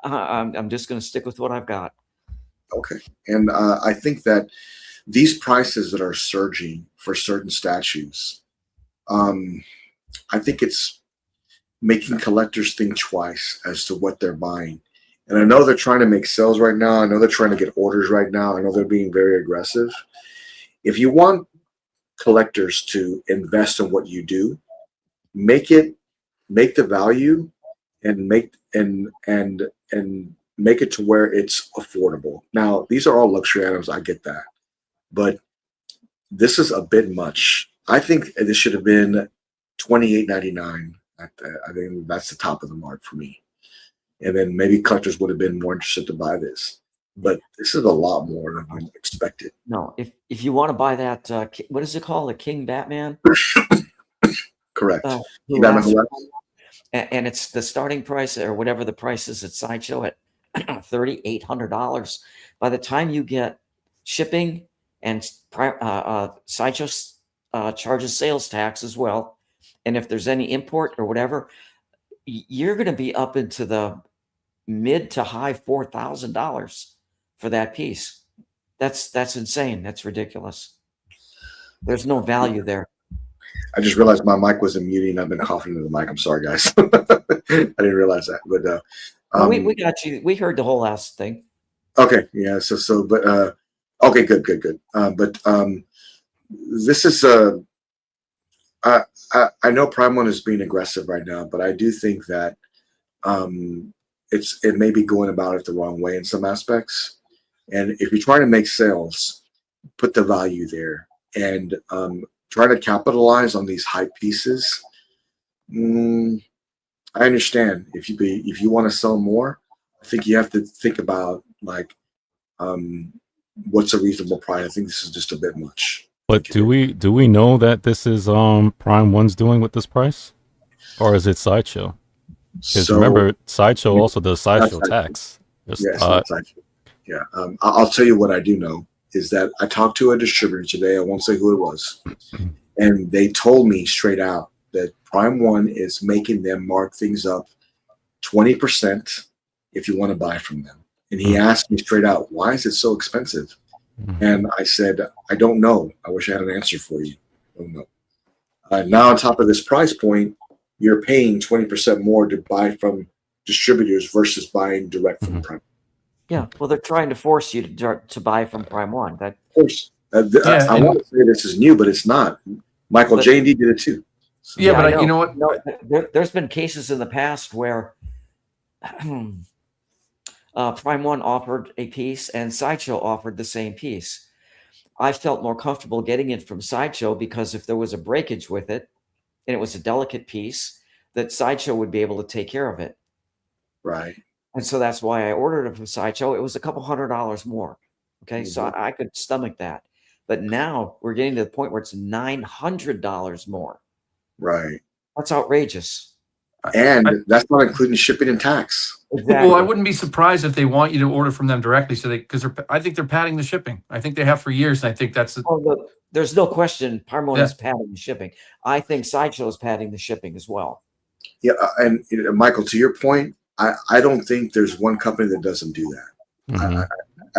I'm just going to stick with what I've got. Okay. And I think that these prices that are surging for certain statues, I think it's making collectors think twice as to what they're buying. And I know they're trying to make sales right now. I know they're trying to get orders right now. I know they're being very aggressive. If you want collectors to invest in what you do, make the value and make it to where it's affordable. Now, these are all luxury items. I get that, but this is a bit much. I think this should have been $28.99. I think that's the top of the mark for me. And then maybe collectors would have been more interested to buy this. But this is a lot more than I expected. No, if you want to buy that, what is it called? The King Batman? Correct. Who Batman lasts- Who Laughs? and it's the starting price or whatever the price is at Sideshow at $3,800. By the time you get shipping and Sideshow charges sales tax as well, and if there's any import or whatever, you're going to be up into the mid to high $4,000 for that piece. That's insane. That's ridiculous. There's no value there. I just realized my mic wasn't muting. I've been coughing into the mic. I'm sorry, guys. I didn't realize that. But No, we got you. We heard the whole last thing. okay, yeah. But okay, good. But this is I know Prime One is being aggressive right now, but I do think that it may be going about it the wrong way in some aspects. And if you're trying to make sales, put the value there and try to capitalize on these hype pieces. I understand if you want to sell more, I think you have to think about like what's a reasonable price. I think this is just a bit much. But do we know that this is Prime One's doing with this price, or is it Sideshow? Because remember, Sideshow also does Sideshow tax. Yes, yeah. I'll tell you what I do know is that I talked to a distributor today. I won't say who it was, and they told me straight out that Prime One is making them mark things up 20% if you want to buy from them. And he asked me straight out, "Why is it so expensive?" And I said, "I don't know. I wish I had an answer for you. I don't know." Now, on top of this price point, you're paying 20% more to buy from distributors versus buying direct from Prime. Yeah, well, they're trying to force you to buy from Prime One. That, Of course, I want to say this is new, but it's not. Michael J&D did it too. So, Yeah, but I know. you know what? No, there's been cases in the past where Prime One offered a piece and Sideshow offered the same piece. I felt more comfortable getting it from Sideshow because if there was a breakage with it and it was a delicate piece, that Sideshow would be able to take care of it. right. And so that's why I ordered it from Sideshow. It was a couple $100 more. Okay, so I could stomach that. But now we're getting to the point where it's $900 more. Right. That's outrageous. And that's not including shipping and tax. Exactly. Well, I wouldn't be surprised if they want you to order from them directly, I think they're padding the shipping. I think they have for years, and I think that's There's no question Parmon is padding the shipping. I think Sideshow is padding the shipping as well. Yeah, and Michael, to your point, I don't think there's one company that doesn't do that.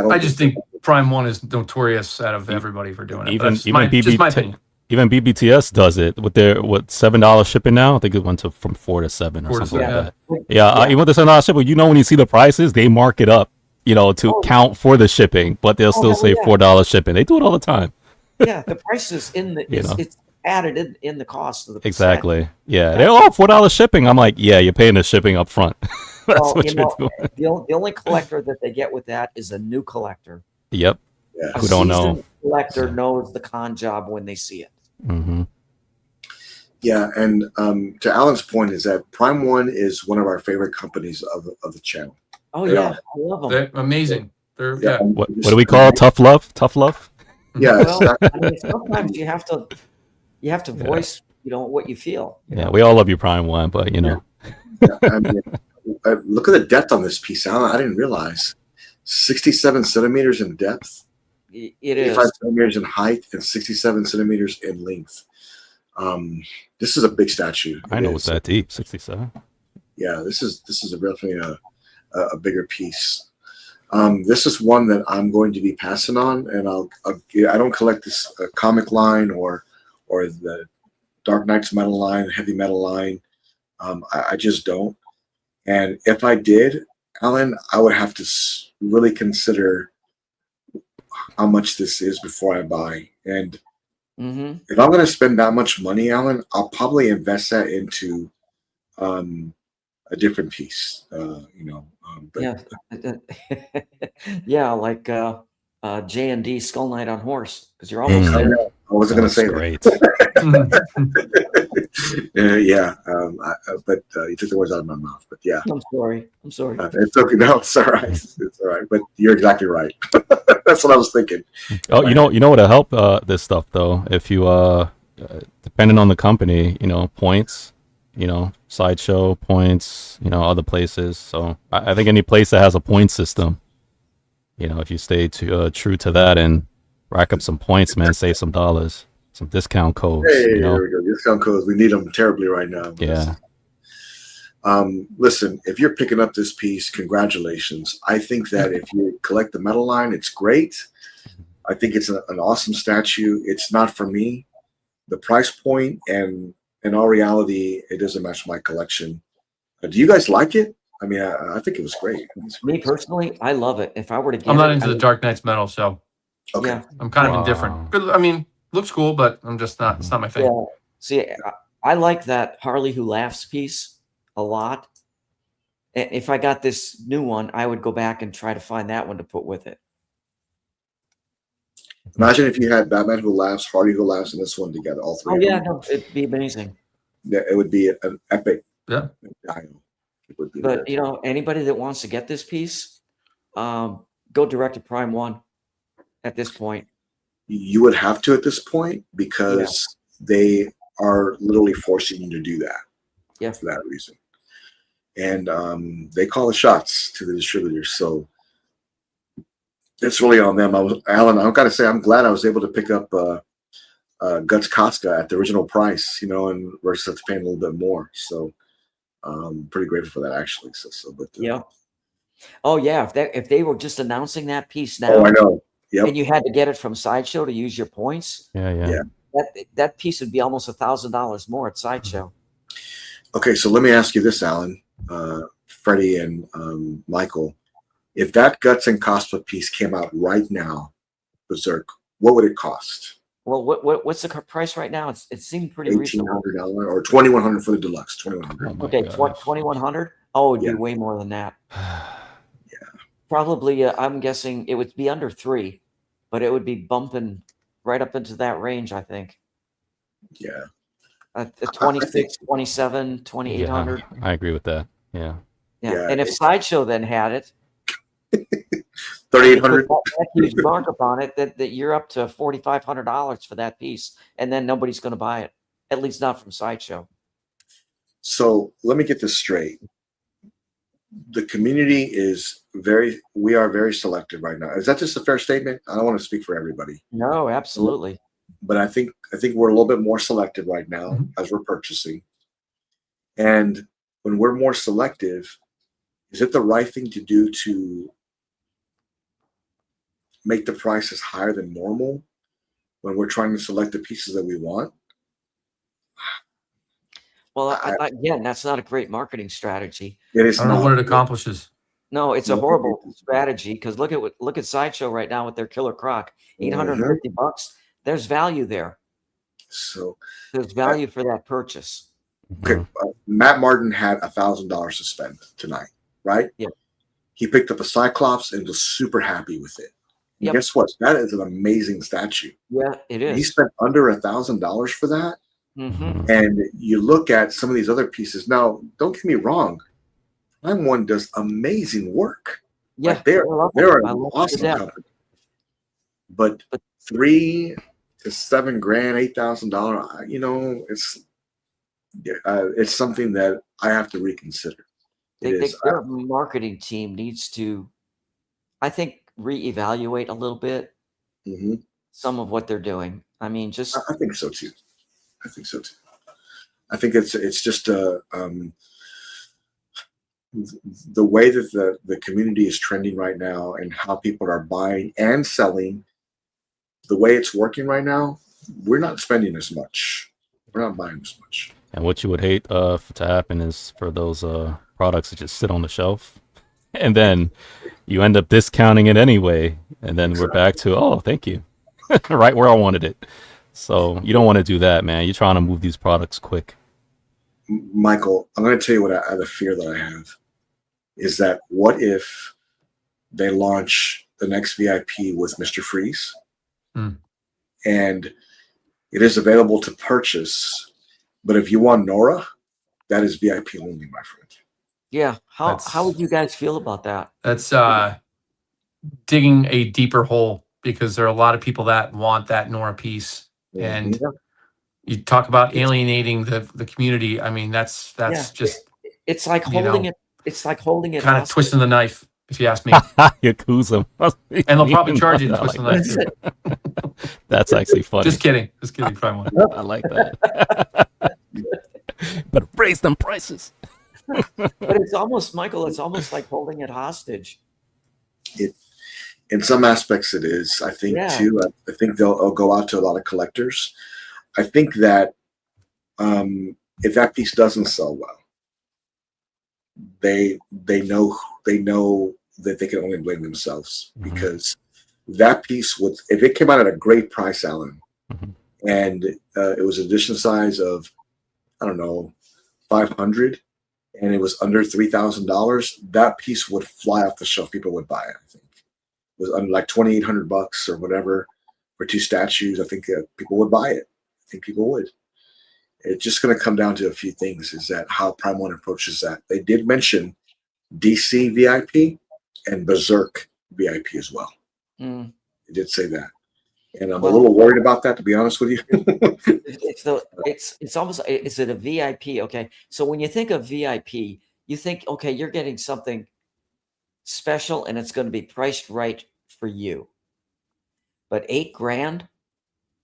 I just think Prime One is notorious out of everybody for doing it. Even my opinion. Even BBTS does it with their $7 shipping now. I think it went from 4 to 7 or something like that. Yeah, even with the $7 shipping, when you see the prices, they mark it up to Oh, count for the shipping, but they'll still hell say yeah. $4 shipping. They do it all the time. Yeah, the price is in the You know. it's added in the cost of the Exactly. Yeah. That's- They're all $4 shipping. I'm like, yeah, you're paying the shipping up front. That's Well, what you you're know, doing. the only collector that they get with that is a new collector. Yep. Yeah. A Who don't know. seasoned collector Yeah. knows the con job when they see it. Mm-hmm. Yeah, and to Alan's point is that Prime One is one of our favorite companies of the channel. Oh Yeah. yeah, I love them. They're amazing. They're yeah. What do we call it? Tough love? Tough love? Yeah, Well, I mean, sometimes you have to voice, what you feel. you Yeah, know? we all love you, Prime One, but Yeah, I mean, look at the depth on this piece, Alan. I didn't realize 67 centimeters in depth, It 85 is. centimeters in height, and 67 centimeters in length. This is a big statue. I It know is. it's that deep. 67. Yeah, this is definitely a bigger piece. This is one that I'm going to be passing on, and I don't collect this comic line or the Dark Knights metal line, heavy metal line. I just don't. And if I did, Alan, I would have to really consider how much this is before I buy. And Mm-hmm. if I'm going to spend that much money, Alan, I'll probably invest that into a different piece. But Yeah. Yeah, like J&D Skull Knight on horse, because you're almost I there. know. I wasn't going to say great. that. But you took the words out of my mouth. But yeah, I'm sorry. it's okay. No, it's all right. It's all right. But you're exactly right. That's what I was thinking. Oh, you know what'll help this stuff though? If you depending on the company, points, sideshow points, other places. So I think any place that has a point system, if you stay true to that and rack up some points, man, save some dollars, some discount codes. Hey, there we go. Discount codes. We need them terribly right now. Yeah. Listen, if you're picking up this piece, congratulations. I think that if you collect the metal line, it's great. I think it's an awesome statue. It's not for me. The price point and in all reality, it doesn't match my collection. Do you guys like it? I mean, I think it was great. Me personally, I love it. If I were to get I'm not it, into the Dark Knights metal, so Okay. yeah. I'm kind of Wow. indifferent. But I mean, looks cool, but I'm just not. It's not my thing. Yeah. See, I like that Harley Who Laughs piece a lot. And if I got this new one, I would go back and try to find that one to put with it. Imagine if you had Batman Who Laughs, Harley Who Laughs, and this one together, all three. Oh of yeah, them. no, it'd be amazing. Yeah, it would be an epic. Yeah. It would be. But anybody that wants to get this piece, go direct to Prime One at this point. You would have to at this point because they are literally forcing you to do that. Yeah. For that reason. And they call the shots to the distributors. So it's really on them. Alan, I've got to say, I'm glad I was able to pick up Guts Koska at the original price, and versus paying a little bit more. So I'm pretty grateful for that, actually. But Yeah. Oh yeah, if they were just announcing that piece now, Oh, I know. Yep. and you had to get it from Sideshow to use your points, Yeah. that piece would be almost $1,000 more at Sideshow. Okay, so let me ask you this, Alan, Freddie, and Michael. If that Guts and Cospa piece came out right now, Berserk, what would it cost? Well, what's the price right now? It seemed pretty reasonable. $1,800 or $2,100 for the deluxe. $2,100. Oh my Okay, gosh. 2,100. Oh, it'd Yeah. be way more than that. Probably, I'm guessing it would be under 3, but it would be bumping right up into that range, I think. Yeah. 26, 27, 2,800. Yeah, I agree with that. Yeah. Yeah, And if Sideshow then had it, 3,800. that huge markup on it, that you're up to $4,500 for that piece, and then nobody's going to buy it, at least not from Sideshow. So let me get this straight. The community we are very selective right now. Is that just a fair statement? I don't want to speak for everybody, No, absolutely. but I think we're a little bit more selective right now as we're purchasing. And when we're more selective, is it the right thing to do to make the prices higher than normal when we're trying to select the pieces that we want? Well, again, that's not a great marketing strategy. It is I don't know not. what it accomplishes. No, it's a No, horrible strategy because look at Sideshow right now with their Killer Croc, $850. There's value there. So There's value for that purchase. okay, Matt Martin had $1,000 to spend tonight, right? Yeah. He picked up a Cyclops and was super happy with it. And Yep. guess what? That is an amazing statue. Yeah, it He is. spent under $1,000 for that. Mm-hmm. And you look at some of these other pieces. Now, don't get me wrong. Prime One does amazing work. Yeah, Like they're I love an them. I love them to awesome death. company. But $3,000 to $7,000, $8,000, it's something that I have to reconsider. Their marketing team needs to, I think, reevaluate a little bit some of what they're doing. I mean, just I think so too. I think it's just the way that the community is trending right now and how people are buying and selling. The way it's working right now, we're not spending as much. We're not buying as much. And what you would hate to happen is for those products to just sit on the shelf, and then you end up discounting it anyway, and then we're back to, oh, thank you, right where I wanted it. So you don't want to do that, man. You're trying to move these products quick. Michael, I'm going to tell you the fear that I have is that what if they launch the next VIP with Mr. Freeze, and it is available to purchase, but if you want Nora, that is VIP only, my friend. yeah. How would you guys feel about that? That's digging a deeper hole, because there are a lot of people that want that Nora piece. And you talk about alienating the community. I mean, that's just it's like holding it. It's like holding it. Kind of twisting the knife, if you ask me. Yakuza. And they'll probably charge you to twist the knife too. That's actually funny. Just kidding. Probably won't. I like that. But raise them prices. But it's almost, Michael, it's almost like holding it hostage. In some aspects it is. I think too. I think they'll go out to a lot of collectors. I think that if that piece doesn't sell well, they know that they can only blame themselves, because that piece would, if it came out at a great price, Alan, and it was edition size of, I don't know, 500, and it was under $3,000, that piece would fly off the shelf. People would buy it. I think it was under like $2,800 or whatever for two statues. I think people would buy it. I think people would. It's just going to come down to a few things. Is that how Prime One approaches that? They did mention DC VIP and Berserk VIP as well. They did say that, and I'm a little worried about that, to be honest with you. It's almost, is it a VIP? Okay, so when you think of VIP, you think, okay, you're getting something special and it's going to be priced right for you. But $8,000,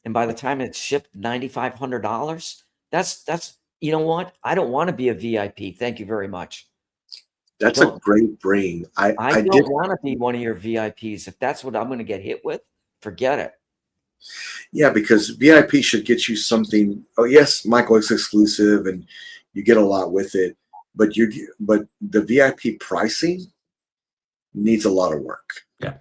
and by the time it's shipped, $9,500. That's you know what? I don't want to be a VIP. Thank you very much. That's a great brain. I don't want to be one of your VIPs. If that's what I'm going to get hit with, forget it. Yeah, because VIP should get you something. Oh yes, Michael, it's exclusive and you get a lot with it, but the VIP pricing needs a lot of work. Yeah,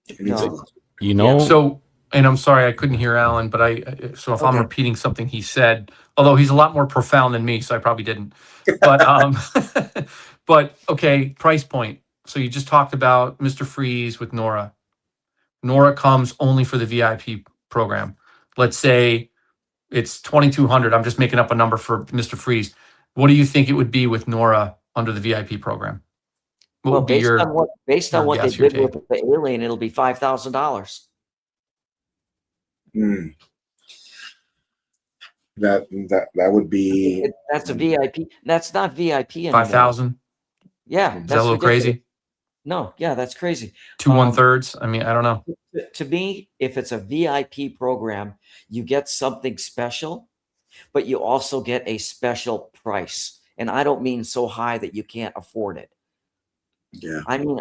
it needs a lot. You know. So, and I'm sorry I couldn't hear Alan, but if I'm repeating something he said, although he's a lot more profound than me, so I probably didn't. But but okay, price point. So you just talked about Mr. Freeze with Nora. Nora comes only for the VIP program. Let's say it's $2,200. I'm just making up a number for Mr. Freeze. What do you think it would be with Nora under the VIP program? What would be based on what they did with the Alien, it'll be $5,000. That would be. That's a VIP. That's not VIP anymore. 5,000. Yeah, is that a little crazy? No, yeah, that's crazy. 2 1/3. I mean, I don't know. To me, if it's a VIP program, you get something special, but you also get a special price. And I don't mean so high that you can't afford it. Yeah, I mean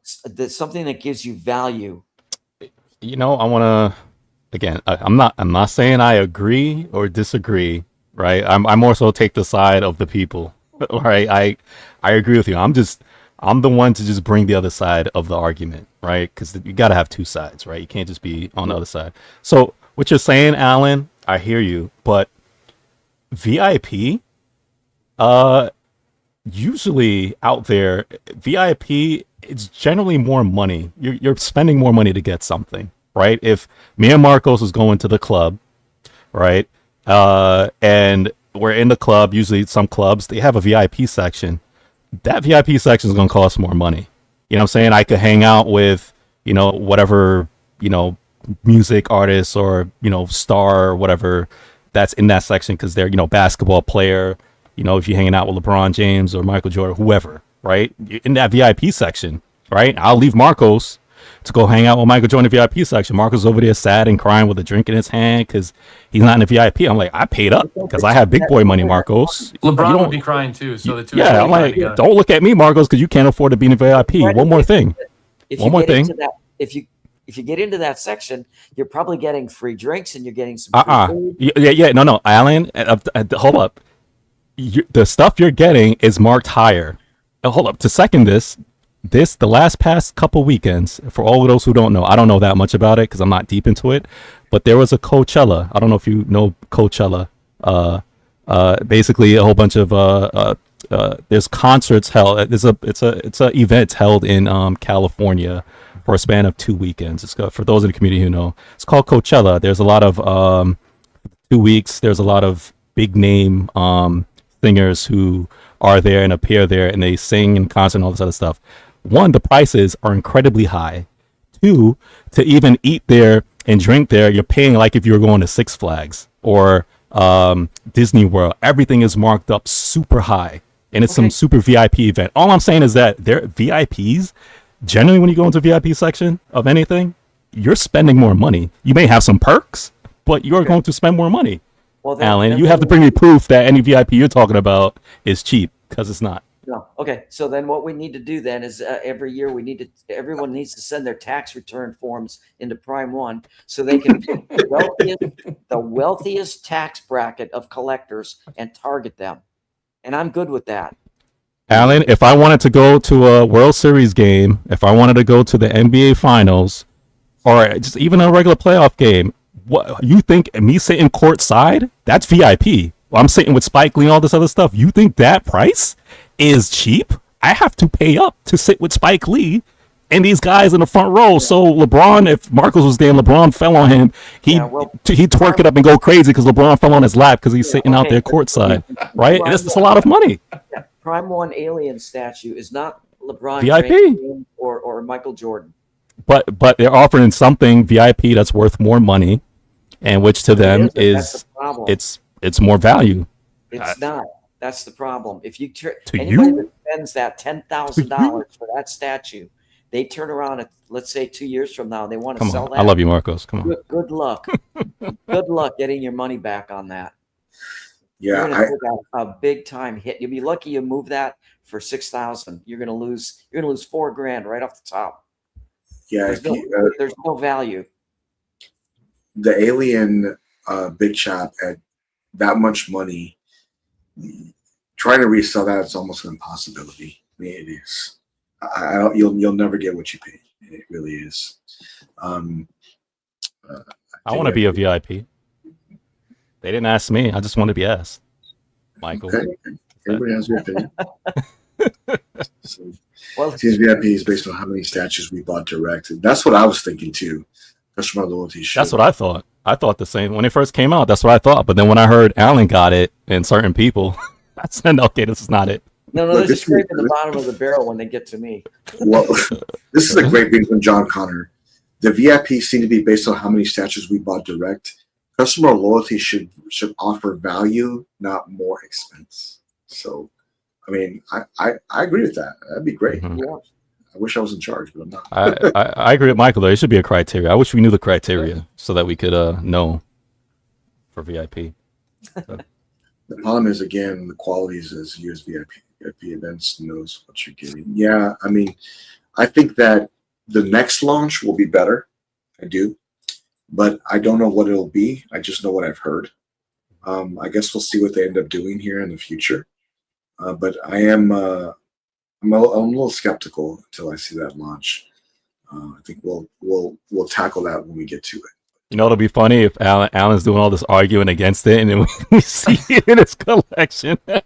something that gives you value. You know, I want to. Again, I'm not saying I agree or disagree, right? I'm more so take the side of the people, right? I agree with you. I'm just I'm the one to just bring the other side of the argument, right? Because you got to have two sides, right? You can't just be on the other side. So what you're saying, Alan, I hear you, but VIP, usually out there, VIP, it's generally more money. You're spending more money to get something, right? If me and Marcos is going to the club, right, and we're in the club, usually some clubs, they have a VIP section. That VIP section is going to cost more money. You know what I'm saying? I could hang out with, whatever, music artists or, star or whatever that's in that section because they're, basketball player. If you're hanging out with LeBron James or Michael Jordan, whoever, right? In that VIP section, right? I'll leave Marcos to go hang out with Michael Jordan in the VIP section. Marcos over there sad and crying with a drink in his hand because he's not in the VIP. I'm like, I paid up because I have big boy money, Marcos. LeBron would be crying too. So the two. Yeah, I'm like, don't look at me, Marcos, because you can't afford to be in the VIP. One more thing. If you get into that section, you're probably getting free drinks and you're getting some free food. Yeah. No, Alan, hold up. The stuff you're getting is marked higher. Hold up. To second this, the last past couple weekends, for all of those who don't know, I don't know that much about it because I'm not deep into it, but there was a Coachella. I don't know if you know Coachella. Basically a whole bunch of there's concerts held. It's a event held in California for a span of 2 weekends. It's for those in the community who know. It's called Coachella. There's a lot of 2 weeks. There's a lot of big name singers who are there and appear there, and they sing and concert and all this other stuff. One, the prices are incredibly high. Two, to even eat there and drink there, you're paying like if you were going to Six Flags or Disney World. Everything is marked up super high, and it's some super VIP event. All I'm saying is that they're VIPs. Generally, when you go into VIP section of anything, you're spending more money. You may have some perks, but you're going to spend more money. Well, Alan, you have to bring me proof that any VIP you're talking about is cheap, because it's not. No. Okay. So then what we need to do then is every year everyone needs to send their tax return forms into Prime One so they can pick the wealthiest tax bracket of collectors and target them. And I'm good with that. Alan, if I wanted to go to a World Series game, if I wanted to go to the NBA Finals, or just even a regular playoff game, what you think me sitting courtside, that's VIP. Well, I'm sitting with Spike Lee and all this other stuff. You think that price is cheap? I have to pay up to sit with Spike Lee and these guys in the front row. Yeah. So LeBron, if Marcus was there and LeBron fell on him, he'd twerk it up and go crazy because LeBron fell on his lap because he's sitting out there courtside, right? And it's a lot of money. Yeah. Prime One alien statue is not LeBron VIP or Michael Jordan. But they're offering something VIP that's worth more money, and which to them is it's more value. It's not. That's the problem. If you anybody that spends that $10,000 for that statue, they turn around at, let's say 2 years from now, and they want to sell that. I love you, Marcos. Come on. Good luck. Good luck getting your money back on that. Yeah, you're gonna take a big time hit. You'll be lucky you move that for $6,000. You're gonna lose $4,000 right off the top. Yeah, there's no value. The alien big shop at that much money, trying to resell that, it's almost an impossibility. I mean, it is. You'll never get what you pay. It really is. I want to be a VIP. They didn't ask me. I just want to be asked. Michael. Okay. Everybody has their opinion. Well, these VIP is based on how many statues we bought direct. That's what I was thinking too. Customer loyalty. That's what I thought. I thought the same when it first came out. That's what I thought. But then when I heard Alan got it and certain people, I said, "Okay, this is not it." No, they're just scraping the bottom of the barrel when they get to me. Well, this is a great thing from John Connor. The VIP seem to be based on how many statues we bought direct. Customer loyalty should offer value, not more expense. So, I mean, I agree with that. That'd be great. Mm-hmm. Yeah. I wish I was in charge, but I'm not. I agree with Michael, though. It should be a criteria. I wish we knew the criteria so that we could know for VIP. So. The problem is, again, the qualities as you as VIP events knows what you're getting. Yeah, I mean, I think that the next launch will be better. I do. But I don't know what it'll be. I just know what I've heard. I guess we'll see what they end up doing here in the future. But I'm I'm a little skeptical until I see that launch. I think we'll tackle that when we get to it. You know, it'll be funny if Alan's doing all this arguing against it, and then we see it in his collection. Like,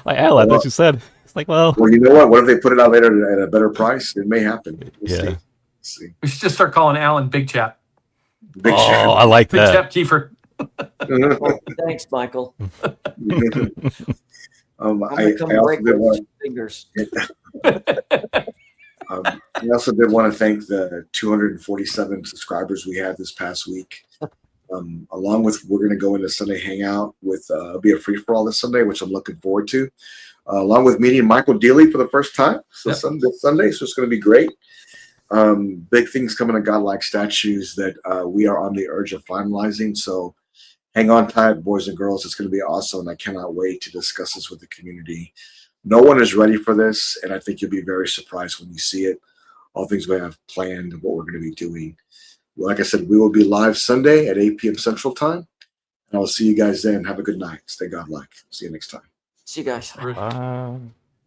Alan, that's what you said. It's like, well, you know what? What if they put it out later at a better price? It may happen. We'll see. We should just start calling Alan Big Chap. Big Chap. I like Big that. Chap Kiefer. Thanks, Michael. I I'm come also break did those want. fingers. I also did want to thank the 247 subscribers we had this past week. Along with, we're going to go into Sunday Hangout with be a free for all this Sunday, which I'm looking forward to. Along with meeting Michael Dealey for the first time, this Sunday, so it's going to be great. Big things coming to Godlike statues that we are on the urge of finalizing. So hang on tight, boys and girls. It's going to be awesome, and I cannot wait to discuss this with the community. No one is ready for this, and I think you'll be very surprised when you see it. All things we have planned and what we're going to be doing. Like I said, we will be live Sunday at 8 p.m. Central Time, and I will see you guys then. Have a good night. Stay Godlike. See you next time. See you guys. Bye.